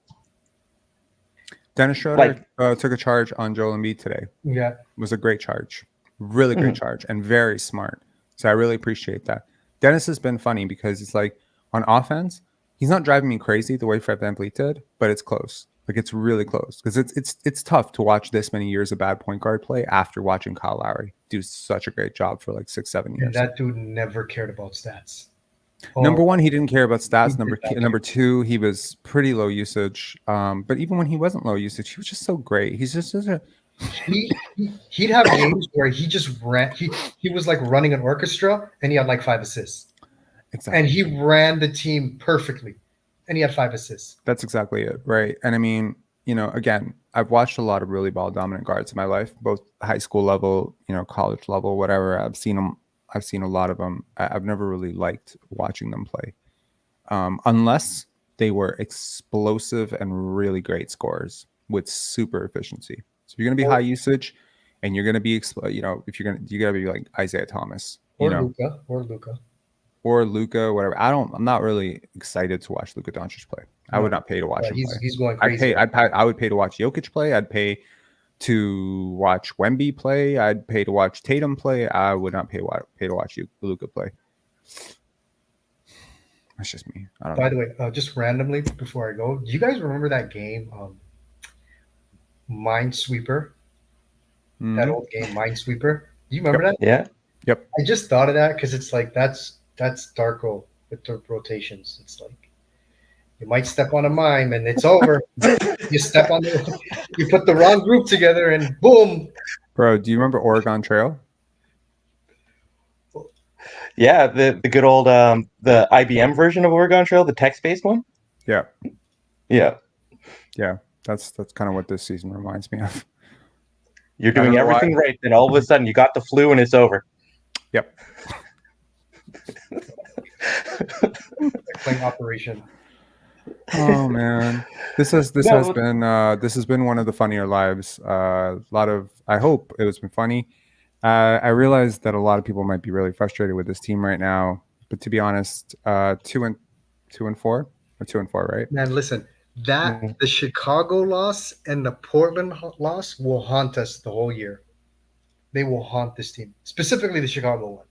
Dennis Schroeder took a charge on Joel Embiid today. Yeah. It was a great charge. Really great charge and very smart. So I really appreciate that. Dennis has been funny because it's like on offense, he's not driving me crazy the way Fred VanVleet did, but it's close. Like it's really close because it's tough to watch this many years of bad point guard play after watching Kyle Lowry do such a great job for like 6-7 years. And that dude never cared about stats. Number one, he didn't care about stats. Number two, he was pretty low usage. But even when he wasn't low usage, he was just so great. He's just such a he'd have games where he just ran. He was like running an orchestra, and he had like 5 assists. Exactly. And he ran the team perfectly, and he had 5 assists. That's exactly it, right? And I mean, again, I've watched a lot of really ball dominant guards in my life, both high school level, college level, whatever. I've seen them. I've seen a lot of them. I've never really liked watching them play, unless they were explosive and really great scorers with super efficiency. So if you're going to be high usage, and you're going to be, if you got to be like Isaiah Thomas, or Luka, whatever. I'm not really excited to watch Luka Doncic play. I would not pay to watch him play. He's going crazy. I would pay to watch Jokic play. I'd pay to watch Wemby play. I'd pay to watch Tatum play. I would not pay to watch Luka play. That's just me. I don't know. By the way, just randomly before I go, do you guys remember that game, Minesweeper? That old game, Minesweeper. Do you remember that? Yeah. Yep. I just thought of that because it's like that's Darko with the rotations. It's like you might step on a mine and it's over. You put the wrong group together and boom. Bro, do you remember Oregon Trail? Yeah, the good old the IBM version of Oregon Trail, the text-based one. Yeah. That's kind of what this season reminds me of. You're doing everything right, then all of a sudden you got the flu and it's over. Yep. Playing operation. Oh man, this has been one of the funnier lives. I hope it has been funny. I realize that a lot of people might be really frustrated with this team right now, but to be honest, 2-4 or 2-4, right? Man, listen, the Chicago loss and the Portland loss will haunt us the whole year. They will haunt this team, specifically the Chicago one.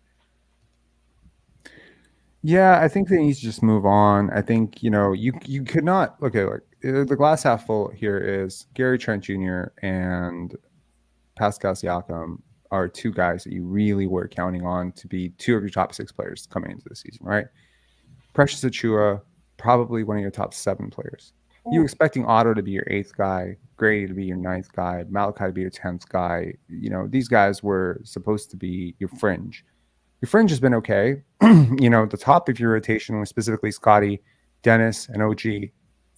Yeah, I think they need to just move on. I think, you could not – okay, look, the glass half full here is Gary Trent Jr. and Pascal Siakam are two guys that you really were counting on to be two of your top 6 players coming into the season, right? Precious Achiuwa, probably one of your top 7 players. You expecting Otto to be your 8th guy, Grady to be your 9th guy, Malachi to be your 10th guy. These guys were supposed to be your fringe. Your fringe has been okay. The top of your rotation was specifically Scotty, Dennis, and OG,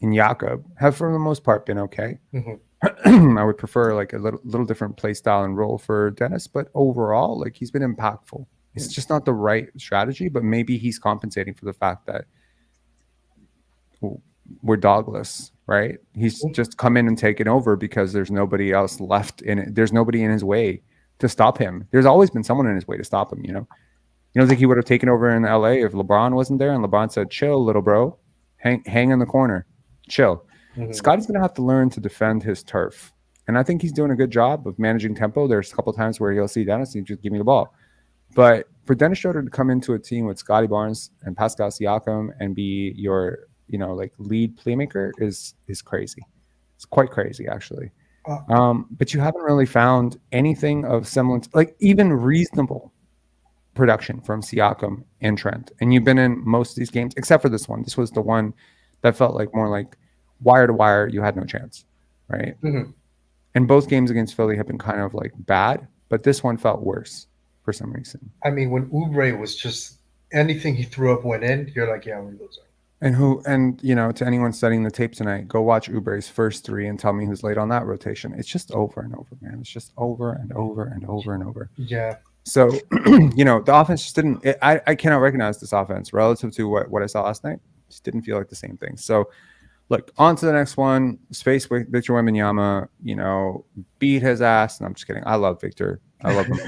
and Jakob have for the most part been okay. Mm-hmm. I would prefer like a little different play style and role for Dennis, but overall, like he's been impactful. It's just not the right strategy, but maybe he's compensating for the fact that we're dogless, right? He's just come in and taken over because there's nobody else left in it. There's nobody in his way to stop him. There's always been someone in his way to stop him, You don't think he would have taken over in LA if LeBron wasn't there and LeBron said, chill, little bro, hang in the corner, chill. Mm-hmm. Scotty's going to have to learn to defend his turf. And I think he's doing a good job of managing tempo. There's a couple times where he'll see Dennis and just give me the ball. But for Dennis Schroeder to come into a team with Scotty Barnes and Pascal Siakam and be your, like lead playmaker is crazy. It's quite crazy, actually. But you haven't really found anything of semblance, like even reasonable production from Siakam and Trent. And you've been in most of these games, except for this one. This was the one that felt like more like wire to wire. You had no chance, right? Mm-hmm. And both games against Philly have been kind of like bad, but this one felt worse for some reason. I mean, when Oubre was just anything he threw up went in, you're like, yeah, we're losing. And to anyone studying the tape tonight, go watch Oubre's first three and tell me who's late on that rotation. It's just over and over, man. It's just over and over and over and over. Yeah. So, the offense just didn't. I cannot recognize this offense relative to what I saw last night. Just didn't feel like the same thing. So, look, on to the next one. Space with Victor Wembanyama. Beat his ass. And I'm just kidding. I love Victor. I love him.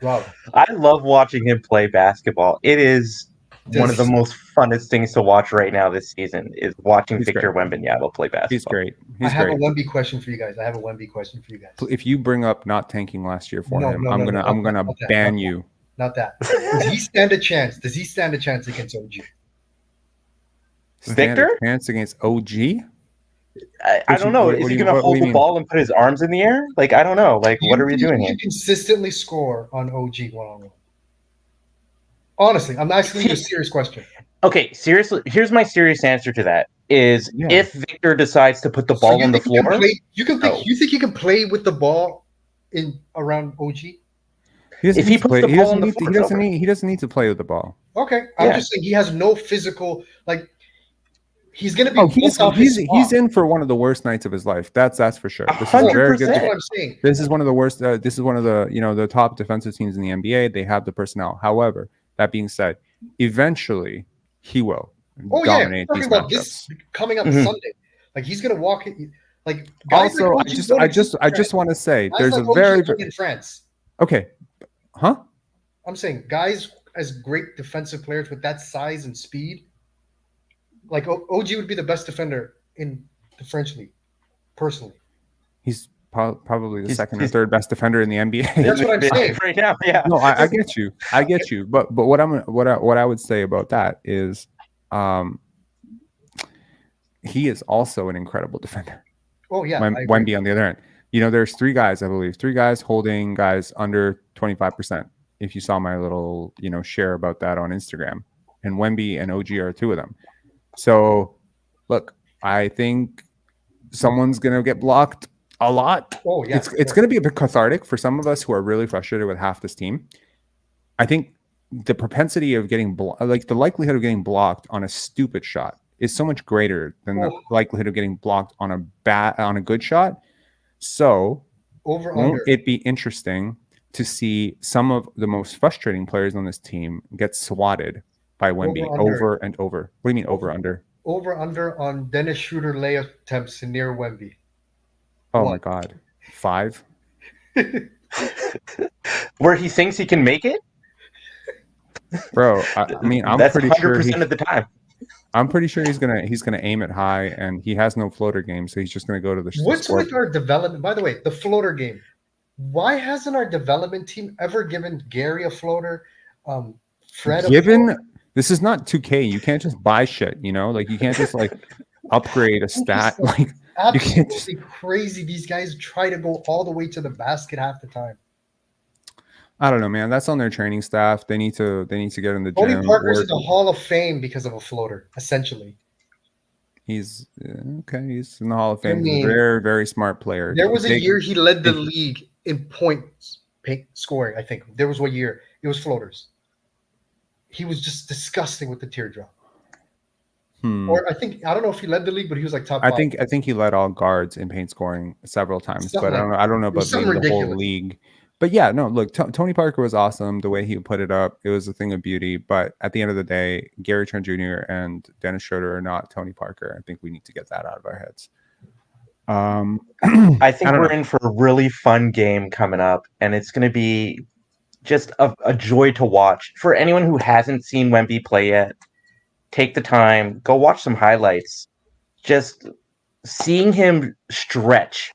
Rob. I love watching him play basketball. It is one of the most funnest things to watch right now this season is watching Victor Wembanyama play basketball. He's great. I have a Wemby question for you guys. If you bring up not tanking last year for him, I'm gonna ban you. Not that. Does he stand a chance? Against OG? Victor? Chance against OG? I don't know. Is he going to hold the ball and put his arms in the air? Like, I don't know. Like, what are we doing here? You consistently score on OG one-on-one. Honestly, I'm asking you a serious question. Okay, seriously, here's my serious answer to that. Is if Victor decides to put the ball on the floor, you think he can play with the ball in around OG? If he puts the ball on the floor, he doesn't need to play with the ball. Okay, I'm just saying he has no physical He's going to be. He's in for one of the worst nights of his life. That's for sure. This is a very good. That's what I'm saying. This is one of the worst. This is one of the the top defensive teams in the NBA. They have the personnel. However, that being said, eventually he will dominate these matchups. This coming up Sunday, he's going to walk it. Also, I just want to say there's a very in France. Okay, huh? I'm saying guys as great defensive players with that size and speed. OG would be the best defender in the French league, personally. He's probably the second or third best defender in the NBA. That's what I'm saying right now. Yeah. No, I get you. But what I would say about that is, he is also an incredible defender. Oh yeah, Wemby on the other end. There's three guys, I believe, holding guys under 25%. If you saw my little share about that on Instagram, and Wemby and OG are two of them. So, look, I think someone's going to get blocked a lot. Oh, yeah. It's going to be a bit cathartic for some of us who are really frustrated with half this team. I think the propensity of getting the likelihood of getting blocked on a stupid shot is so much greater than the likelihood of getting blocked on a good shot. So, won't it be interesting to see some of the most frustrating players on this team get swatted by Wemby over and over? What do you mean over under? Over under on Dennis Schroeder layup attempts near Wemby. Oh my God, 5? Where he thinks he can make it, bro. I mean, I'm that's pretty 100% sure of the time. I'm pretty sure he's gonna aim it high, and he has no floater game, so he's just gonna go to the. What's with our development? By the way, the floater game. Why hasn't our development team ever given Gary a floater? Fred given. This is not 2K. You can't just buy shit, you can't just upgrade a stat. Absolutely crazy. These guys try to go all the way to the basket half the time. I don't know, man. That's on their training staff. They need to get in the gym. Tony Parker's in the Hall of Fame because of a floater, essentially. He's okay. He's in the Hall of Fame. He's a very, very smart player. There was a year he led the league in points scoring, I think. There was one year. It was floaters. He was just disgusting with the teardrop. Or I don't know if he led the league, but he was top 5. I think he led all guards in paint scoring several times, but I don't know about the whole league. But yeah, no, look, Tony Parker was awesome. The way he put it up, it was a thing of beauty. But at the end of the day, Gary Trent Jr. and Dennis Schroeder are not Tony Parker. I think we need to get that out of our heads. I think we're in for a really fun game coming up, and it's going to be just a joy to watch. For anyone who hasn't seen Wemby play yet, take the time, go watch some highlights. Just seeing him stretch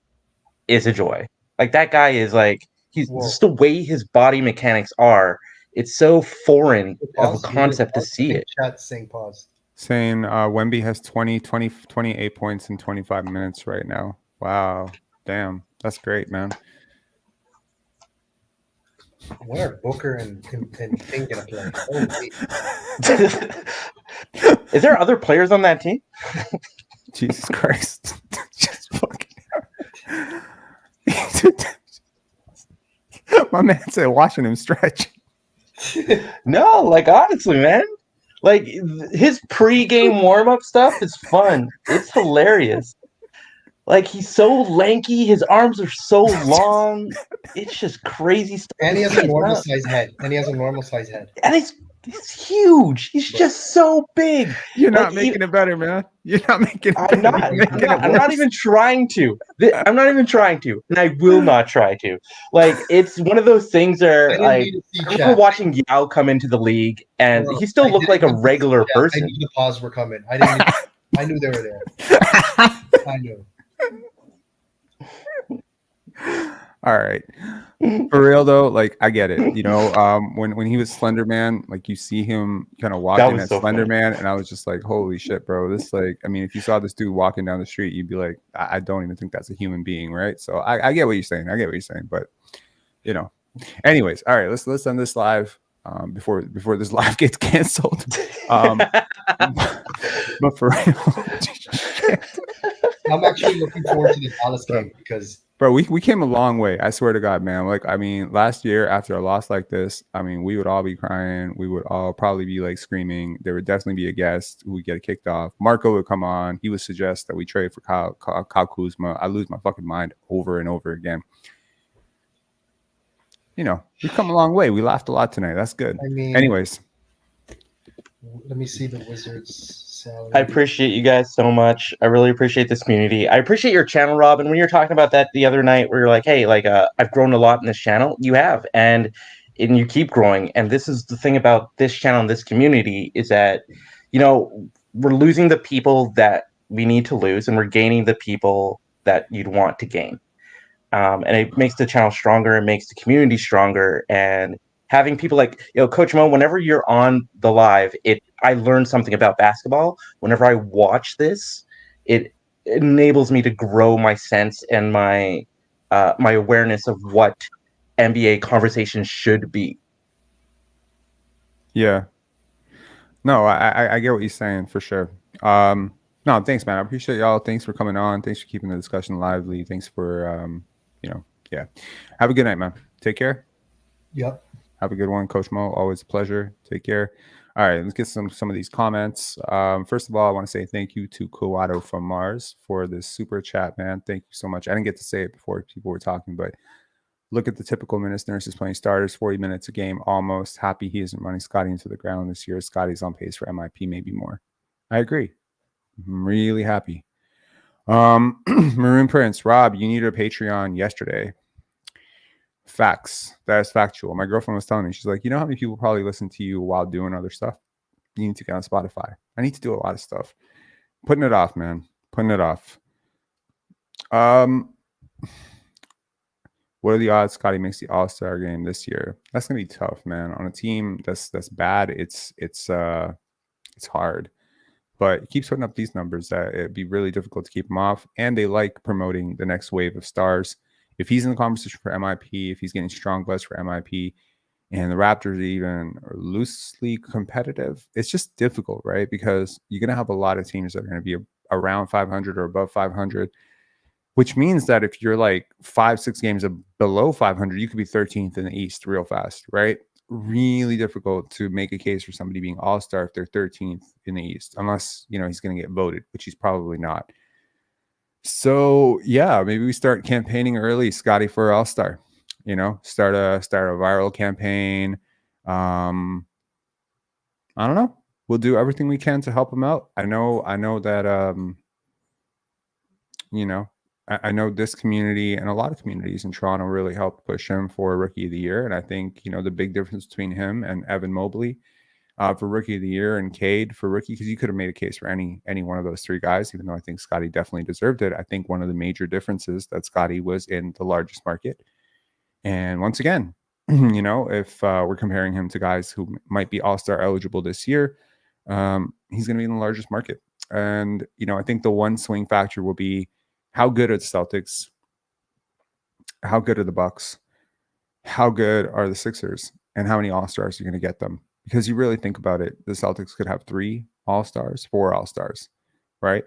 is a joy. Like that guy is like he's Whoa. just the way his body mechanics are. It's so foreign of a Pause. You need concept to pause. see it. Chat saying pause. Saying Wemby has 28 points in 25 minutes right now. Wow. Damn. That's great, man. When are Booker and King gonna play? Holy. Is there other players on that team? Jesus Christ. Just fucking. My man said watching him stretch. No, like honestly, man. Like his pre-game warm-up stuff is fun. It's hilarious. Like he's so lanky, his arms are so long. It's just crazy stuff. And he to has see. a It's normal not- size head. And he has a normal size head. and he's huge. He's just so big. You're not Like, making it better, man. You're not making it I'm better. not. You're making it I'm not worse. even trying to. I'm not even trying to, and I will not try to. Like it's one of those things I where, didn't like, need to see I remember chat. watching Yao come into the league, and Bro, he still I looked like a didn't need to see regular chat. I person. knew the pause were coming. I didn't. I knew they were there. I knew. All right. For real though, like I get it. You know, when he was Slender Man, like you see him kind of walking was at so Slender funny. Man, and I was just like, holy shit, bro. This like, I mean, if you saw this dude walking down the street, you'd be like, I don't even think that's a human being, right? So I get what you're saying. I get what you're saying, but you know. Anyways, all right, let's end this live before this live gets canceled. But for real. I'm actually looking forward to the Dallas game because Bro, we came a long way. I swear to God, man. Like, I mean, last year after a loss like this, I mean, we would all be crying. We would all probably be like screaming. There would definitely be a guest who would get kicked off. Marco would come on. He would suggest that we trade for Kyle Kuzma. I lose my fucking mind over and over again. You know, we've come a long way. We laughed a lot tonight. That's good. I mean, Anyways, let me see the Wizards' salary. I appreciate you guys so much. I really appreciate this community. I appreciate your channel, Rob. And when you were talking about that the other night, where you're like, "Hey, like, I've grown a lot in this channel." You have, and you keep growing. And this is the thing about this channel and this community is that, you know, we're losing the people that we need to lose, and we're gaining the people that you'd want to gain. And it makes the channel stronger. It makes the community stronger. And having people like, Coach Mo, whenever you're on the live, I learn something about basketball. Whenever I watch this, it enables me to grow my sense and my awareness of what NBA conversations should be. yeah. No, I get what you're saying for sure. No, thanks, man. I appreciate y'all. Thanks for coming on. Thanks for keeping the discussion lively. Thanks for yeah. Have a good night, man. Take care. Yep. Have a good one, Coach Mo. Always a pleasure. Take care. All right, let's get some of these comments. First of all, I want to say thank you to Kowado from Mars for this super chat, man. Thank you so much. I didn't get to say it before people were talking, but look at the typical minutes Nurse is playing starters, 40 minutes a game almost. Happy he isn't running Scotty into the ground this year. Scotty's on pace for MIP, maybe more. I agree. I'm really happy. Maroon Prince, Rob, you needed a Patreon yesterday. Facts. That is factual. My girlfriend was telling me, she's like, you know how many people probably listen to you while doing other stuff? You need to get on Spotify. I need to do a lot of stuff. Putting it off, man. Putting it off. What are the odds Scotty makes the All-Star game this year? That's gonna be tough, man. On a team that's bad, it's hard. But he keeps putting up these numbers that it'd be really difficult to keep him off. And they like promoting the next wave of stars. If he's in the conversation for MIP, if he's getting strong buzz for MIP, and the Raptors even are loosely competitive, it's just difficult, right? Because you're going to have a lot of teams that are going to be around 500 or above 500, which means that if you're like 5-6 games below 500, you could be 13th in the East real fast, right? Really difficult to make a case for somebody being all-star if they're 13th in the East, unless, he's going to get voted, which he's probably not. So yeah, maybe we start campaigning early, Scotty, for all-star, start a viral campaign. I don't know. We'll do everything we can to help him out. I know that, I know this community and a lot of communities in Toronto really helped push him for Rookie of the Year. And I think, the big difference between him and Evan Mobley, for Rookie of the Year and Cade for Rookie, because you could have made a case for any one of those three guys, even though I think Scotty definitely deserved it. I think one of the major differences that Scotty was in the largest market. And once again, you know, if we're comparing him to guys who might be All-Star eligible this year, he's going to be in the largest market. And, you know, I think the one swing factor will be how good are the Celtics? How good are the Bucks? How good are the Sixers? And how many All-Stars are you going to get them? Because you really think about it, the Celtics could have 3 All-Stars, 4 All-Stars, right?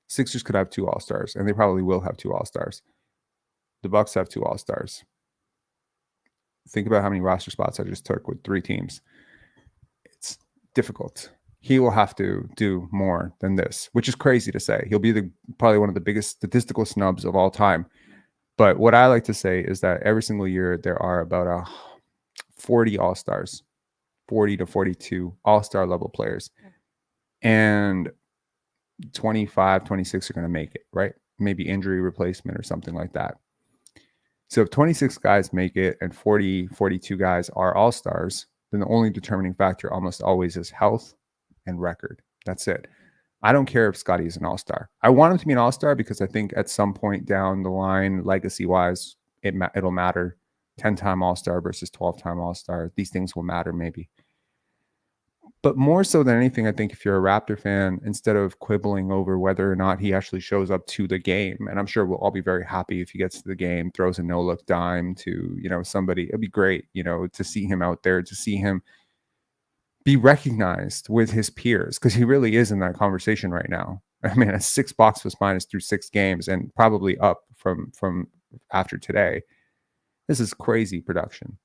Sixers could have 2 All-Stars, and they probably will have 2 All-Stars. The Bucks have 2 All-Stars. Think about how many roster spots I just took with 3 teams. It's difficult. He will have to do more than this, which is crazy to say. He'll be probably one of the biggest statistical snubs of all time. But what I like to say is that every single year there are about 40 All-Stars, 40 to 42 All-Star level players. And 25, 26 are going to make it, right? Maybe injury replacement or something like that. So if 26 guys make it and 40, 42 guys are All-Stars, then the only determining factor almost always is health and record. That's it. I don't care if Scotty is an All-Star. I want him to be an All-Star because I think at some point down the line, legacy-wise, it'll matter. 10-time All-Star versus 12-time All-Star. These things will matter maybe. But more so than anything, I think if you're a Raptor fan, instead of quibbling over whether or not he actually shows up to the game, and I'm sure we'll all be very happy if he gets to the game, throws a no-look dime to, you know, somebody, it'd be great, you know, to see him out there, to see him be recognized with his peers, because he really is in that conversation right now. I mean, a 6 box plus minus through 6 games and probably up from after today. This is crazy production.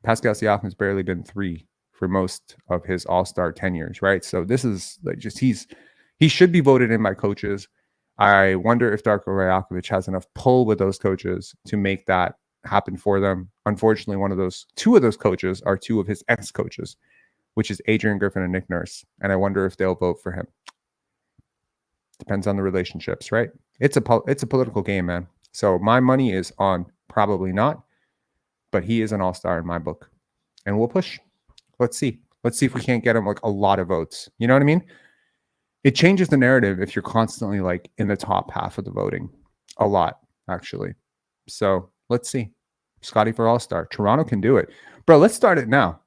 Pascal Siakam has barely been 3 for most of his All-Star tenures, right? So this is like just he should be voted in by coaches. I wonder if Darko Rajakovic has enough pull with those coaches to make that happen for them. Unfortunately, 2 of those coaches are 2 of his ex-coaches, which is Adrian Griffin and Nick Nurse. And I wonder if they'll vote for him. Depends on the relationships, right? It's a political game, man. So my money is on probably not, but he is an All-Star in my book. And we'll push. Let's see. Let's see if we can't get him like a lot of votes. You know what I mean? It changes the narrative if you're constantly like in the top half of the voting. A lot, actually. So let's see. Scotty for All-Star. Toronto can do it. Bro, let's start it now.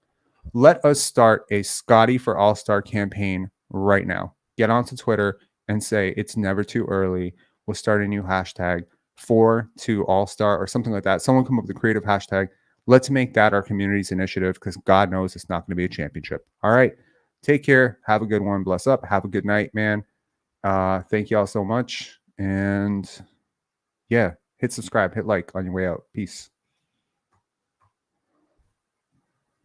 Let us start a Scotty for All-Star campaign right now. Get onto Twitter and say it's never too early. We'll start a new hashtag, 4to All-Star or something like that. Someone come up with a creative hashtag. Let's make that our community's initiative, because God knows it's not going to be a championship. All right. Take care. Have a good one. Bless up. Have a good night, man. Thank you all so much. And yeah, hit subscribe, hit like on your way out. Peace.